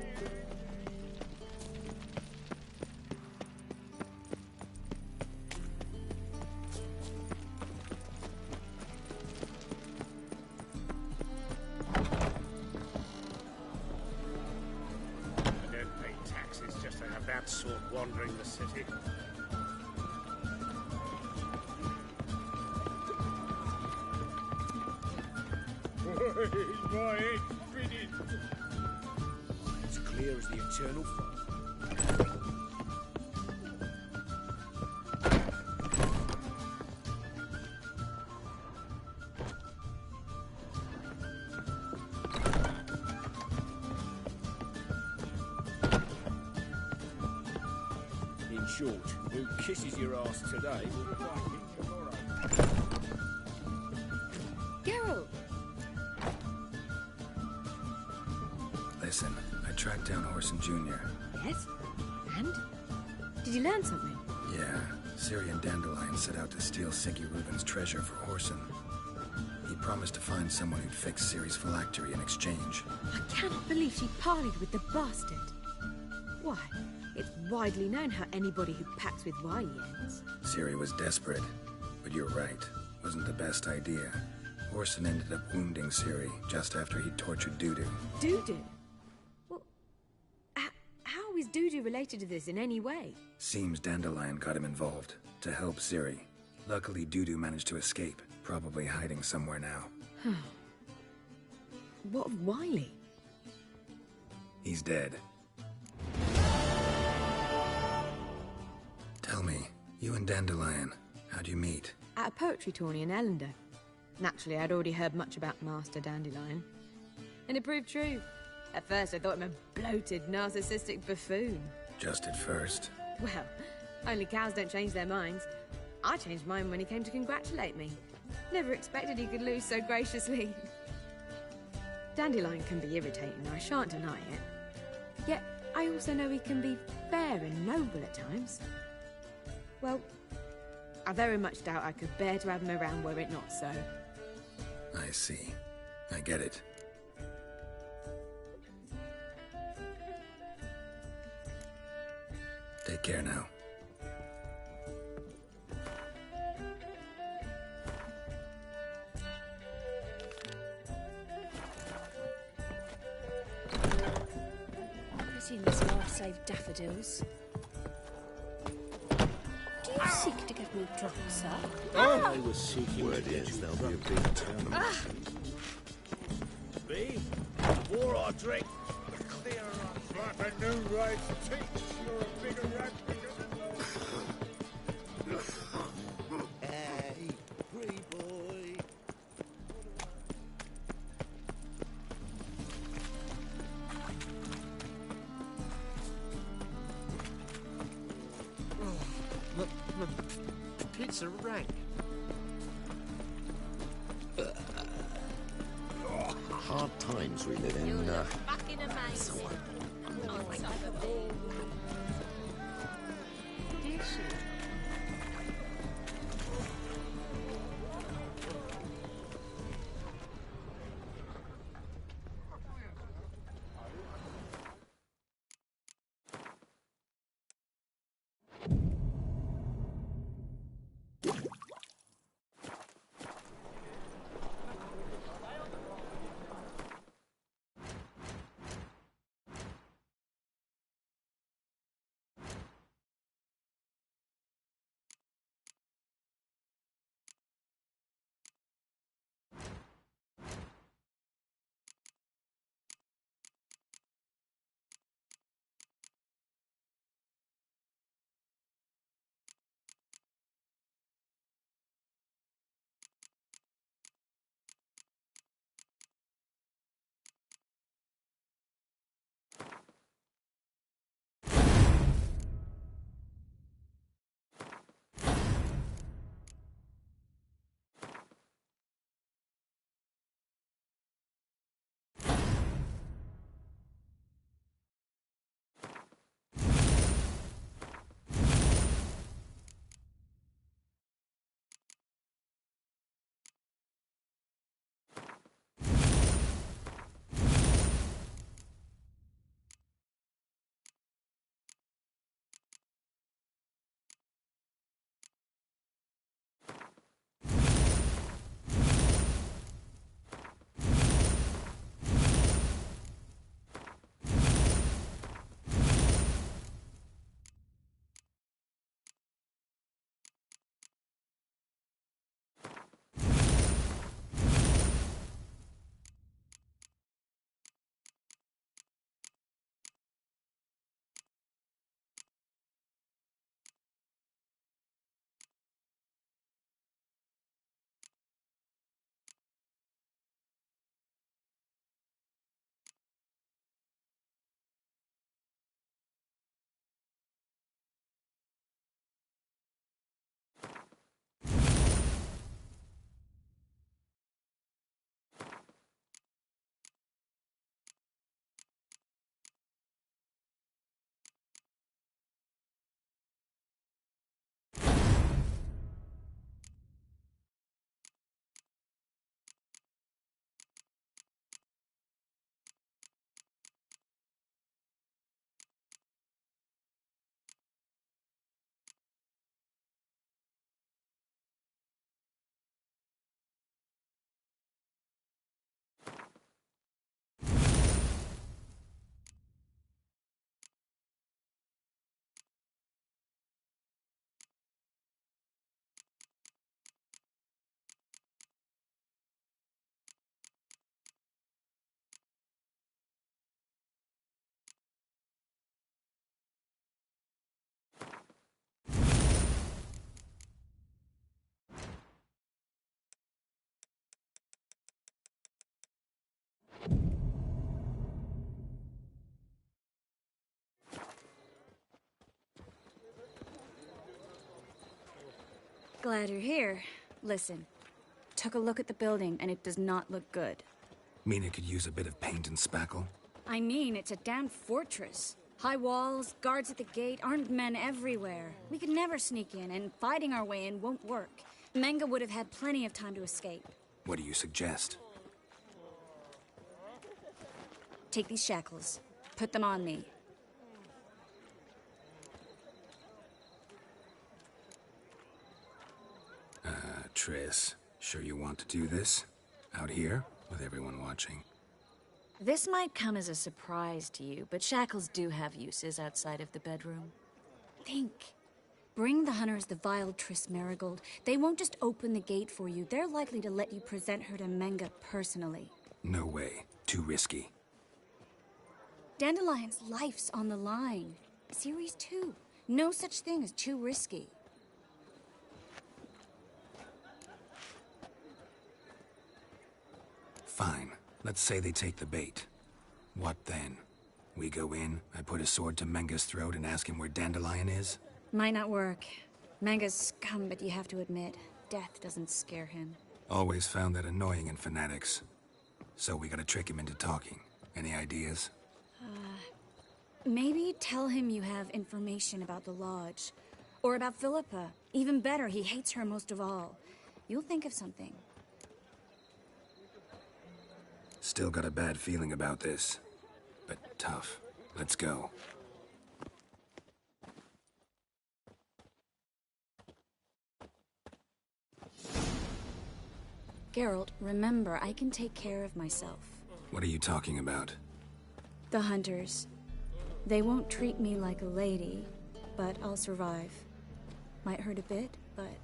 I don't pay taxes just to have that sort wandering the city. My head's spinning. It's clear as the eternal fog. In short, who kisses your ass today will find it tomorrow. Geralt! Listen, I tracked down Orson Jr. Yes? And? Did you learn something? Yeah, Ciri and Dandelion set out to steal Siggy Reuben's treasure for Orson. He promised to find someone who'd fix Ciri's phylactery in exchange. I cannot believe she parleyed with the bastard. Why, it's widely known how anybody who packs with wily ends. Ciri was desperate, but you're right. Wasn't the best idea. Orson ended up wounding Ciri just after he tortured Dudu. Dudu? Well, how is Dudu related to this in any way? Seems Dandelion got him involved, to help Ciri. Luckily, Dudu managed to escape, probably hiding somewhere now. What of Wily? He's dead. Tell me, you and Dandelion, how'd you meet? At a poetry tourney in Ellender. Naturally, I'd already heard much about Master Dandelion. And it proved true. At first, I thought him a bloated, narcissistic buffoon. Just at first. Well, only cows don't change their minds. I changed mine when he came to congratulate me. Never expected he could lose so graciously. Dandelion can be irritating, I shan't deny it. Yet, I also know he can be fair and noble at times. Well, I very much doubt I could bear to have him around were it not so. I see. I get it. Take care now. Pretty in this life save daffodils. Do you seek to get me drunk, sir? I was seeking. Word is there'll be a big tournament. Me? The more I drink, the clearer I like a new race teeth. You're a bigger rat Hey, free boy. Pizza rank. Hard times we live in. Fucking amazing. Oh my God. Glad you're here. Listen, took a look at the building and it does not look good. Mean it could use a bit of paint and spackle? I mean, it's a damn fortress. High walls, guards at the gate, armed men everywhere. We could never sneak in, and fighting our way in won't work. Menga would have had plenty of time to escape. What do you suggest? Take these shackles. Put them on me. Triss, sure you want to do this? Out here, with everyone watching? This might come as a surprise to you, but shackles do have uses outside of the bedroom. Think. Bring the hunters the vile Triss Marigold. They won't just open the gate for you. They're likely to let you present her to Menga personally. No way. Too risky. Dandelion's life's on the line. Series 2. No such thing as too risky. Fine. Let's say they take the bait. What then? We go in, I put a sword to Menga's throat and ask him where Dandelion is? Might not work. Manga's scum, but you have to admit, death doesn't scare him. Always found that annoying in fanatics. So we gotta trick him into talking. Any ideas? Maybe tell him you have information about the Lodge. Or about Philippa. Even better, he hates her most of all. You'll think of something. Still got a bad feeling about this. But tough. Let's go. Geralt, remember, I can take care of myself. What are you talking about? The hunters. They won't treat me like a lady, but I'll survive. Might hurt a bit, but...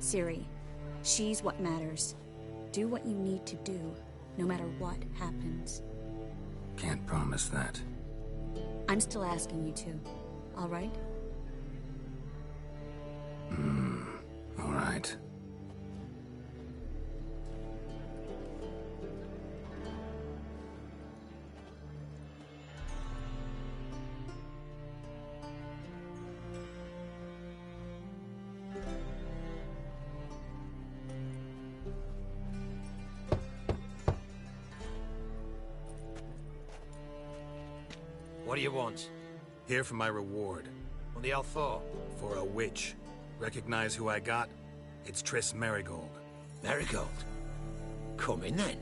Ciri, she's what matters. Do what you need to do, no matter what happens. Can't promise that. I'm still asking you to, all right? All right. What do you want? Here for my reward. What the hell for? For a witch. Recognize who I got? It's Triss Merigold. Marigold? Come in then.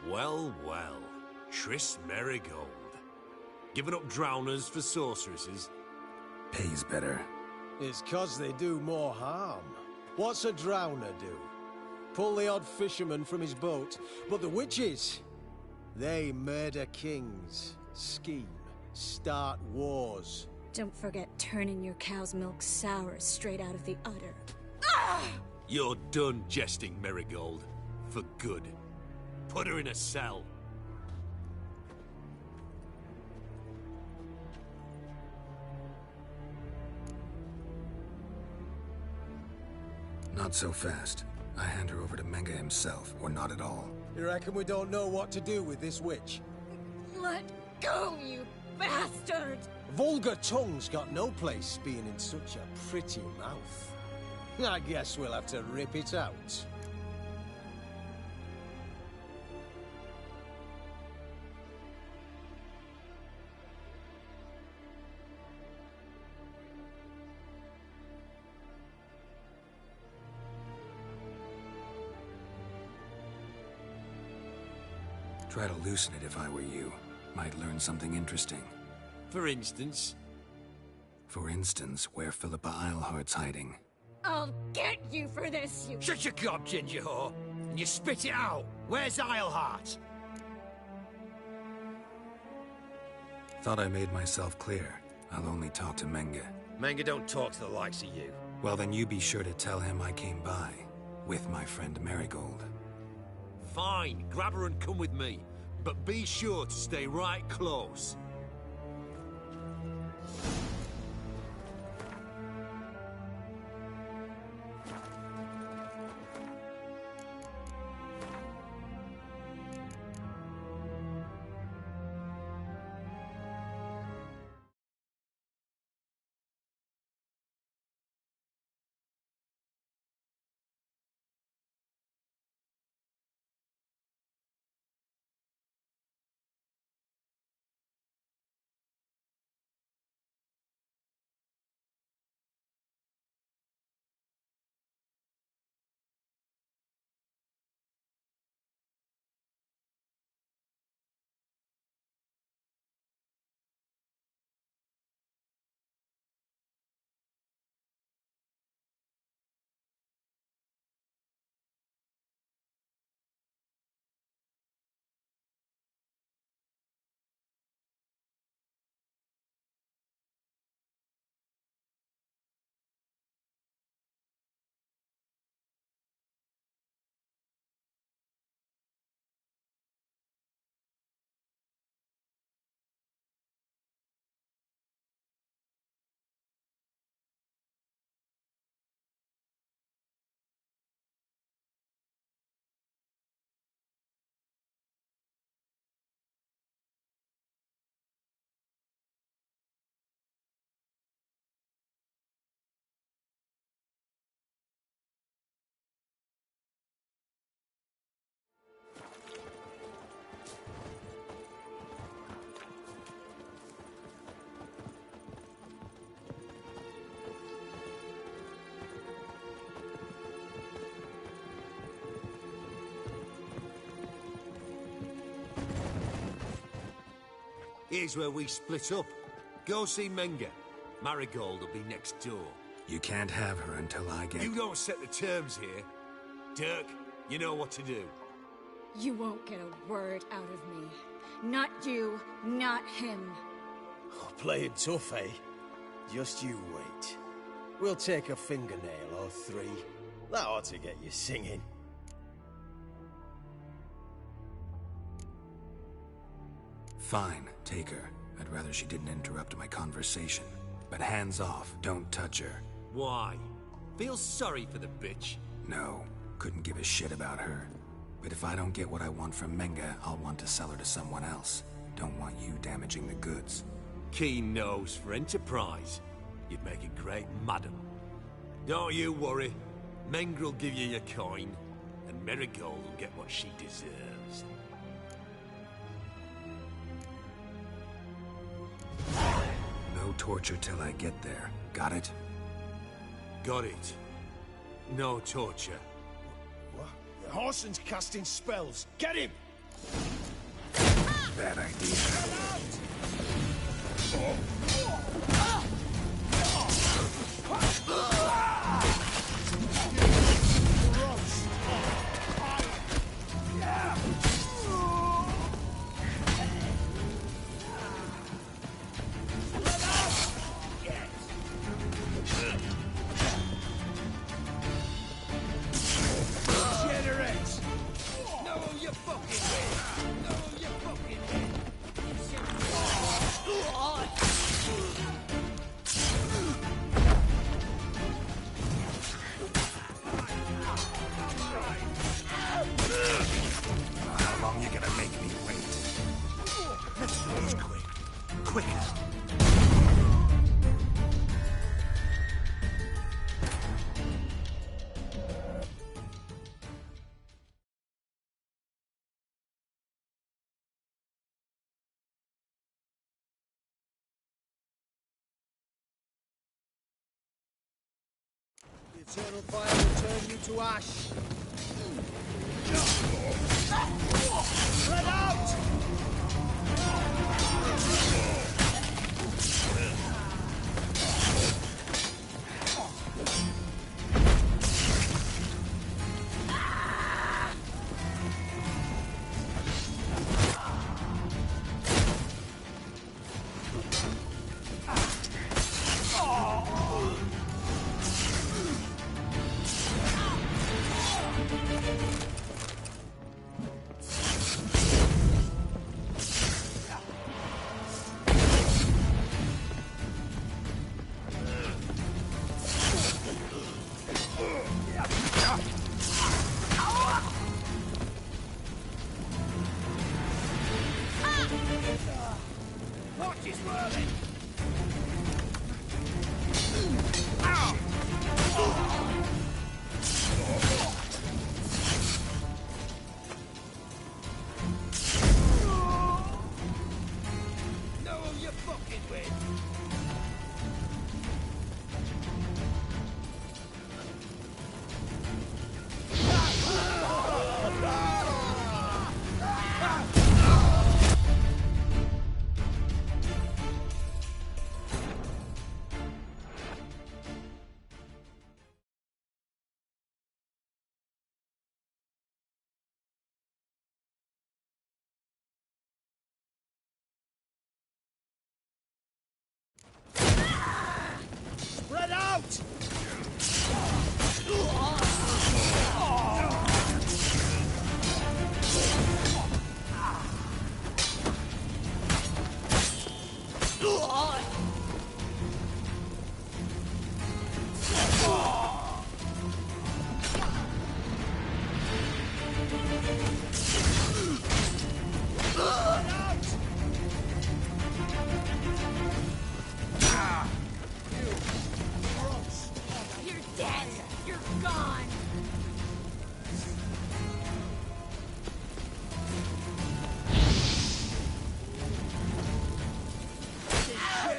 Well, well. Triss Merigold. Giving up drowners for sorceresses? Pays better. It's 'cause they do more harm. What's a drowner do? Pull the odd fisherman from his boat. But the witches, they murder kings, scheme, start wars. Don't forget turning your cow's milk sour straight out of the udder. You're done jesting, Merigold. For good. Put her in a cell. Not so fast. I hand her over to Menga himself, or not at all. You reckon we don't know what to do with this witch? Let go, you bastard! Vulgar tongue's got no place being in such a pretty mouth. I guess we'll have to rip it out. Try to loosen it if I were you. Might learn something interesting. For instance? For instance, where Philippa Eilhart's hiding. I'll get you for this, you... Shut your gob, ginger whore, and you spit it out. Where's Eilhart? Thought I made myself clear. I'll only talk to Menga. Menga don't talk to the likes of you. Well, then you be sure to tell him I came by. With my friend Merigold. Fine, grab her and come with me. But be sure to stay right close. Here's where we split up. Go see Menga. Marigold will be next door. You can't have her until I get... You don't set the terms here. Dirk, you know what to do. You won't get a word out of me. Not you, not him. Playing tough, eh? Just you wait. We'll take a fingernail or 3. That ought to get you singing. Fine, take her. I'd rather she didn't interrupt my conversation. But hands off, don't touch her. Why? Feel sorry for the bitch? No, couldn't give a shit about her. But if I don't get what I want from Menga, I'll want to sell her to someone else. Don't want you damaging the goods. Keen nose for enterprise. You'd make a great madam. Don't you worry. Mengrel will give you your coin, and Marigold will get what she deserves. No torture till I get there. Got it? Got it. No torture. What? The Horson's casting spells. Get him! Bad idea. The eternal fire will turn you to ash. Spread out! Spread out!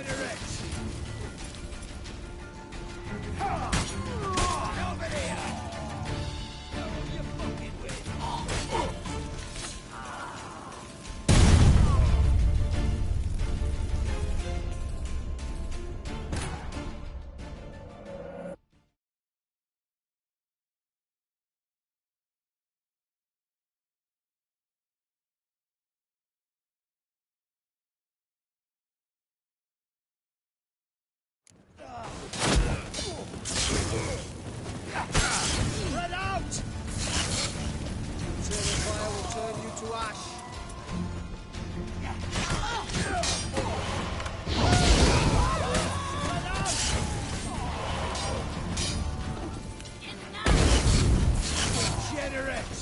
Generate! Spread out! Returning fire will turn you to ash. Degenerate!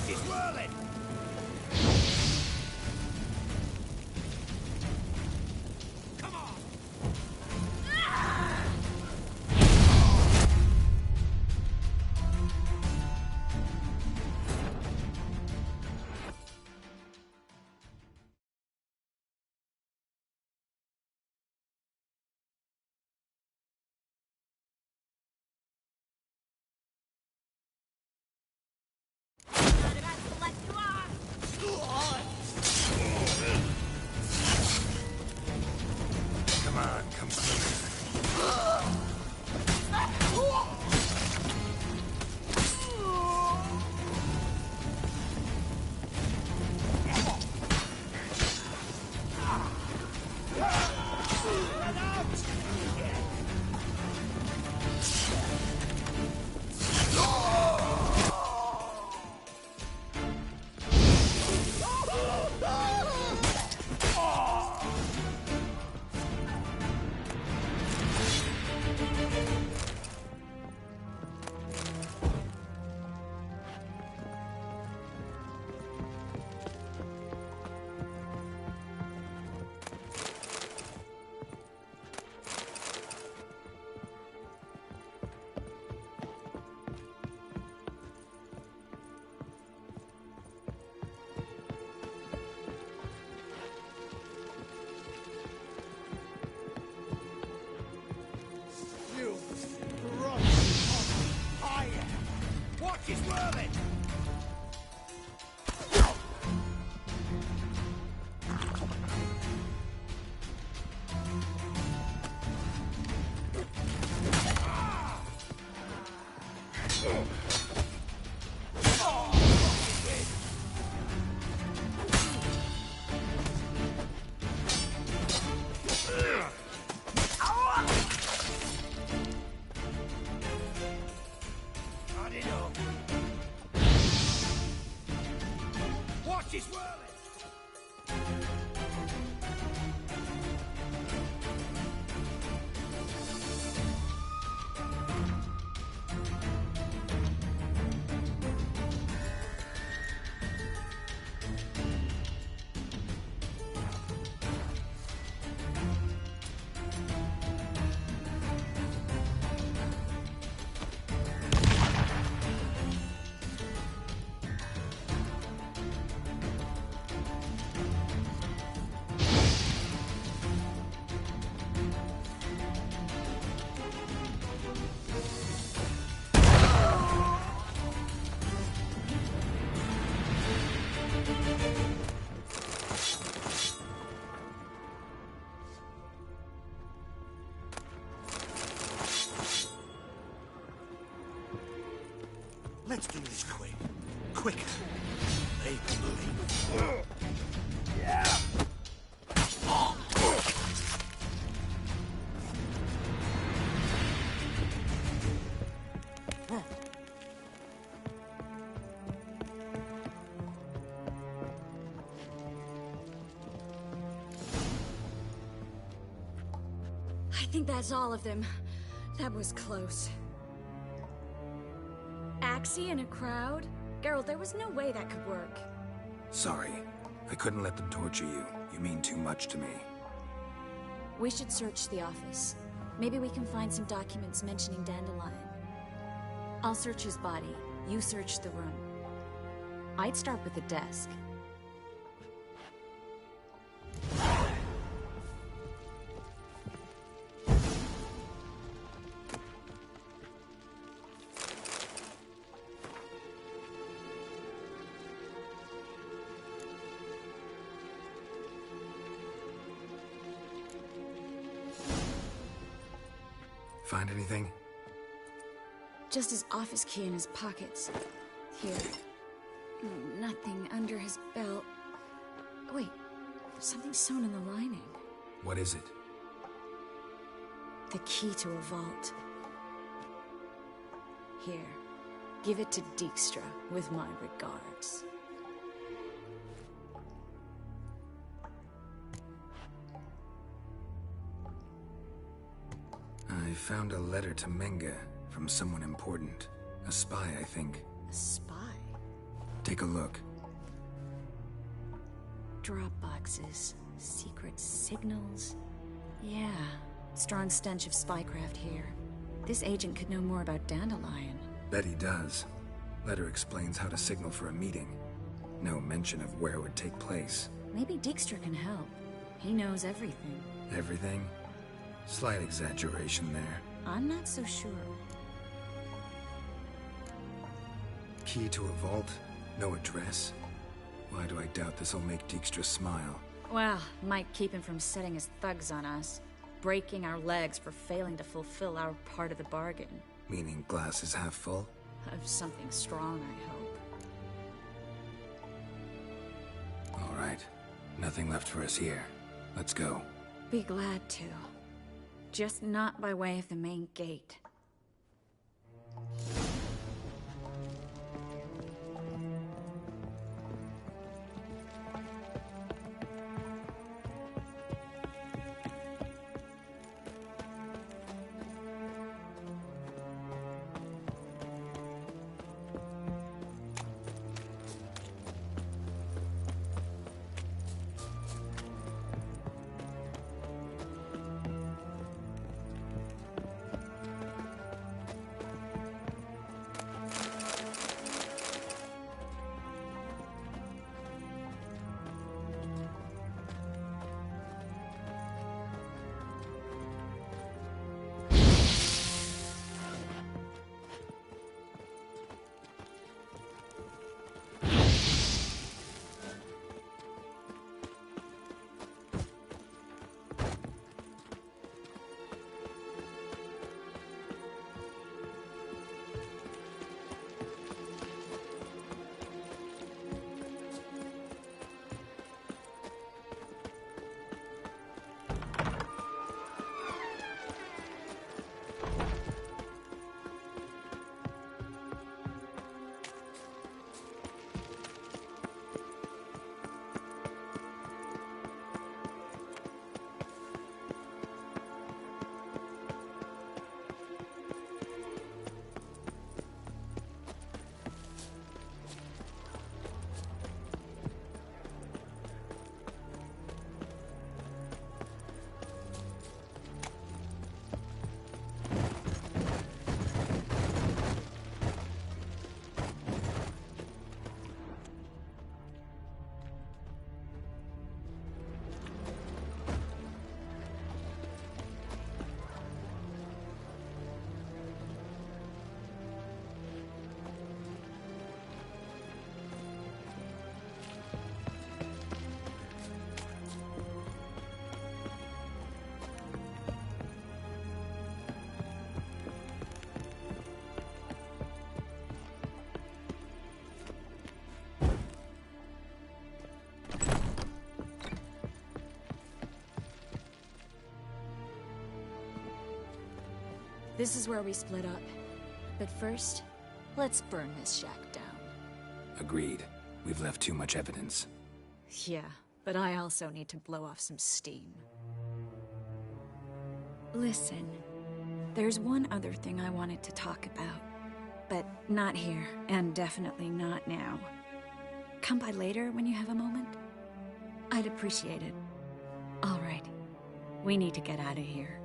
He's whirling! Come on! Come on, come closer. You rotten fire! Watch his whirling! Not enough. Watch his whirling! Let's do this quick. Quicker. They can leave. Yeah. I think that's all of them. That was close. Axie in a crowd? Geralt, there was no way that could work. Sorry. I couldn't let them torture you. You mean too much to me. We should search the office. Maybe we can find some documents mentioning Dandelion. I'll search his body. You search the room. I'd start with the desk. Find anything? Just his office key in his pockets. Here. Nothing under his belt. Wait, there's something sewn in the lining. What is it? The key to a vault. Here, give it to Dijkstra with my regards. I found a letter to Menge from someone important. A spy, I think. A spy? Take a look. Drop boxes, secret signals. Yeah, strong stench of spycraft here. This agent could know more about Dandelion. Bet he does. Letter explains how to signal for a meeting. No mention of where it would take place. Maybe Dijkstra can help. He knows everything. Everything? Slight exaggeration there. I'm not so sure. Key to a vault? No address? Why do I doubt this'll make Dijkstra smile? Well, might keep him from setting his thugs on us. Breaking our legs for failing to fulfill our part of the bargain. Meaning glass is half full? Of something strong, I hope. All right. Nothing left for us here. Let's go. Be glad to. Just not by way of the main gate. This is where we split up. But first, let's burn this shack down. Agreed. We've left too much evidence. Yeah, but I also need to blow off some steam. Listen, there's one other thing I wanted to talk about. but not here, and definitely not now. Come by later when you have a moment? I'd appreciate it. All right. We need to get out of here.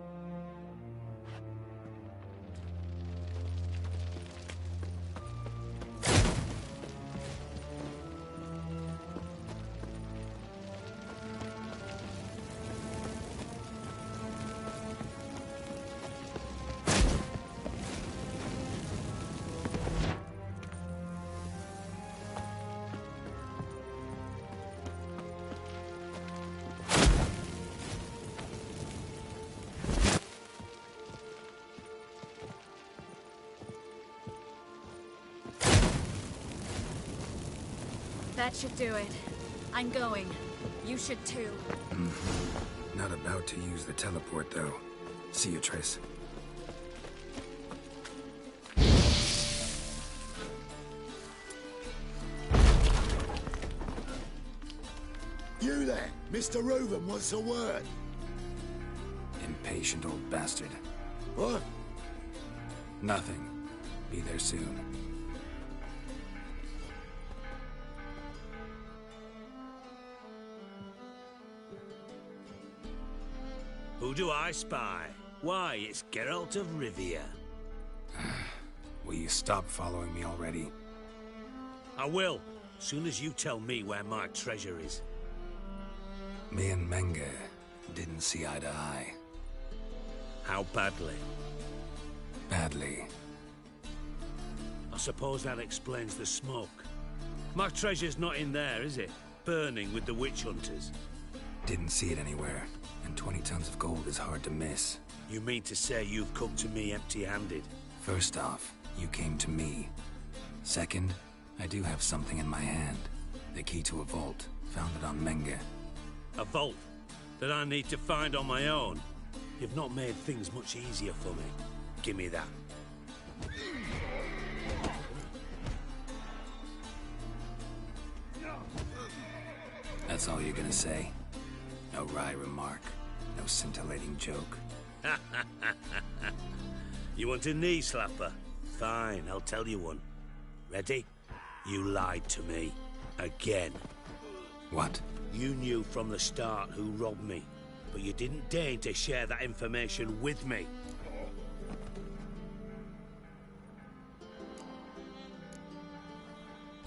That should do it. I'm going. You should too. Not about to use the teleport, though. See you, Triss. You there, Mr. Reuven, what's the word? Impatient old bastard. What? Nothing. Be there soon. Who do I spy? Why, it's Geralt of Rivia. Will you stop following me already? I will, soon as you tell me where my treasure is. Me and Menge didn't see eye to eye. How badly? Badly. I suppose that explains the smoke. My treasure's not in there, is it? Burning with the witch hunters. Didn't see it anywhere, and 20 tons of gold is hard to miss. You mean to say you've come to me empty-handed? First off, you came to me. Second, I do have something in my hand. The key to a vault, found it on Menge. A vault that I need to find on my own? You've not made things much easier for me. Give me that. That's all you're gonna say? No wry remark, no scintillating joke. You want a knee slapper? Fine, I'll tell you one. Ready? You lied to me. Again. What? You knew from the start who robbed me, but you didn't deign to share that information with me.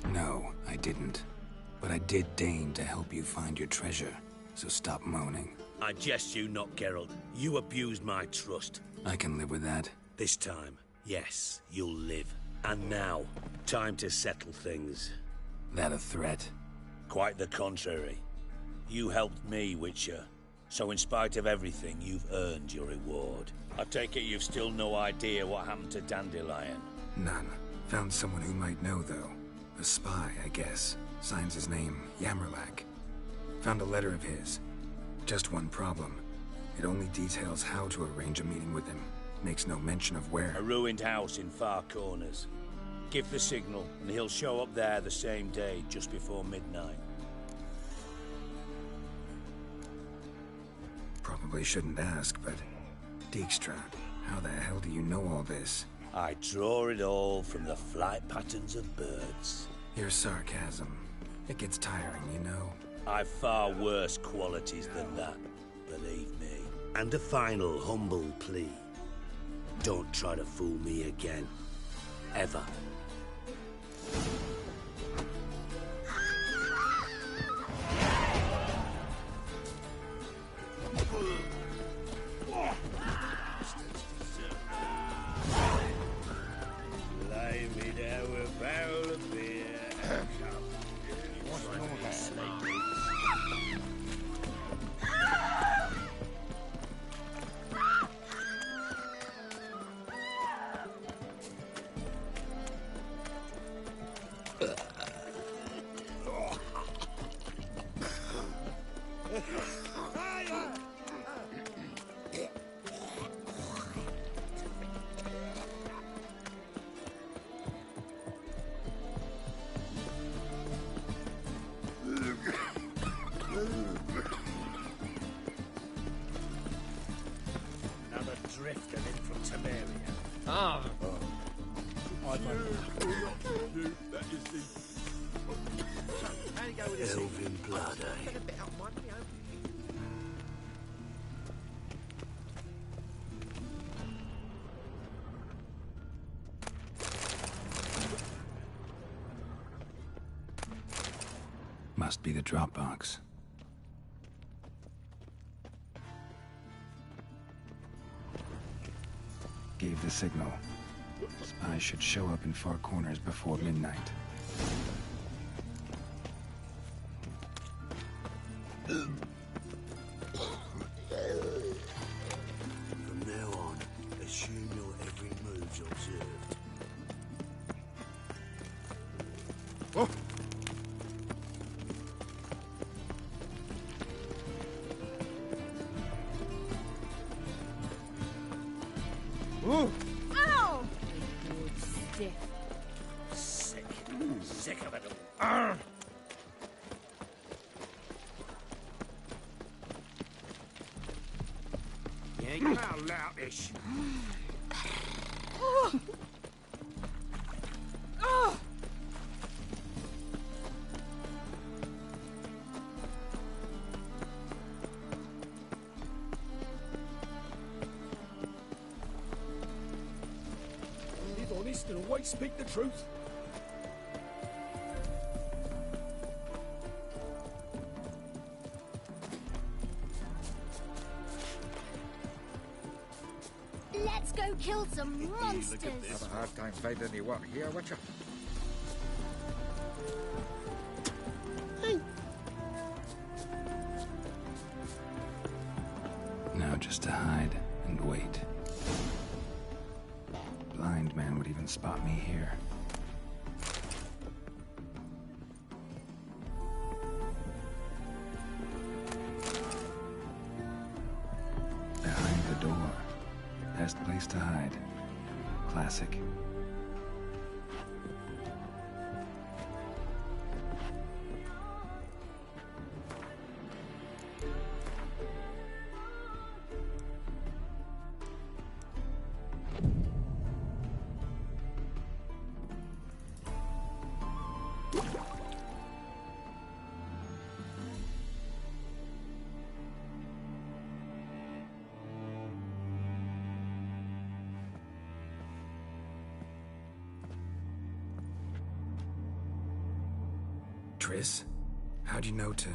No, I didn't. But I did deign to help you find your treasure, so stop moaning. I jest you not, Geralt. You abused my trust. I can live with that. This time, yes, you'll live. And now, time to settle things. That a threat? Quite the contrary. You helped me, Witcher. So in spite of everything, you've earned your reward. I take it you've still no idea what happened to Dandelion? None. Found someone who might know, though. A spy, I guess. Signs his name, Yammerlack. Found a letter of his. Just one problem. It only details how to arrange a meeting with him. Makes no mention of where. A ruined house in Far Corners. Give the signal, and he'll show up there the same day, just before midnight. Probably shouldn't ask, but... Dijkstra, how the hell do you know all this? I draw it all from the flight patterns of birds. Your sarcasm. It gets tiring, you know. I've far worse qualities than that, believe me. And a final humble plea. Don't try to fool me again. Ever. Lay me down with a barrel of beer. That is the... How'd he go with this? Elven blood, eh? Got a bit out one, you know. Must be the drop box. Gave the signal. Spies should show up in far corners before midnight. From now on, assume your every move's observed. Oh! Ooh! Ow! Stiff. Sick. Sick of it all. You ain't how loutish. Live honest and always speak the truth. Let's go kill some monsters. Have a hard time finding any work here, Witcher. Now just to hide and wait. Blind man would even spot me here. Behind the door. Best place to hide. Classic. Triss? How'd you know to...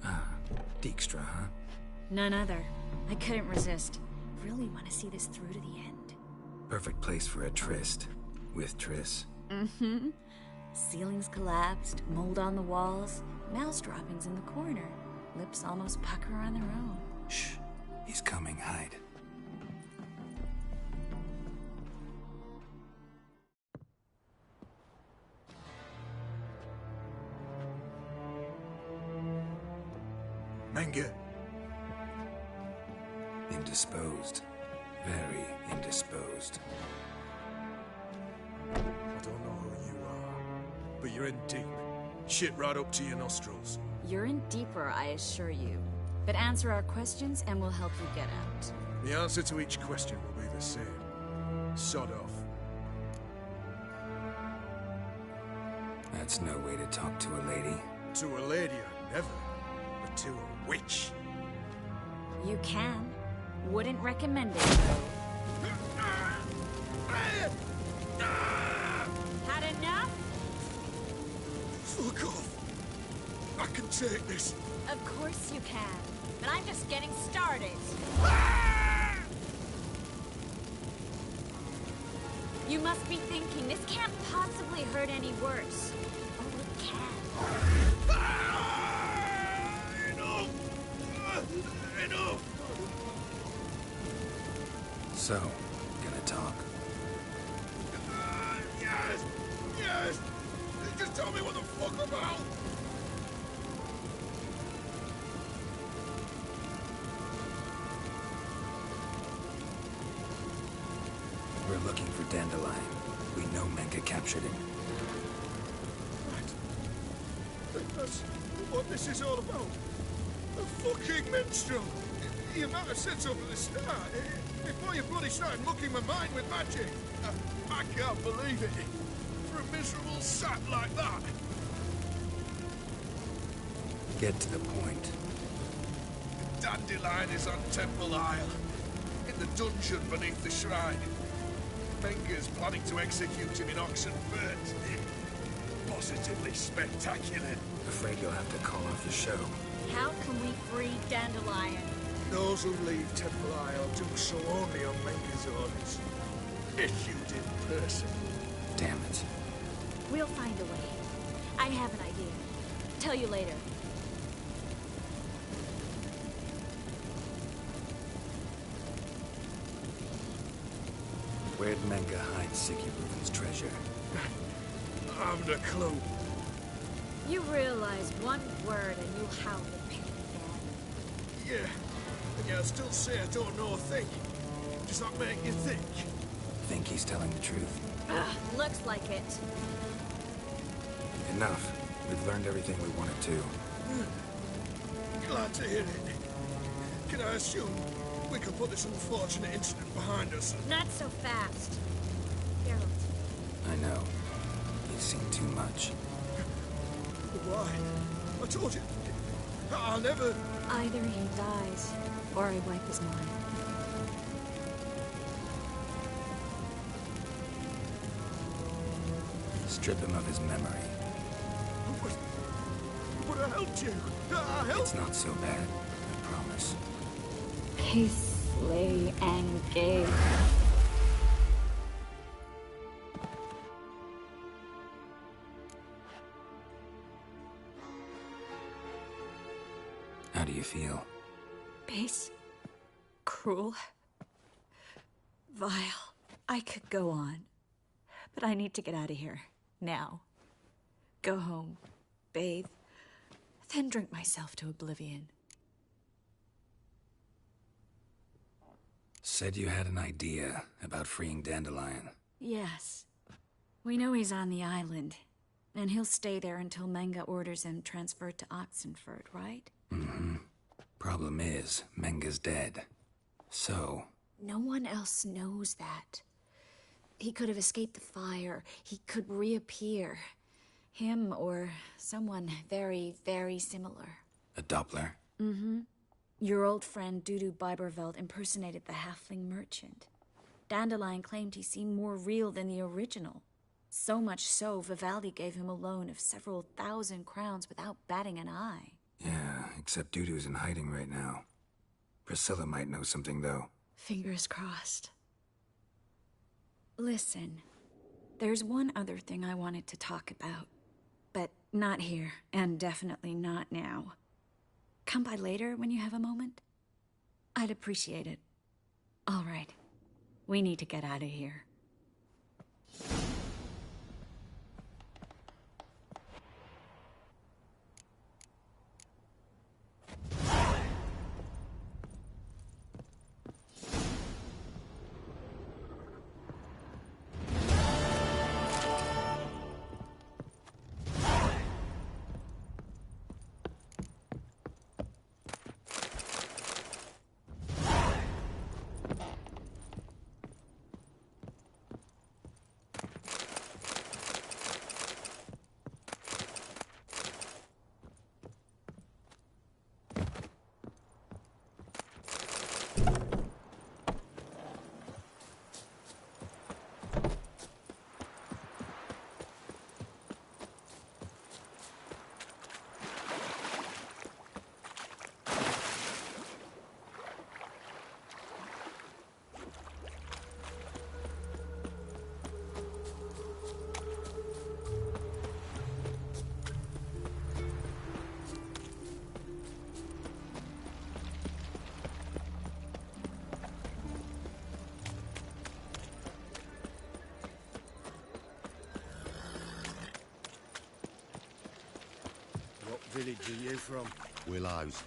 Ah, Dijkstra, huh? None other. I couldn't resist. Really want to see this through to the end. Perfect place for a tryst. With Triss. Mm-hmm. Ceilings collapsed, mold on the walls, mouse droppings in the corner. Lips almost pucker on their own. Shh. He's coming. Hide. Menge. Indisposed. Very indisposed. I don't know who you are, but you're in deep. Shit right up to your nostrils. You're in deeper, I assure you. But answer our questions and we'll help you get out. The answer to each question will be the same. Sod off. That's no way to talk to a lady. To a lady, I never. But to a witch. You can. Wouldn't recommend it, though. Had enough? Fuck off. I can take this. Of course you can. But I'm just getting started. You must be thinking, this can't possibly hurt any worse. Oh, it can. Enough! Enough! So, gonna talk? Yes! Yes! Just tell me what the fuck about! We're looking for Dandelion. We know Menge captured him. Right. That's what this is all about. A fucking minstrel! You might have said so from the start, before you bloody started mucking my mind with magic. I can't believe it. For a miserable sap like that. Get to the point. Dandelion is on Temple Isle, in the dungeon beneath the shrine. Menger's planning to execute him in Oxenford. Positively spectacular. Afraid you'll have to call off the show. How can we free Dandelion? Those who leave Temple Isle do so only on Menger's orders. Issued in person. Damn it. We'll find a way. I have an idea. Tell you later. Where'd Menga hide Siggy Reuben's treasure? I haven't a clue. You realize one word and you'll howl the pain again. Yeah, and yet I still say I don't know a thing. Does that make you think? Think he's telling the truth? Looks like it. Enough. We've learned everything we wanted to. Glad to hear it. Can I assume we could put this unfortunate incident behind us? Not so fast. Geralt. I know. You've seen too much. Why? I told you. I'll never... Either he dies, or I wipe his mind. Strip him of his memory. But I helped you. I helped... It's not so bad, I promise. Peacefully engage. How do you feel? Base. Cruel. Vile. I could go on. But I need to get out of here. Now. Go home. Bathe. Then drink myself to oblivion. Said you had an idea about freeing Dandelion. Yes. We know he's on the island. And he'll stay there until Menga orders him transferred to Oxenford, right? Mm-hmm. Problem is, Menga's dead. So... No one else knows that. He could have escaped the fire. He could reappear. Him or someone very, very similar. A Doppler? Mm-hmm. Your old friend Dudu Biberveld impersonated the halfling merchant. Dandelion claimed he seemed more real than the original. So much so, Vivaldi gave him a loan of several thousand crowns without batting an eye. Yeah, except Dudu's in hiding right now. Priscilla might know something, though. Fingers crossed. Listen, there's one other thing I wanted to talk about. But not here, and definitely not now. Come by later when you have a moment? I'd appreciate it. All right. We need to get out of here. village are you from? Willows.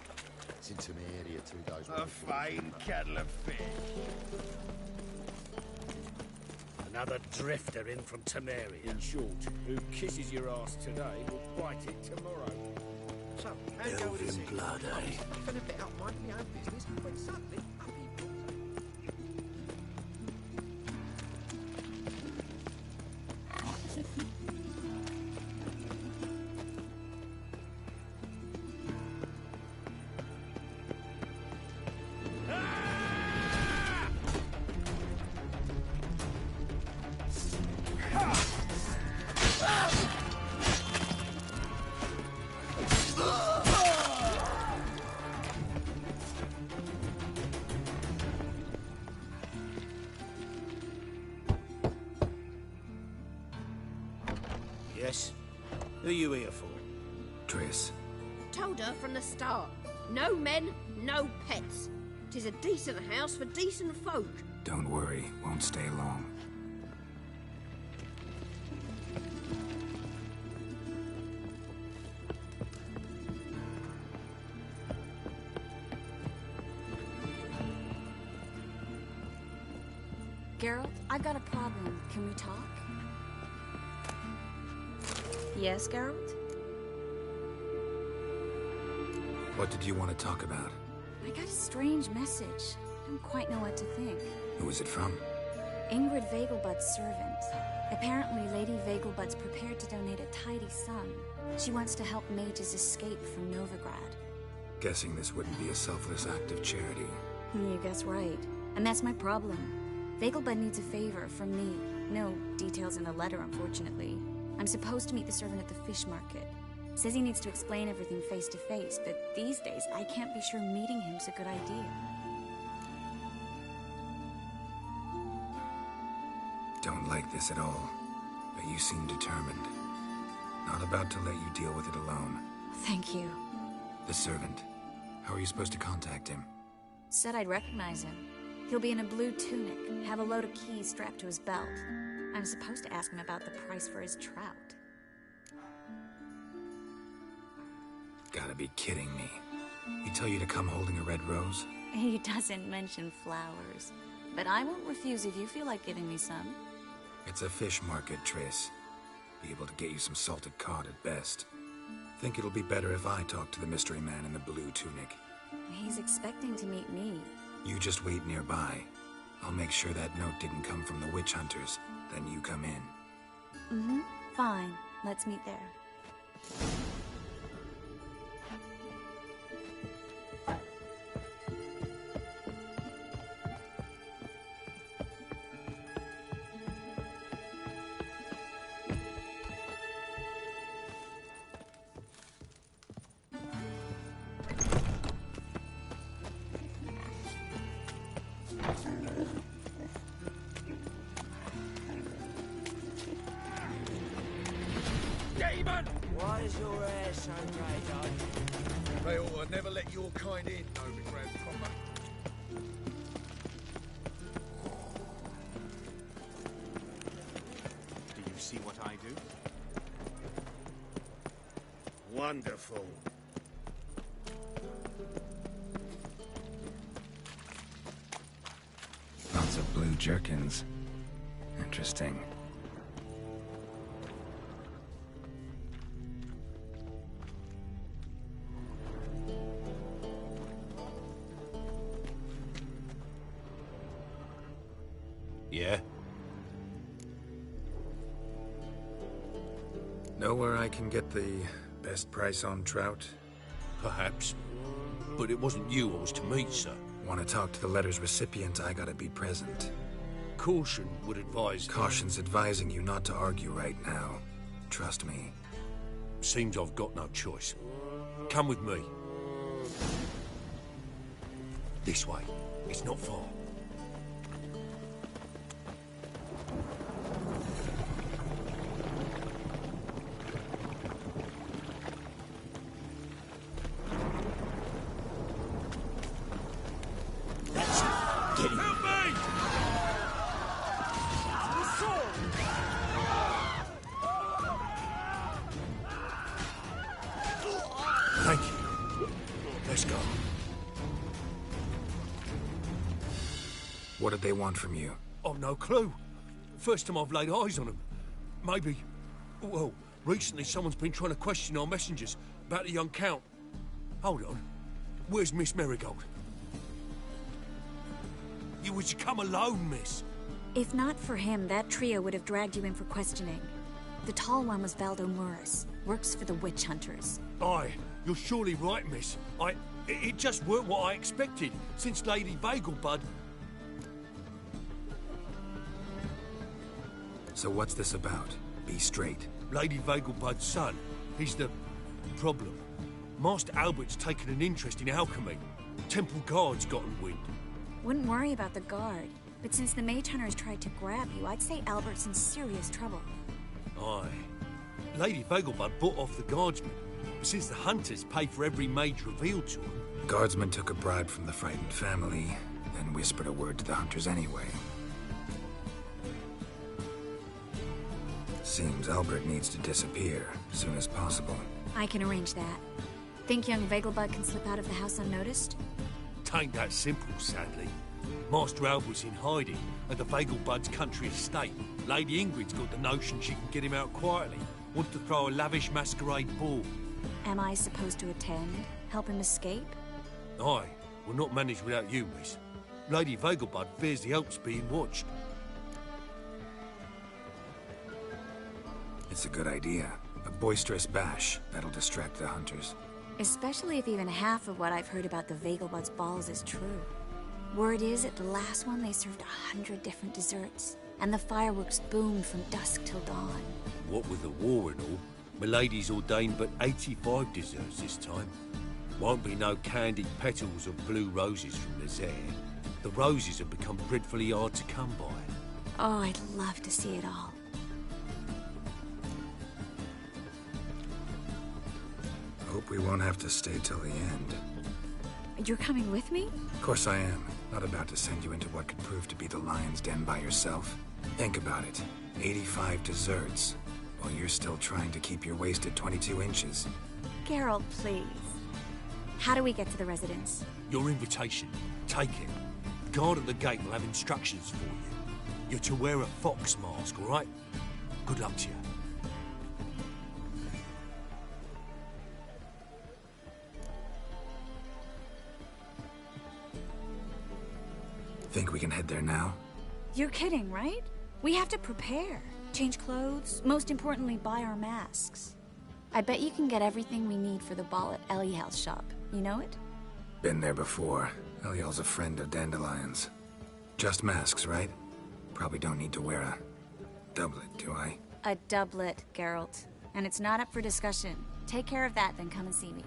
It's into my area 2 days. A fine kettle of fish. Another drifter in from Temeria. In short, who kisses your ass today will bite it tomorrow. So, how go with Elven blood, eh? Even a bit up my own business, when suddenly up he Yes? Who are you here for? Triss. Told her from the start. No men, no pets. 'Tis a decent house for decent folk. Don't worry, won't stay long. Geralt, I've got a problem. Can we talk? Yes, Geralt? What did you want to talk about? I got a strange message. I don't quite know what to think. Who was it from? Ingrid Vegelbud's servant. Apparently, Lady Vegelbud's prepared to donate a tidy sum. She wants to help mages escape from Novigrad. Guessing this wouldn't be a selfless act of charity. You guess right. And that's my problem. Vegelbud needs a favor from me. No details in the letter, unfortunately. I'm supposed to meet the servant at the fish market. Says he needs to explain everything face to face, but these days I can't be sure meeting him's a good idea. Don't like this at all, but you seem determined. Not about to let you deal with it alone. Thank you. The servant. How are you supposed to contact him? Said I'd recognize him. He'll be in a blue tunic, have a load of keys strapped to his belt. I'm supposed to ask him about the price for his trout. Gotta be kidding me. He tell you to come holding a red rose? He doesn't mention flowers. But I won't refuse if you feel like giving me some. It's a fish market, Triss. Be able to get you some salted cod at best. Think it'll be better if I talk to the mystery man in the blue tunic. He's expecting to meet me. You just wait nearby. I'll make sure that note didn't come from the witch hunters. Then you come in. Mm-hmm. Fine. Let's meet there. Why is your hair so grey, They ought to never let your kind in, Novigrad proper. Do you see what I do? Wonderful. Lots of blue jerkins. Interesting. Yeah? Know where I can get the best price on trout? Perhaps. But it wasn't you I was to meet, sir. Want to talk to the letter's recipient, I gotta be present. Caution would advise... Caution's advising you not to argue right now. Trust me. Seems I've got no choice. Come with me. This way. It's not far. Thank you. Let's go. What did they want from you? I've no clue. First time I've laid eyes on them. Maybe... Well, recently someone's been trying to question our messengers about the young Count. Hold on. Where's Miss Marigold? You was to come alone, miss. If not for him, that trio would have dragged you in for questioning. The tall one was Valdo Morris. Works for the witch hunters. Aye, you're surely right, miss. It just weren't what I expected, since Lady Vegelbud... So what's this about? Be straight. Lady Vegelbud's son. He's the... problem. Master Albert's taken an interest in alchemy. Temple Guard's gotten wind. Wouldn't worry about the guard. But since the mage hunters tried to grab you, I'd say Albert's in serious trouble. Aye. Lady Vegelbud bought off the guardsmen, since the hunters pay for every mage revealed to them. Guardsmen took a bribe from the frightened family, then whispered a word to the hunters anyway. Seems Albert needs to disappear as soon as possible. I can arrange that. Think young Vegelbud can slip out of the house unnoticed? Tain't that simple, sadly. Master Albert's in hiding at the Vegelbud's country estate. Lady Ingrid's got the notion she can get him out quietly. Wants to throw a lavish masquerade ball. Am I supposed to attend? Help him escape? Aye, we'll not manage without you, miss. Lady Vegelbud fears the Alps being watched. It's a good idea. A boisterous bash that'll distract the hunters. Especially if even half of what I've heard about the Vegelbud's balls is true. Word is, at the last one they served 100 different desserts, and the fireworks boomed from dusk till dawn. What with the war and all, Milady's ordained but 85 desserts this time. Won't be no candied petals or blue roses from the Zaire. The roses have become dreadfully hard to come by. Oh, I'd love to see it all. Hope we won't have to stay till the end. You're coming with me? Of course I am. Not about to send you into what could prove to be the lion's den by yourself. Think about it. 85 desserts, while you're still trying to keep your waist at 22 inches. Geralt, please. How do we get to the residence? Your invitation. Take it. The guard at the gate will have instructions for you. You're to wear a fox mask, all right? Good luck to you. Think we can head there now? You're kidding, right? We have to prepare. Change clothes, most importantly, buy our masks. I bet you can get everything we need for the ball at Eliel's shop. You know it? Been there before. Eliel's a friend of Dandelion's. Just masks, right? Probably don't need to wear a doublet, do I? A doublet, Geralt. And it's not up for discussion. Take care of that, then come and see me.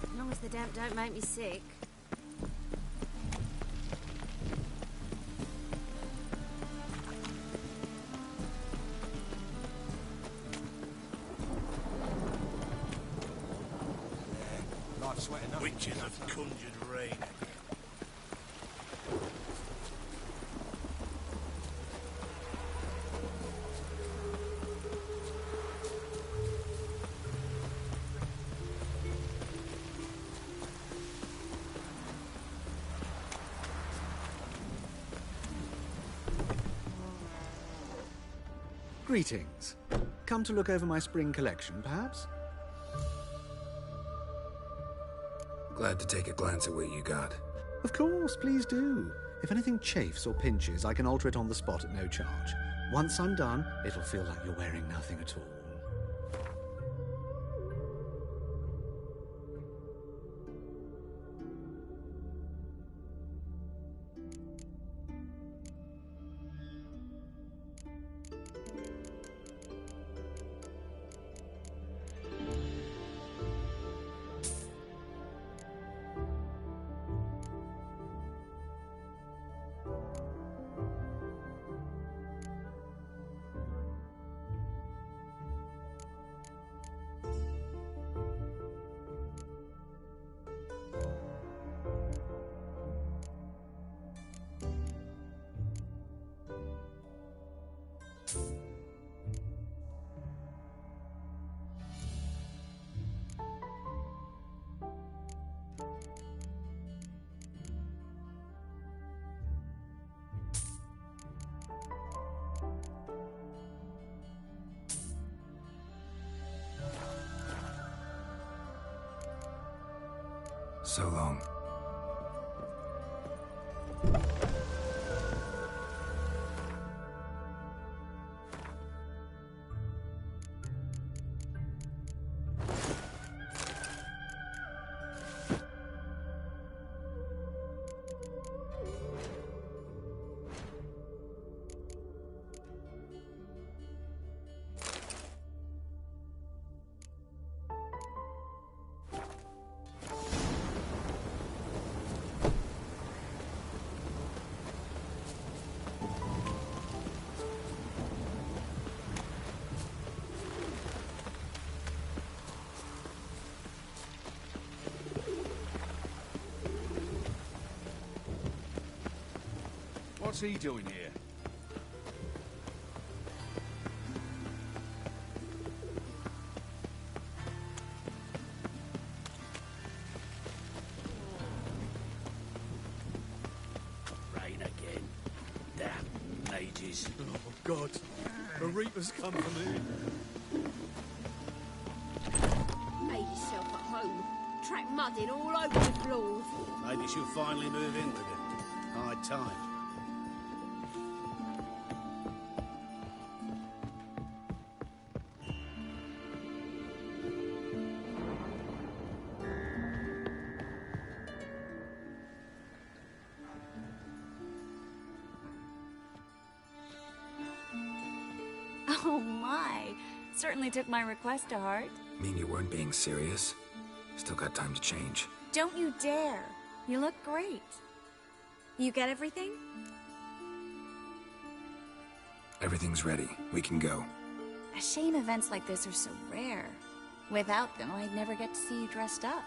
As long as the damp don't make me sick. Witches have conjured rain. Greetings. Come to look over my spring collection, perhaps? Glad to take a glance at what you got. Of course, please do. If anything chafes or pinches, I can alter it on the spot at no charge. Once I'm done, it'll feel like you're wearing nothing at all. So long. What's he doing here? Rain again. Damn mages. Oh, God. The Reaper's come for me. Made yourself at home. Track mud in all over the floors. Maybe she'll finally move in with him. High time. Oh my. Certainly took my request to heart. Mean you weren't being serious? Still got time to change. Don't you dare. You look great. You get everything? Everything's ready. We can go. A shame events like this are so rare. Without them, I'd never get to see you dressed up.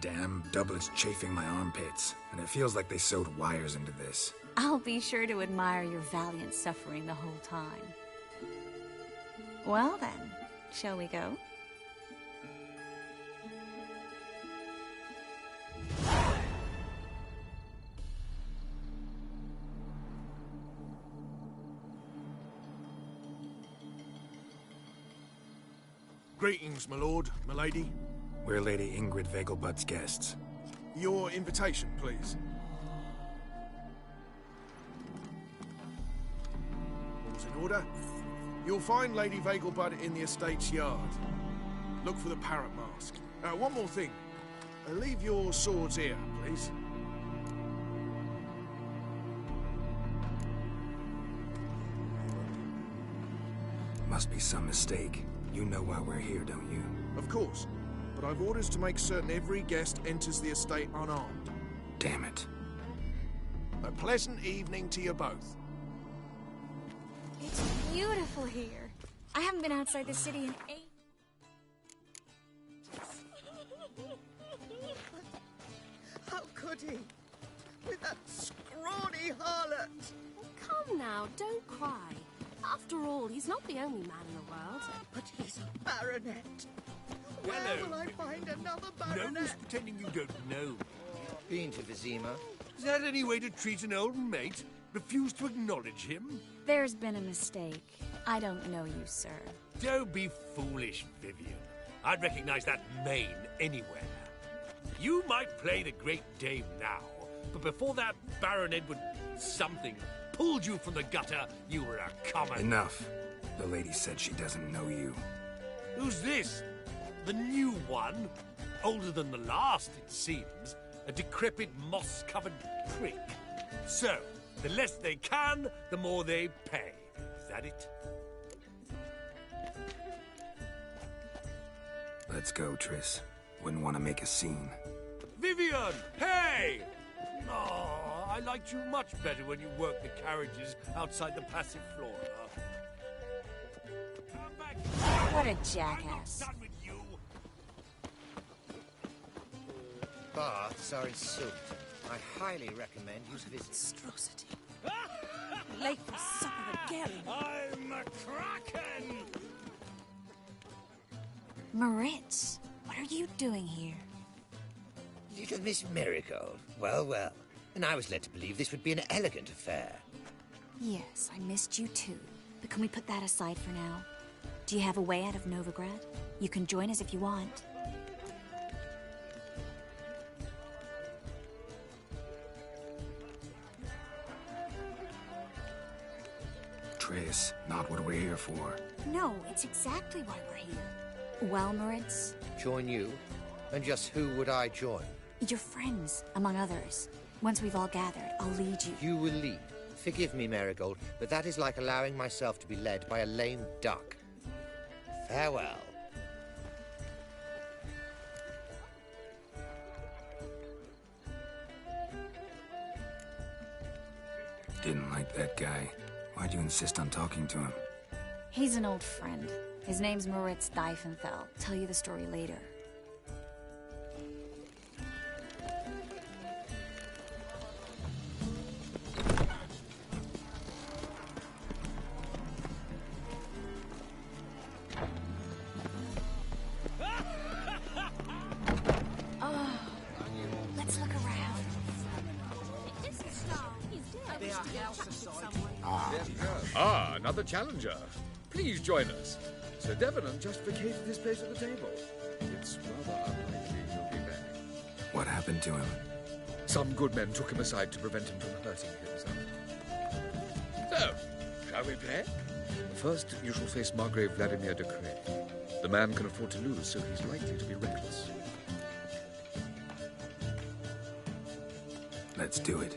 Damn doublet's chafing my armpits, and it feels like they sewed wires into this. I'll be sure to admire your valiant suffering the whole time. Well then, shall we go? Greetings, my lord, my lady. We're Lady Ingrid Vegelbud's guests. Your invitation, please. All's in order. You'll find Lady Vegelbud in the estate's yard. Look for the parrot mask. One more thing. Leave your swords here, please. Must be some mistake. You know why we're here, don't you? Of course. But I've orders to make certain every guest enters the estate unarmed. Damn it. A pleasant evening to you both. It's beautiful here. I haven't been outside the city in 8... How could he? With that scrawny harlot! Come now, don't cry. After all, he's not the only man in the world. But he's a baronet. Where Hello. will I find another No baronet? use pretending you don't know. Been to Vizima? Is that any way to treat an old mate? Refuse to acknowledge him? There's been a mistake. I don't know you, sir. Don't be foolish, Vivian. I'd recognize that mane anywhere. You might play the great dame now, but before that Baron Edward something pulled you from the gutter, you were a common... Enough. The lady said she doesn't know you. Who's this? The new one? Older than the last, it seems. A decrepit, moss-covered prick. So, the less they can, the more they pay. Is that it? Let's go, Triss. Wouldn't want to make a scene. Vivian! Hey! Oh, I liked you much better when you worked the carriages outside the Passiflora. What a jackass. Baths are in Sult. I highly recommend you visit. Monstrosity. Late for supper again. I'm a kraken! Moritz, what are you doing here? Little Miss Marigold. Well, well. And I was led to believe this would be an elegant affair. Yes, I missed you too. But can we put that aside for now? Do you have a way out of Novigrad? You can join us if you want. Triss, not what we're here for. No, it's exactly why we're here. Well, Moritz? Join you? And just who would I join? Your friends, among others. Once we've all gathered, I'll lead you. You will lead. Forgive me, Marigold, but that is like allowing myself to be led by a lame duck. Farewell. Didn't like that guy. Why'd you insist on talking to him? He's an old friend. His name's Moritz Diefenfeld. Tell you the story later. another challenger. Please join us. Sir Devenant just vacated his place at the table. It's rather unlikely he'll be back. What happened to him? Some good men took him aside to prevent him from hurting himself. So, shall we play? First, you shall face Margrave Vladimir de Cray. The man can afford to lose, so he's likely to be reckless. Let's do it.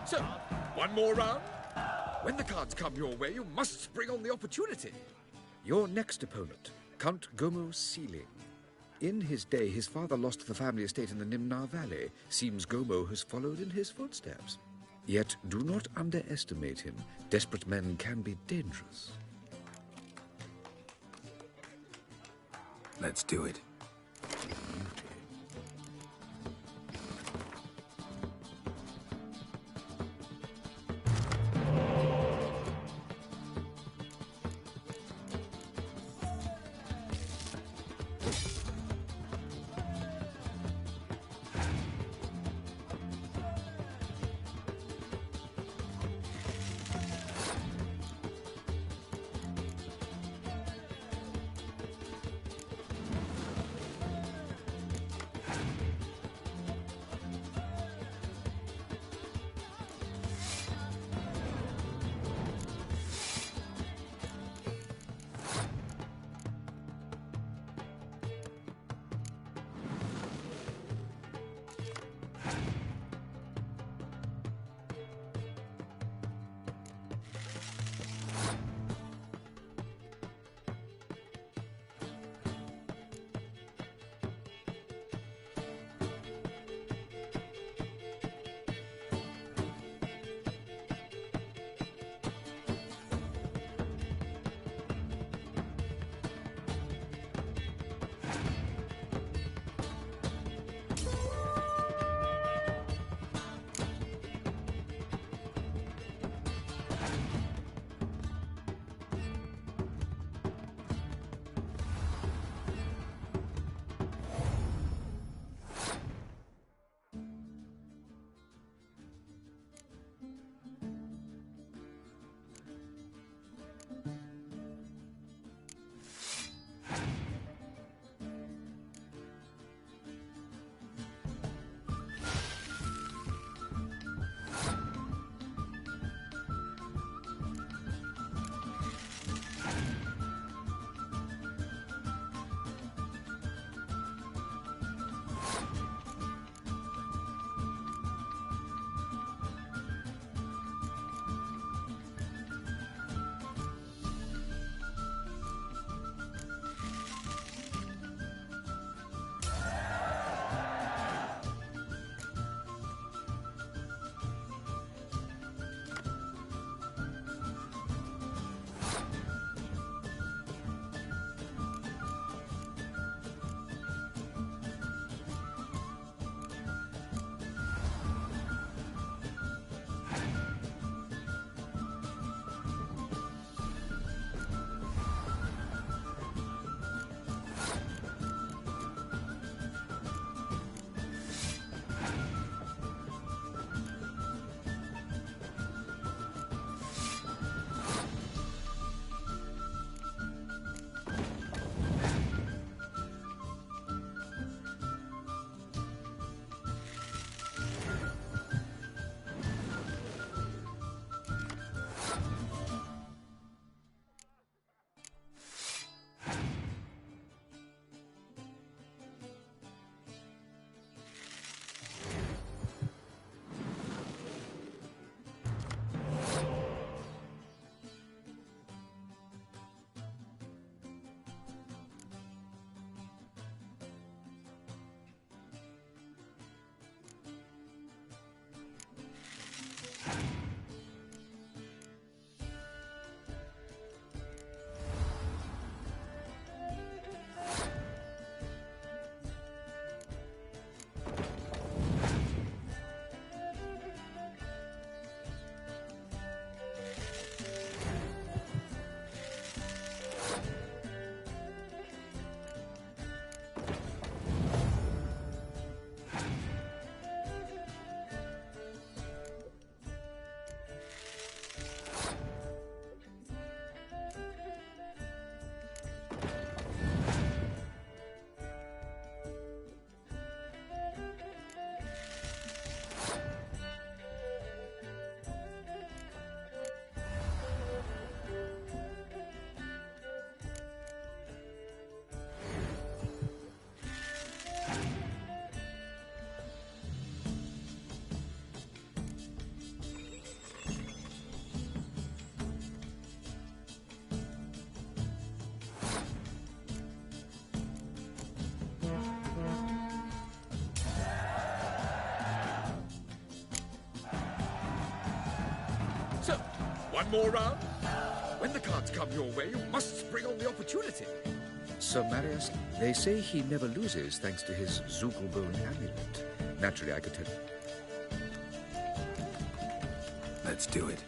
So, one more round? When the cards come your way, you must spring on the opportunity. Your next opponent, Count Gomo Sealing. In his day, his father lost the family estate in the Nimnar Valley. Seems Gomo has followed in his footsteps. Yet, do not underestimate him. Desperate men can be dangerous. Let's do it. One more round? When the cards come your way, you must spring on the opportunity. Sir Marius, they say he never loses thanks to his Zugelbone amulet. Naturally, I could tell you. Let's do it.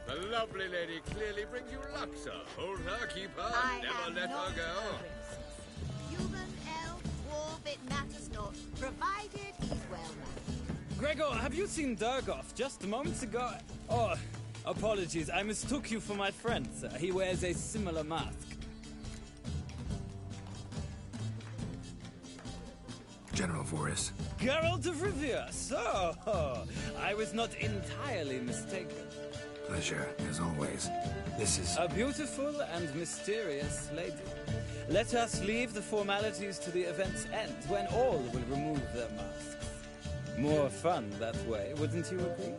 The lovely lady clearly brings you luck, sir. Hold her, keep her, never let her go. Human, elf, dwarf, it matters not, provided he's well mannered. Gregor, have you seen Durgoff just moments ago? Oh, apologies, I mistook you for my friend, sir. He wears a similar mask. General Voris. Geralt of Rivia, so I was not entirely mistaken. Pleasure, as always. This is... A beautiful and mysterious lady. Let us leave the formalities to the event's end, when all will remove their masks. More fun that way, wouldn't you agree?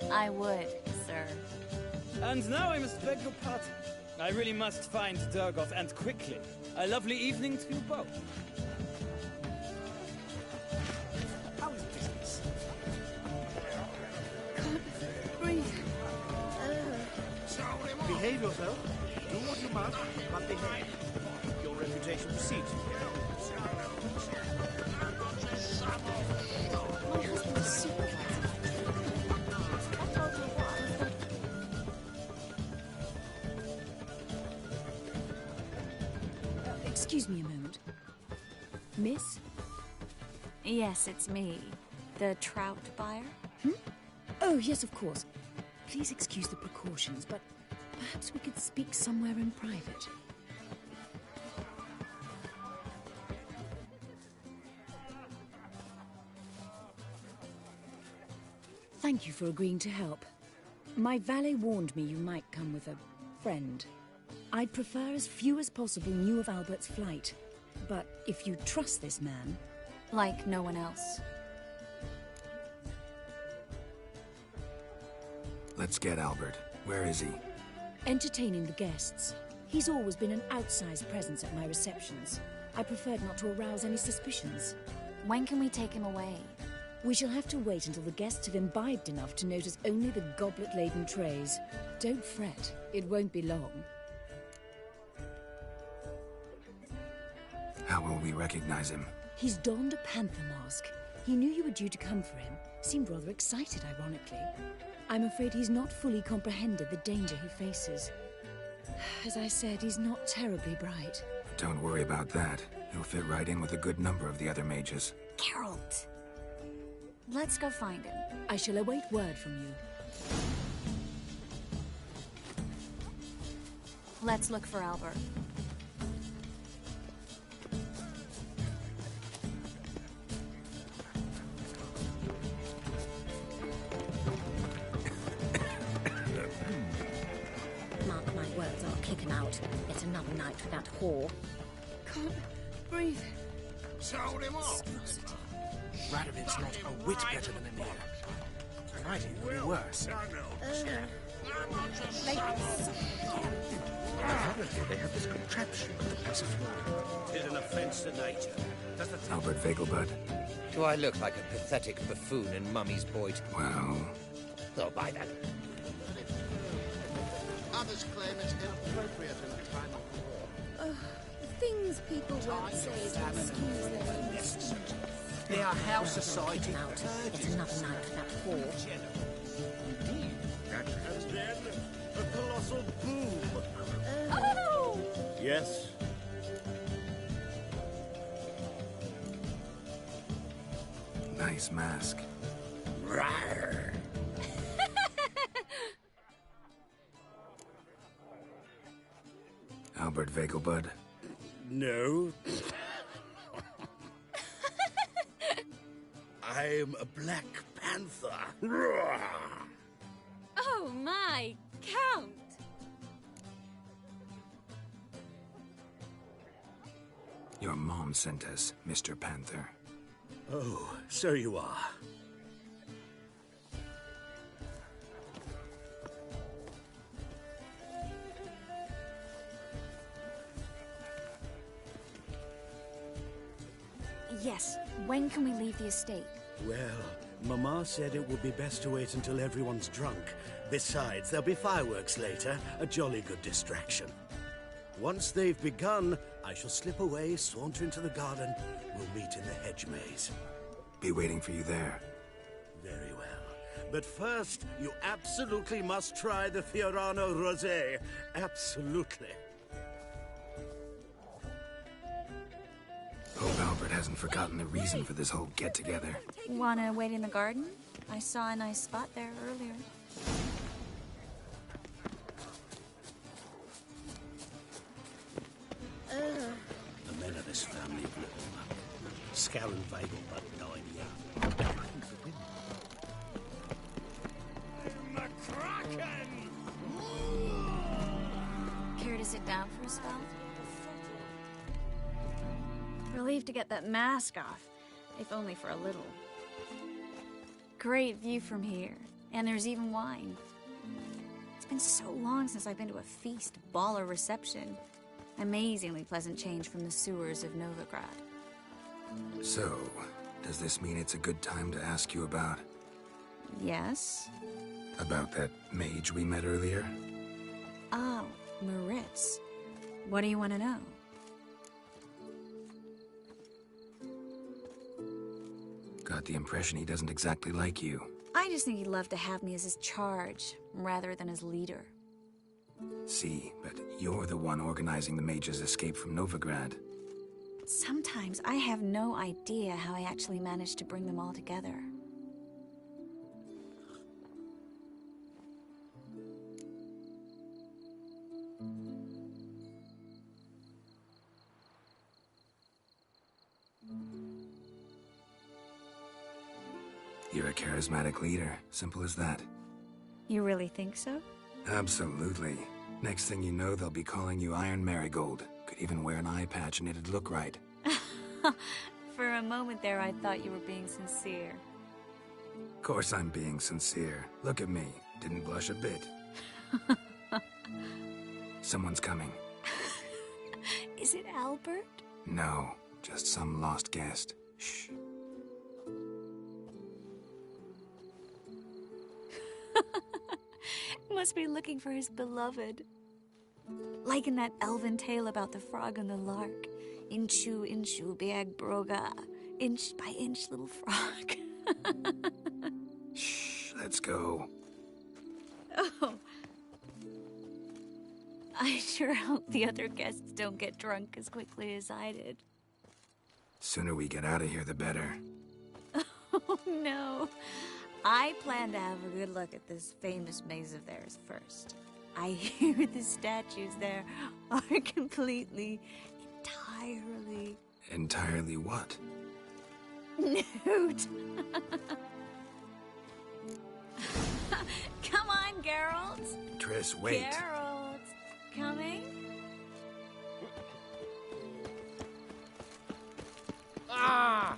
I would, sir. And now I must beg your pardon. I really must find Durgoth, and quickly. A lovely evening to you both. How is business? Can't breathe. Behave yourself. Do what you must, but behave. Your reputation precedes you. My husband is supervisor. Excuse me a moment. Miss? Yes, it's me. The trout buyer? Oh, yes, of course. Please excuse the precautions, but perhaps we could speak somewhere in private. Thank you for agreeing to help. My valet warned me you might come with a friend. I'd prefer as few as possible knew of Albert's flight. But if you trust this man... Like no one else. Let's get Albert. Where is he? Entertaining the guests. He's always been an outsized presence at my receptions. I preferred not to arouse any suspicions. When can we take him away? We shall have to wait until the guests have imbibed enough to notice only the goblet-laden trays. Don't fret, it won't be long. How will we recognize him? He's donned a panther mask. He knew you were due to come for him. Seemed rather excited, ironically. I'm afraid he's not fully comprehended the danger he faces. As I said, he's not terribly bright. Don't worry about that. He'll fit right in with a good number of the other mages. Geralt! Let's go find him. I shall await word from you. Let's look for Albert. Mark my words, I'll kick him out. It's another night with that whore. Can't breathe. Sold him off. Radovid's not a whit better than Emir. Might even be worse. Apparently they have this contraption on the piece of floor. Tis an offence to nature. Albert Vegelbud. Do I look like a pathetic buffoon in Mummy's boy? Well... Oh, by that. Others claim it's inappropriate in a time of war. Things people won't say to excuse their misdeeds. They are how society out. It's another night with that whore. And then a colossal boom. Oh! Yes? Nice mask. Rawr. Albert Vegelbud. No. I'm a Black Panther. Oh my, Count! Your mom sent us, Mr. Panther. Oh, so you are. Yes, when can we leave the estate? Well, Mama said it would be best to wait until everyone's drunk. Besides, there'll be fireworks later, a jolly good distraction. Once they've begun, I shall slip away, saunter into the garden. We'll meet in the hedge maze. Be waiting for you there. Very well. But first, you absolutely must try the Fiorano Rosé. Absolutely. Hope Albert hasn't forgotten the reason for this whole get-together. Wanna wait in the garden? I saw a nice spot there earlier. The men of this family blew him up. Scowl and Vagel, but died young. McCracken! sit down for a spell? Relieved to get that mask off, if only for a little. Great view from here, and there's even wine. It's been so long since I've been to a feast, ball, or reception. Amazingly pleasant change from the sewers of Novigrad. So, does this mean it's a good time to ask you about... Yes? About that mage we met earlier? Oh, Moritz. What do you want to know? Got the impression he doesn't exactly like you. I just think he'd love to have me as his charge, rather than his leader. See, but you're the one organizing the mage's escape from Novigrad. Sometimes I have no idea how I actually managed to bring them all together. You're a charismatic leader. Simple as that. You really think so? Absolutely. Next thing you know, they'll be calling you Iron Marigold. Could even wear an eye patch and it'd look right. For a moment there, I thought you were being sincere. Of course I'm being sincere. Look at me. Didn't blush a bit. Someone's coming. Is it Albert? No, just some lost guest. Shh. Must be looking for his beloved. Like in that elven tale about the frog and the lark. Inchu, inchu, biag broga. Inch by inch, little frog. Shh, let's go. Oh. I sure hope the other guests don't get drunk as quickly as I did. Sooner we get out of here, the better. Oh, no. I plan to have a good look at this famous maze of theirs first. I hear the statues there are completely, entirely... Entirely what? Nude. Come on, Geralt. Triss, wait. Geralt, coming? Ah!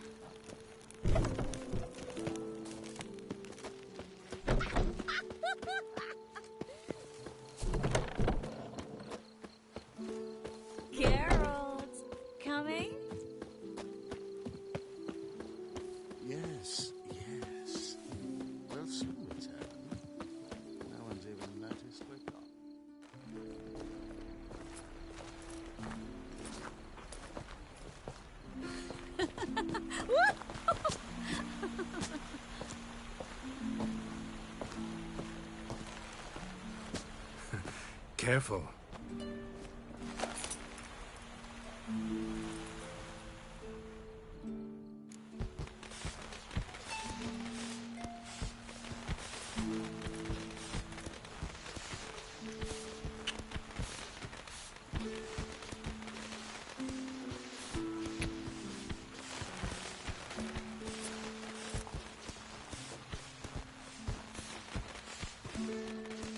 Geralt, coming? Yes, yes. We'll soon return. No one's even noticed we're gone. Careful.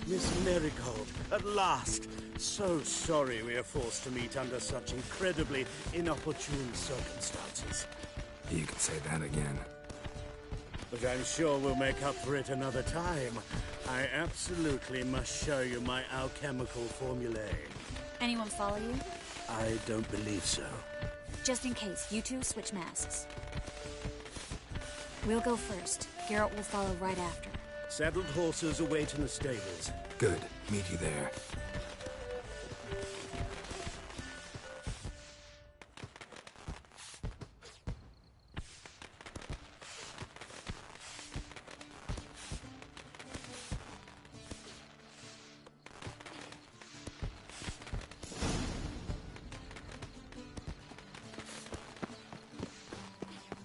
Miss Marigold, at last! So sorry we are forced to meet under such incredibly inopportune circumstances. You can say that again. But I'm sure we'll make up for it another time. I absolutely must show you my alchemical formulae. Anyone follow you? I don't believe so. Just in case, you two switch masks. We'll go first. Geralt will follow right after. Saddled horses await in the stables. Good. Meet you there.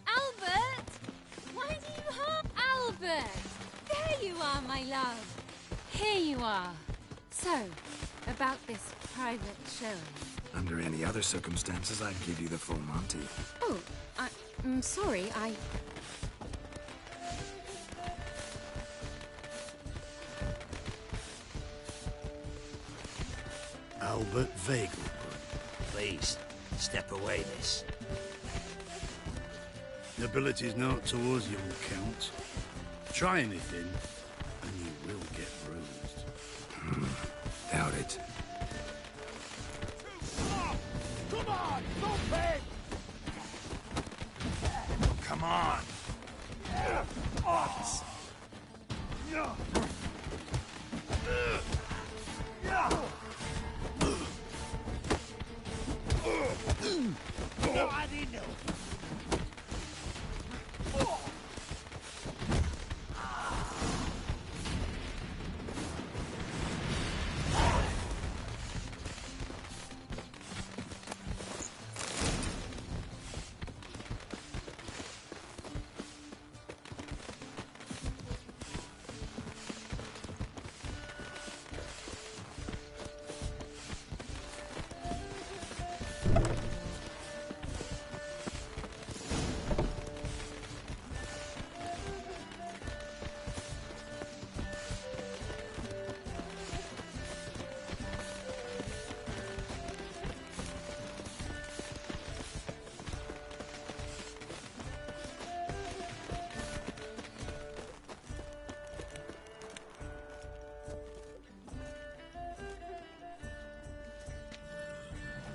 Albert! Why do you hurt Albert? There you are, my love. Here you are. So, about this private showing. Under any other circumstances, I'd give you the full Monty. Oh, I'm sorry, Albert Vagel. Please, step away, miss. Nobility's not towards young Count. Try anything, and you will get bruised. Doubt it. Come on, don't pay! Come on! No, I didn't know.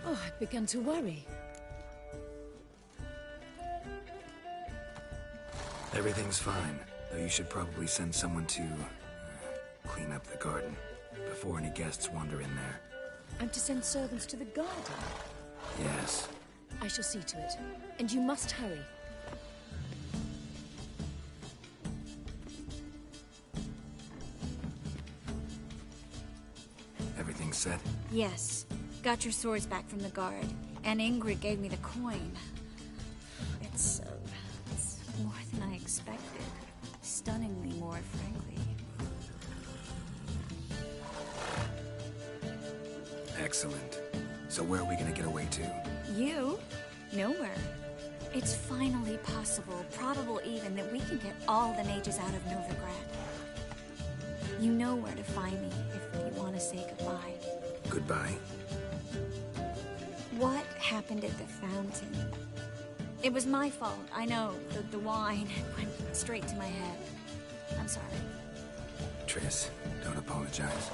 Oh, I've begun to worry. Everything's fine, though you should probably send someone to clean up the garden before any guests wander in there. I'm to send servants to the garden? Yes. I shall see to it. And you must hurry. Everything set? Yes. Got your swords back from the guard. And Ingrid gave me the coin. It's more than I expected. Stunningly more, frankly. Excellent. So where are we gonna get away to? You? Nowhere. It's finally possible, probable even, that we can get all the mages out of Novigrad. You know where to find me if you want to say goodbye. Goodbye? What happened at the fountain? It was my fault, I know. The wine went straight to my head. I'm sorry. Triss, don't apologize.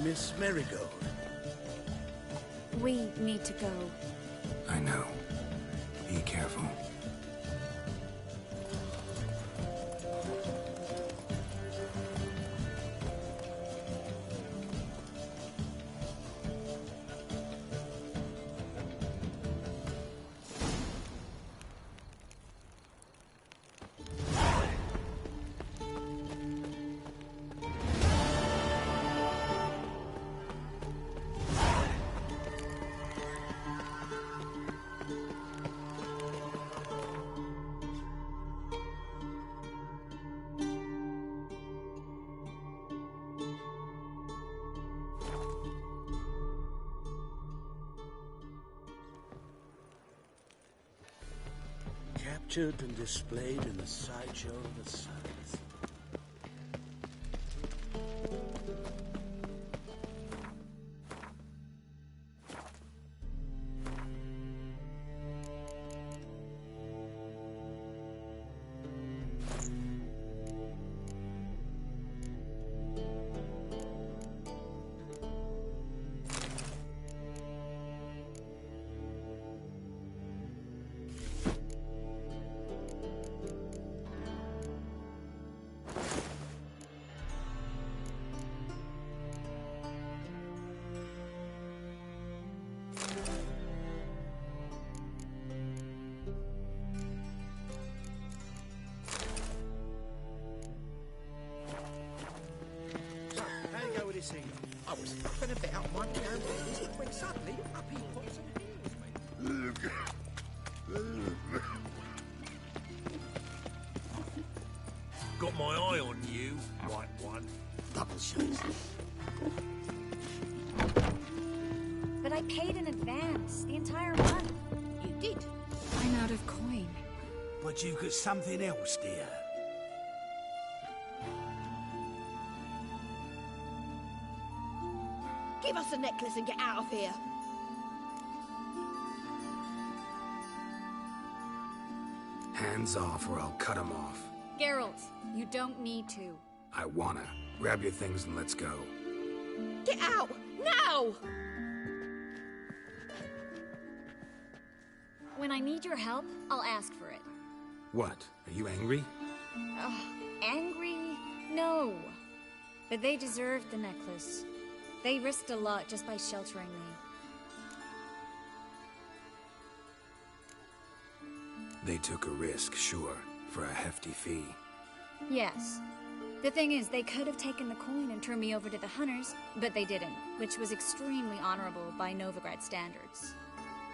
Miss Marigold. We need to go. I know. Be careful. Captured and displayed in the sideshow of the South. I was fucking about my own business when suddenly up he pops and heals me. Got my eye on you, white one. Double shots. But I paid in advance, the entire month. You did? I'm out of coin. But you've got something else, dear. Give us the necklace and get out of here. Hands off or I'll cut them off. Geralt, you don't need to. I wanna. Grab your things and let's go. Get out! Now! When I need your help, I'll ask for it. What? Are you angry? Angry? No. But they deserved the necklace. They risked a lot just by sheltering me. They took a risk, sure, for a hefty fee. Yes. The thing is, they could have taken the coin and turned me over to the hunters, but they didn't, which was extremely honorable by Novigrad standards.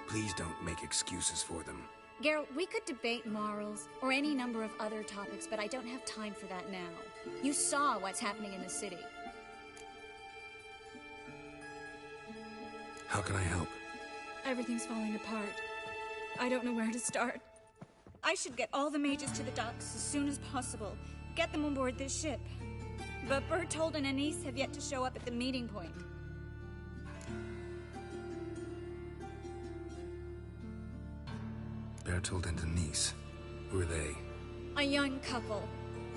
Please don't make excuses for them. Geralt, we could debate morals, or any number of other topics, but I don't have time for that now. You saw what's happening in the city. How can I help? Everything's falling apart. I don't know where to start. I should get all the mages to the docks as soon as possible. Get them on board this ship. But Bertold and Anise have yet to show up at the meeting point. Bertold and Denise. Who are they? A young couple.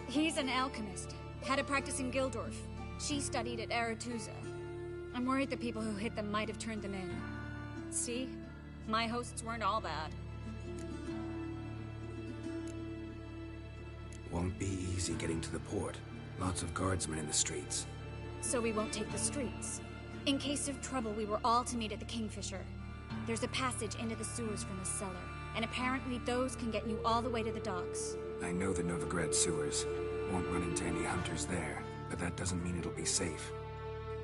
He's an alchemist. Had a practice in Gildorf. She studied at Aretuza. I'm worried the people who hit them might have turned them in. See? My hosts weren't all bad. Won't be easy getting to the port. Lots of guardsmen in the streets. So we won't take the streets. In case of trouble, we were all to meet at the Kingfisher. There's a passage into the sewers from a cellar, and apparently those can get you all the way to the docks. I know the Novigrad sewers. Won't run into any hunters there, but that doesn't mean it'll be safe.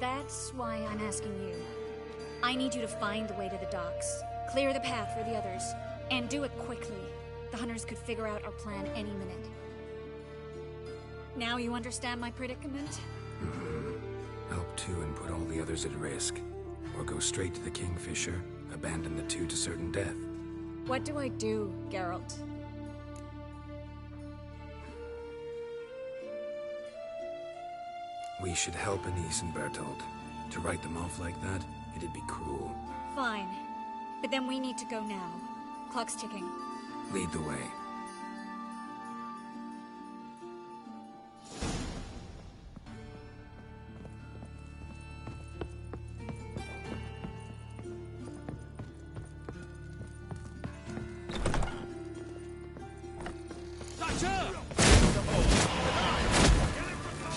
That's why I'm asking you. I need you to find the way to the docks, clear the path for the others, and do it quickly. The hunters could figure out our plan any minute. Now you understand my predicament? Help two and put all the others at risk. Or go straight to the Kingfisher, abandon the two to certain death. What do I do, Geralt? We should help Anise and Bertold. To write them off like that, it'd be cruel. Fine. But then we need to go now. Clock's ticking. Lead the way.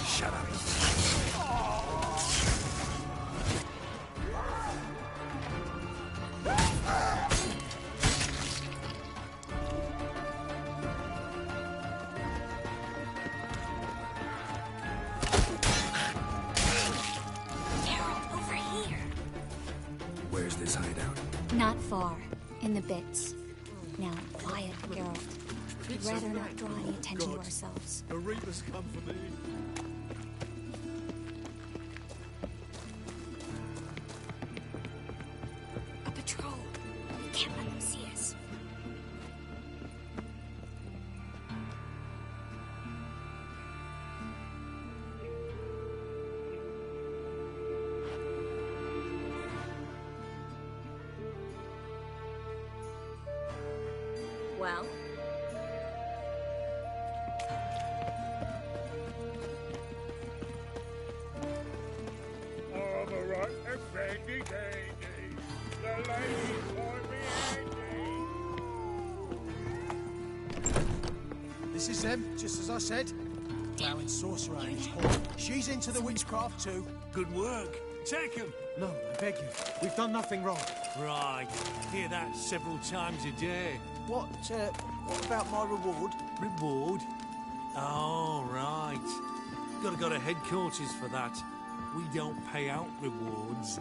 Shut up. Geralt, over here. Where's this hideout? Not far. In the bits. Now, quiet, Geralt. We'd rather not draw any attention to ourselves. The Reapers come for me. A patrol. We can't let them see us. Well? Alright, Bendy Dandy. The ladies want me This is them, just as I said. Plowing sorcerer in his hall. She's into the witchcraft too. Good work. Take him. No, I beg you. We've done nothing wrong. Right. Hear that several times a day. What about my reward? Reward? Oh, right. Gotta go to headquarters for that. We don't pay out rewards.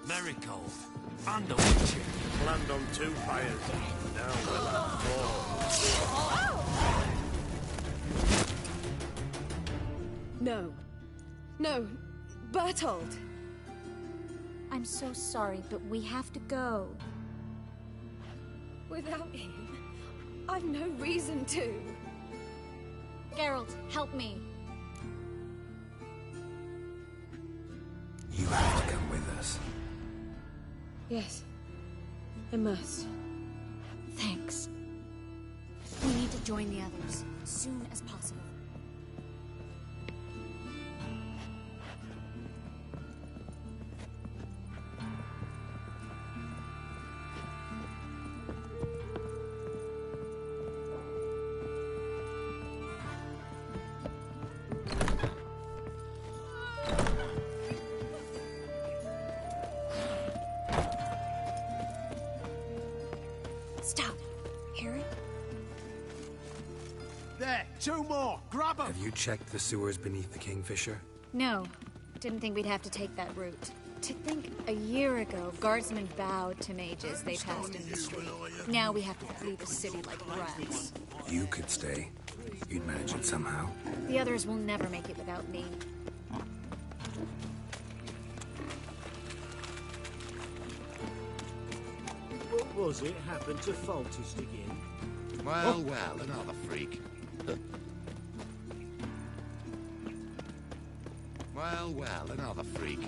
Marigold. Under Witcher. Land on two fires. Now we'll have four. No. No. Bertold! I'm so sorry, but we have to go. Without him, I've no reason to. Geralt, help me. You have to come with us. Yes, I must. Thanks. We need to join the others, as soon as possible. Stop. Hear it? There, 2 more. Grab them. Have you checked the sewers beneath the Kingfisher? No. Didn't think we'd have to take that route. To think a year ago, guardsmen bowed to mages they passed in the street. Now we have to flee the city like rats. You could stay. You'd manage it somehow. The others will never make it without me. What was it happened to Faltist again? Well, well, another freak. Well, well, another freak.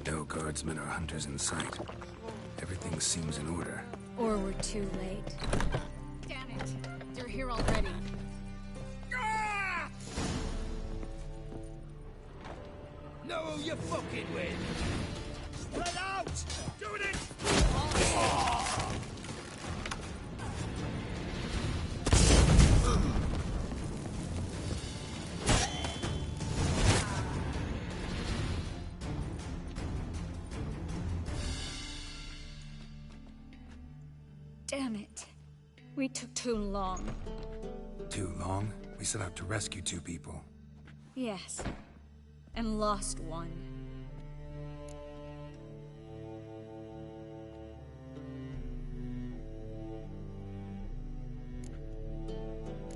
No guardsmen or hunters in sight. Everything seems in order. Or we're too late. Damn it! They're here already. Know who you're fucking with? Spread out! Doing it! Damn it. We took too long. Too long? We set out to rescue 2 people. Yes. And lost one.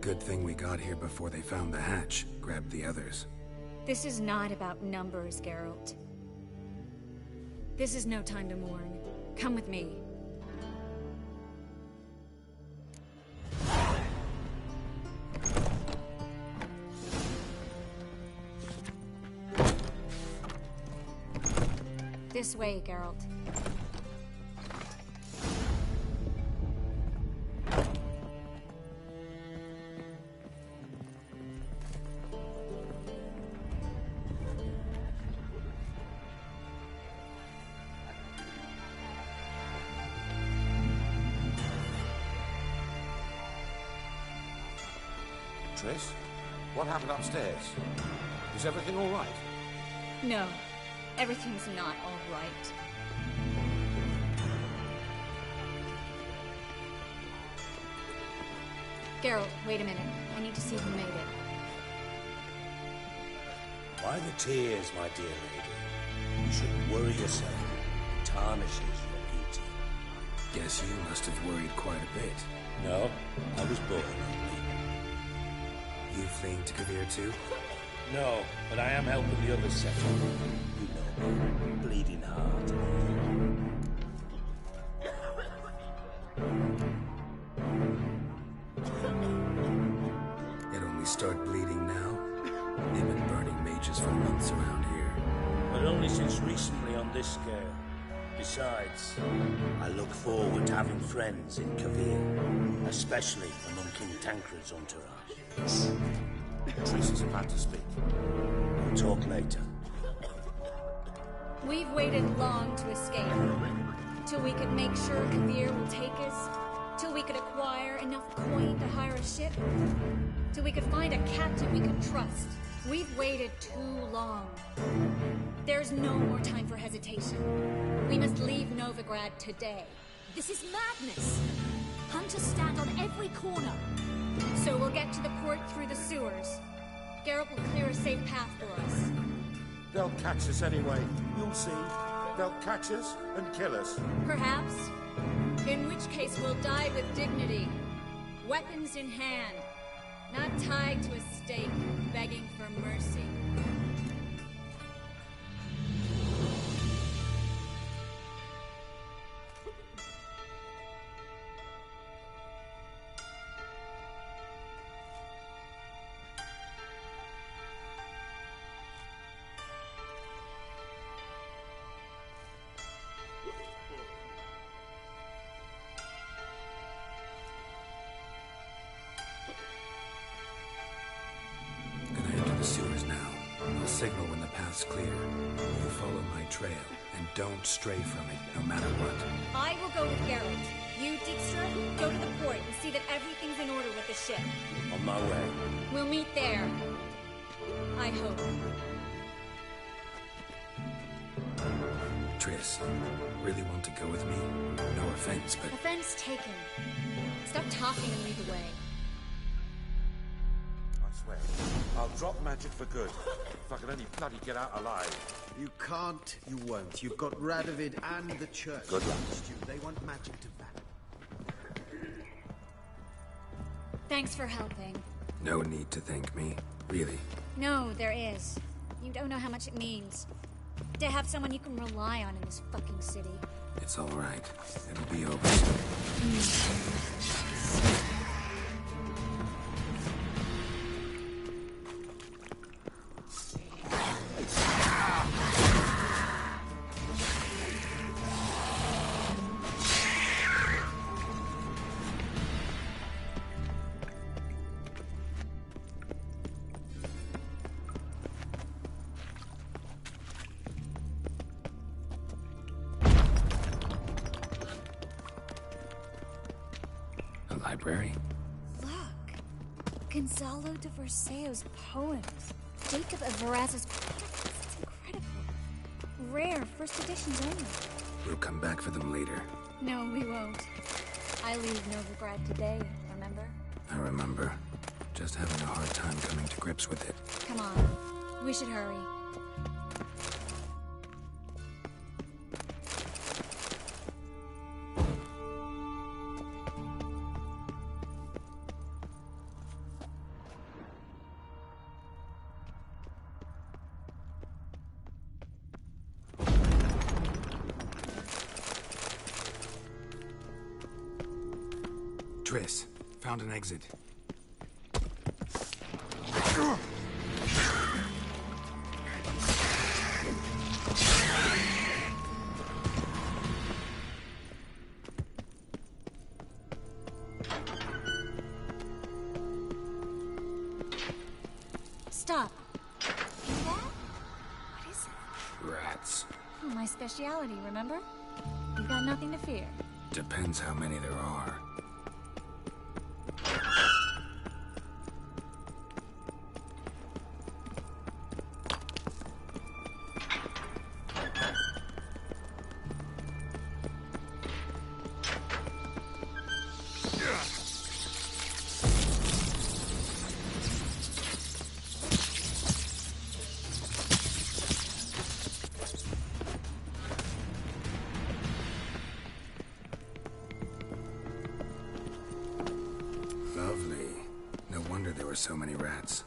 Good thing we got here before they found the hatch, grabbed the others. This is not about numbers, Geralt. This is no time to mourn. Come with me. This way, Geralt. Triss, what happened upstairs? Is everything all right? No, everything's not all right. Geralt, wait a minute. I need to see who made it. Why the tears, my dear lady? You shouldn't worry yourself. It tarnishes your beauty. Guess you must have worried quite a bit. No, I was born ugly. You fleeing to Kavir too? No, but I am helping the others settle. You know me, bleeding heart. It only start bleeding now? They've been burning mages for months around here. But only since recently on this scale. Besides, I look forward to having friends in Kavir, especially among King Tancred's entourage. Triss is about to speak. We'll talk later. We've waited long to escape. Till we could make sure Kavir will take us. Till we could acquire enough coin to hire a ship. Till we could find a captain we could trust. We've waited too long. There's no more time for hesitation. We must leave Novigrad today. This is madness! Hunters stand on every corner. So we'll get to the port through the sewers. Geralt will clear a safe path for us. They'll catch us anyway. You'll see. They'll catch us and kill us. Perhaps. In which case we'll die with dignity. Weapons in hand. Not tied to a stake, begging for mercy. Sewers now. I'll signal when the path's clear. You follow my trail, and don't stray from it, no matter what. I will go with Geralt. You, Dijkstra, go to the port and see that everything's in order with the ship. On my way. We'll meet there. I hope. Triss, really want to go with me? No offense, but... Offense taken. Stop talking and lead the way. I swear, I'll drop magic for good. If I can only bloody get out alive. You can't, you won't. You've got Radovid and the church. Good luck. against you. They want magic to vanish. Thanks for helping. No need to thank me. Really. No, there is. You don't know how much it means. To have someone you can rely on in this fucking city. It's all right. It'll be over soon. Library? Look. Gonzalo de Verseo's poems. Jacob of Varaz's chronicle. It's incredible. Rare, first editions only. We'll come back for them later. No, we won't. I leave Novigrad today, remember? I remember. Just having a hard time coming to grips with it. Come on. We should hurry. Triss, found an exit. Stop. Hear that? What is it? Rats. Oh, my speciality, remember? You've got nothing to fear. Depends how many there are. So many rats.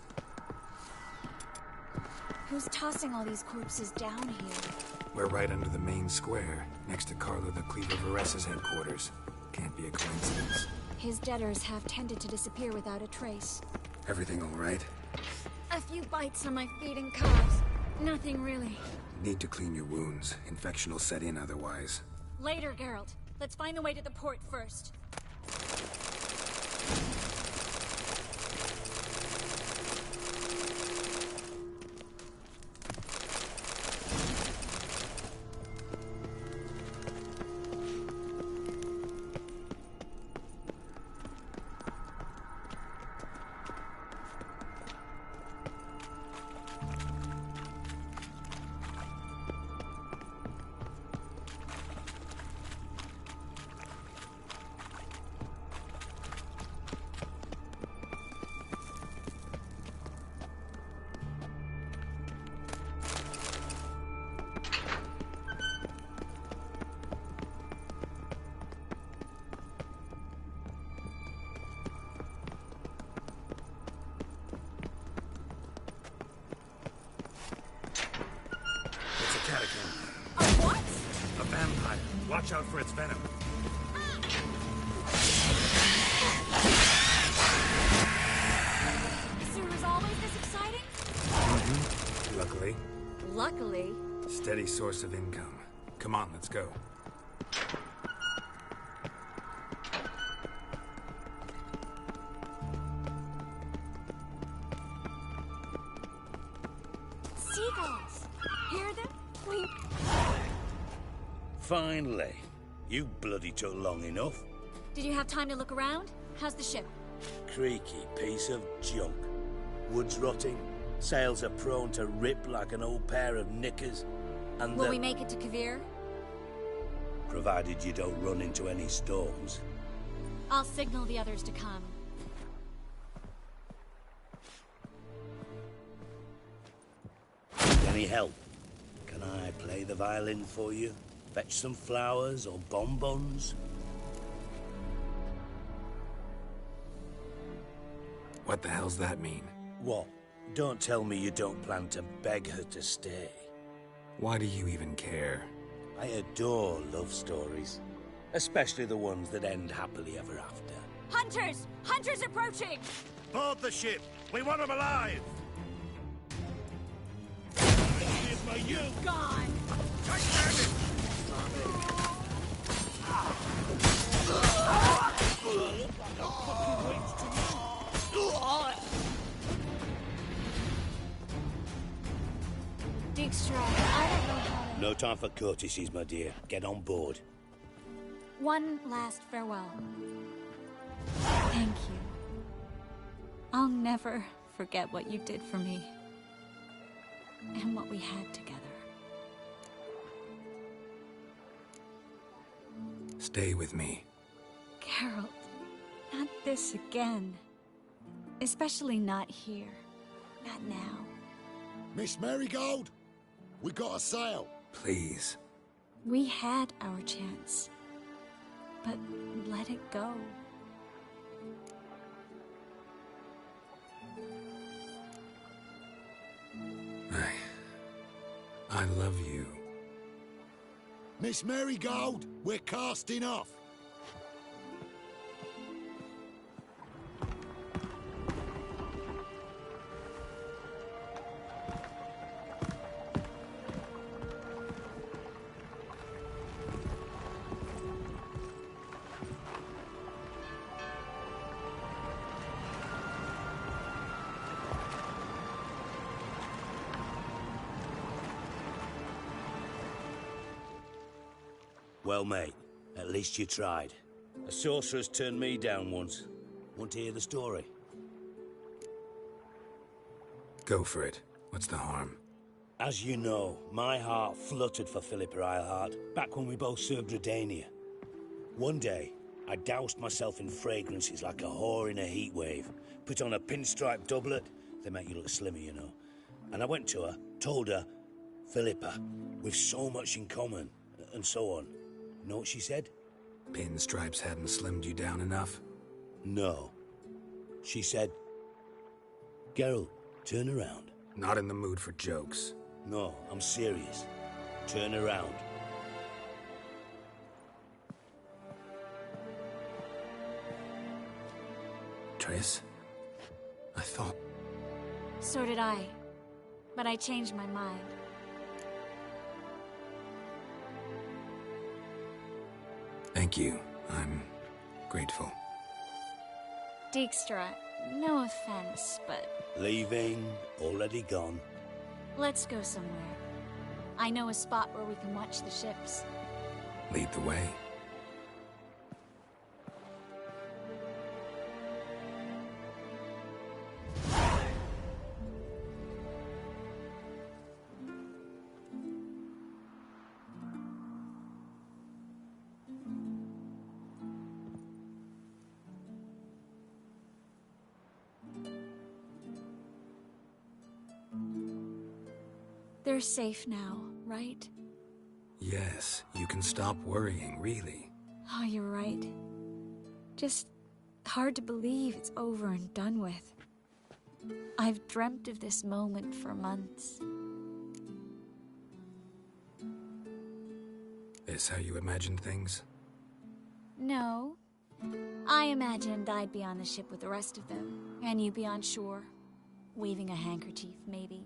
Who's tossing all these corpses down here? We're right under the main square, next to Carlo the Cleaver Vares's headquarters. Can't be a coincidence. His debtors have tended to disappear without a trace. Everything all right? A few bites on my feet and calves. Nothing really. Need to clean your wounds. Infection will set in otherwise. Later, Geralt. Let's find the way to the port first. vampire. Watch out for its venom. Sewer's always this exciting? Luckily. Luckily. Steady source of income. Come on, let's go. Seagulls. Hear them? We... Finally. You bloody took long enough. Did you have time to look around? How's the ship? Creaky piece of junk. Wood's rotting. Sails are prone to rip like an old pair of knickers. And Will we make it to Kavir? Provided you don't run into any storms. I'll signal the others to come. Need any help? Can I play the violin for you? Fetch some flowers or bonbons? What the hell's that mean? What? Don't tell me you don't plan to beg her to stay. Why do you even care? I adore love stories. Especially the ones that end happily ever after. Hunters! Hunters approaching! Board the ship! We want them alive! You gone! Dijkstra, I don't know how to... No time for courtesies, my dear. Get on board. One last farewell. Thank you. I'll never forget what you did for me. And what we had together. Stay with me. Geralt, not this again. Especially not here. Not now. Miss Marigold, we got a sail. Please. We had our chance. But let it go. I love you. Miss Marigold, we're casting off. Well, mate, at least you tried. A sorceress turned me down once. Want to hear the story? Go for it. What's the harm? As you know, my heart fluttered for Philippa Eilhart back when we both served Redania. One day, I doused myself in fragrances like a whore in a heat wave. Put on a pinstripe doublet. They make you look slimmer, you know. And I went to her, told her, Philippa, we've so much in common, and so on. You know what she said? Pinstripes hadn't slimmed you down enough? No. She said, Geralt, turn around. Not in the mood for jokes. No, I'm serious. Turn around. Triss? I thought... So did I. But I changed my mind. Thank you. I'm grateful. Dijkstra, no offense, but... Leaving, already gone. Let's go somewhere. I know a spot where we can watch the ships. Lead the way. They're safe now, right? Yes, you can stop worrying, really. Oh, you're right. Just hard to believe it's over and done with. I've dreamt of this moment for months. This how you imagined things? No. I imagined I'd be on the ship with the rest of them, and you'd be on shore, waving a handkerchief, maybe.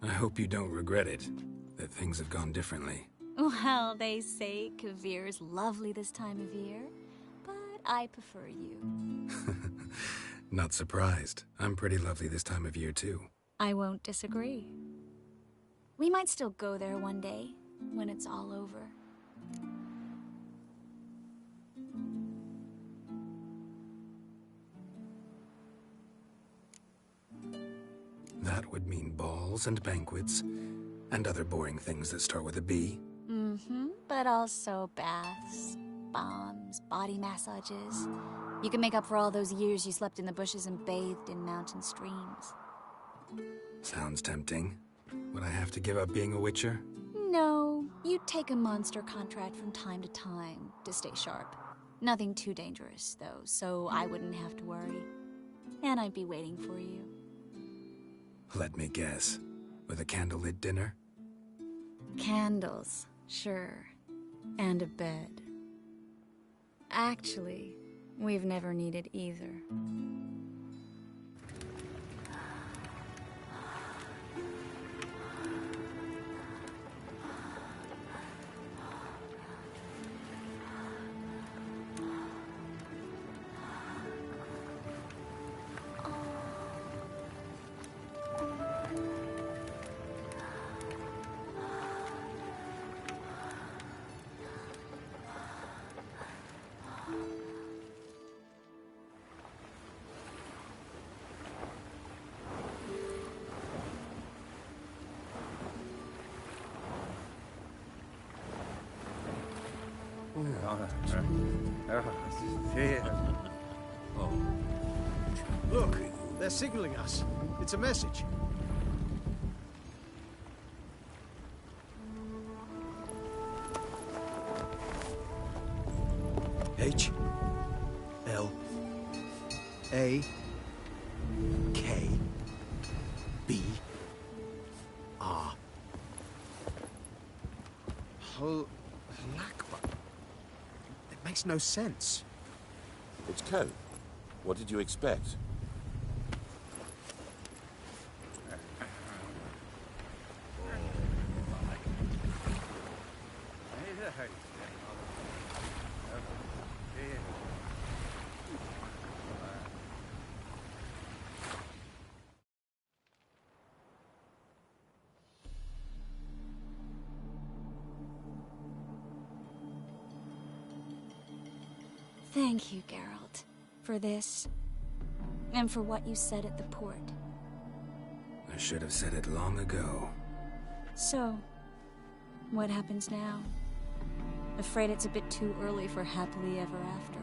I hope you don't regret it, that things have gone differently. Well, they say Kavir's lovely this time of year, but I prefer you. Not surprised. I'm pretty lovely this time of year, too. I won't disagree. We might still go there one day, when it's all over. That would mean balls and banquets, and other boring things that start with a B. Mm-hmm, but also baths, bombs, body massages. You can make up for all those years you slept in the bushes and bathed in mountain streams. Sounds tempting. Would I have to give up being a witcher? No, you take a monster contract from time to time to stay sharp. Nothing too dangerous, though, so I wouldn't have to worry. And I'd be waiting for you. Let me guess. With a candlelit dinner? Candles, sure. And a bed. Actually, we've never needed either. Look, they're signaling us. It's a message. H L A K B R. Lakba. It makes no sense. It's code. What did you expect? Thank you, Geralt, for this, and for what you said at the port. I should have said it long ago. So, what happens now? Afraid it's a bit too early for happily ever after.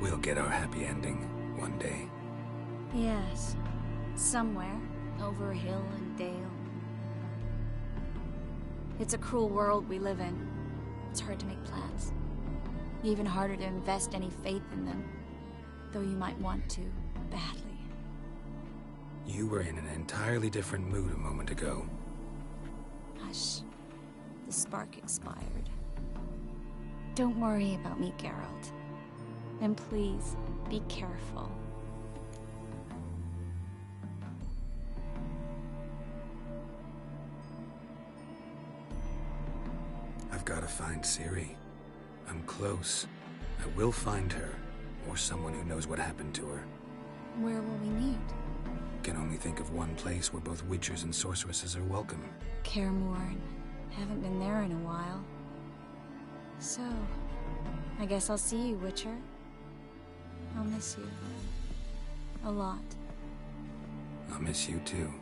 We'll get our happy ending one day. Yes, somewhere, over hill and dale. It's a cruel world we live in. It's hard to make plans. Even harder to invest any faith in them. Though you might want to, badly. You were in an entirely different mood a moment ago. Hush. The spark expired. Don't worry about me, Geralt. And please, be careful. I've got to find Ciri. I'm close. I will find her, or someone who knows what happened to her. Where will we meet? Can only think of one place where both witchers and sorceresses are welcome. Kaer Morhen. Haven't been there in a while. So, I guess I'll see you, Witcher. I'll miss you. A lot. I'll miss you too.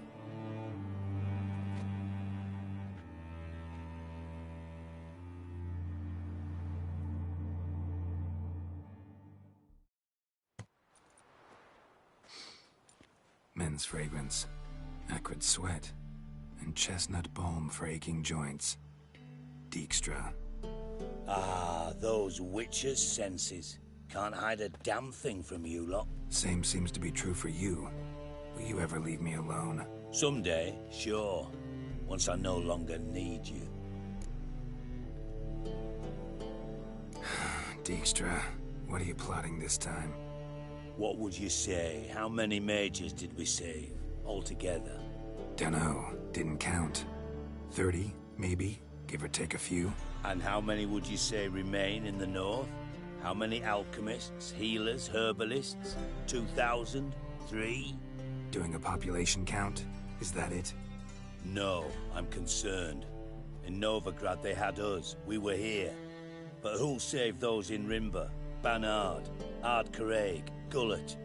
Men's fragrance, acrid sweat, and chestnut balm for aching joints. Dijkstra. Ah, those witches' senses. Can't hide a damn thing from you lot. Same seems to be true for you. Will you ever leave me alone? Someday, sure. Once I no longer need you. Dijkstra, what are you plotting this time? What would you say? How many mages did we save, altogether? Dunno. Didn't count. 30, maybe? Give or take a few? And how many would you say remain in the north? How many alchemists, healers, herbalists? 2,000? 3? Doing a population count? Is that it? No, I'm concerned. In Novigrad they had us. We were here. But who'll save those in Rimba? Banard, Ardcaraig, Gullet?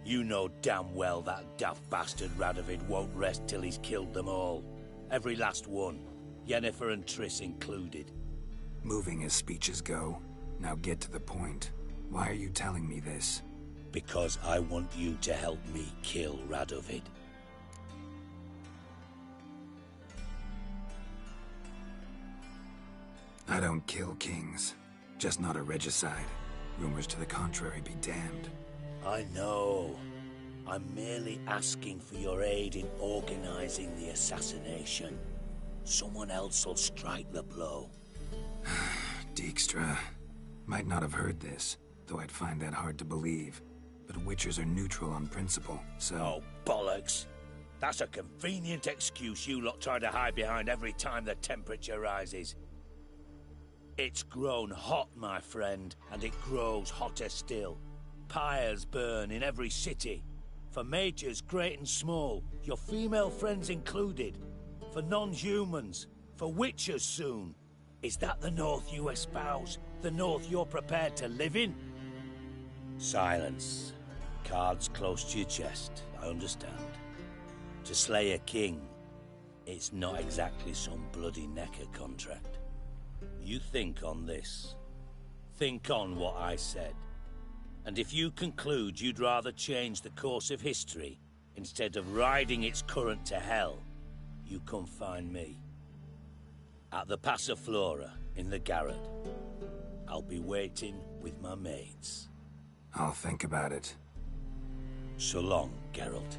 You know damn well that daft bastard Radovid won't rest till he's killed them all. Every last one. Yennefer and Triss included. Moving as speeches go. Now get to the point. Why are you telling me this? Because I want you to help me kill Radovid. I don't kill kings. Just not a regicide. Rumors to the contrary be damned. I know. I'm merely asking for your aid in organizing the assassination. Someone else will strike the blow. Dijkstra. Might not have heard this, though I'd find that hard to believe. But Witchers are neutral on principle, so... Oh, bollocks. That's a convenient excuse you lot try to hide behind every time the temperature rises. It's grown hot, my friend, and it grows hotter still. Pyres burn in every city. For mages great and small, your female friends included. For non-humans, for witchers soon. Is that the North you espouse? The North you're prepared to live in? Silence. Cards close to your chest, I understand. To slay a king, it's not exactly some bloody necker contract. You think on this. Think on what I said. And if you conclude you'd rather change the course of history instead of riding its current to hell, you come find me. At the Passiflora, in the garret. I'll be waiting with my mates. I'll think about it. So long, Geralt.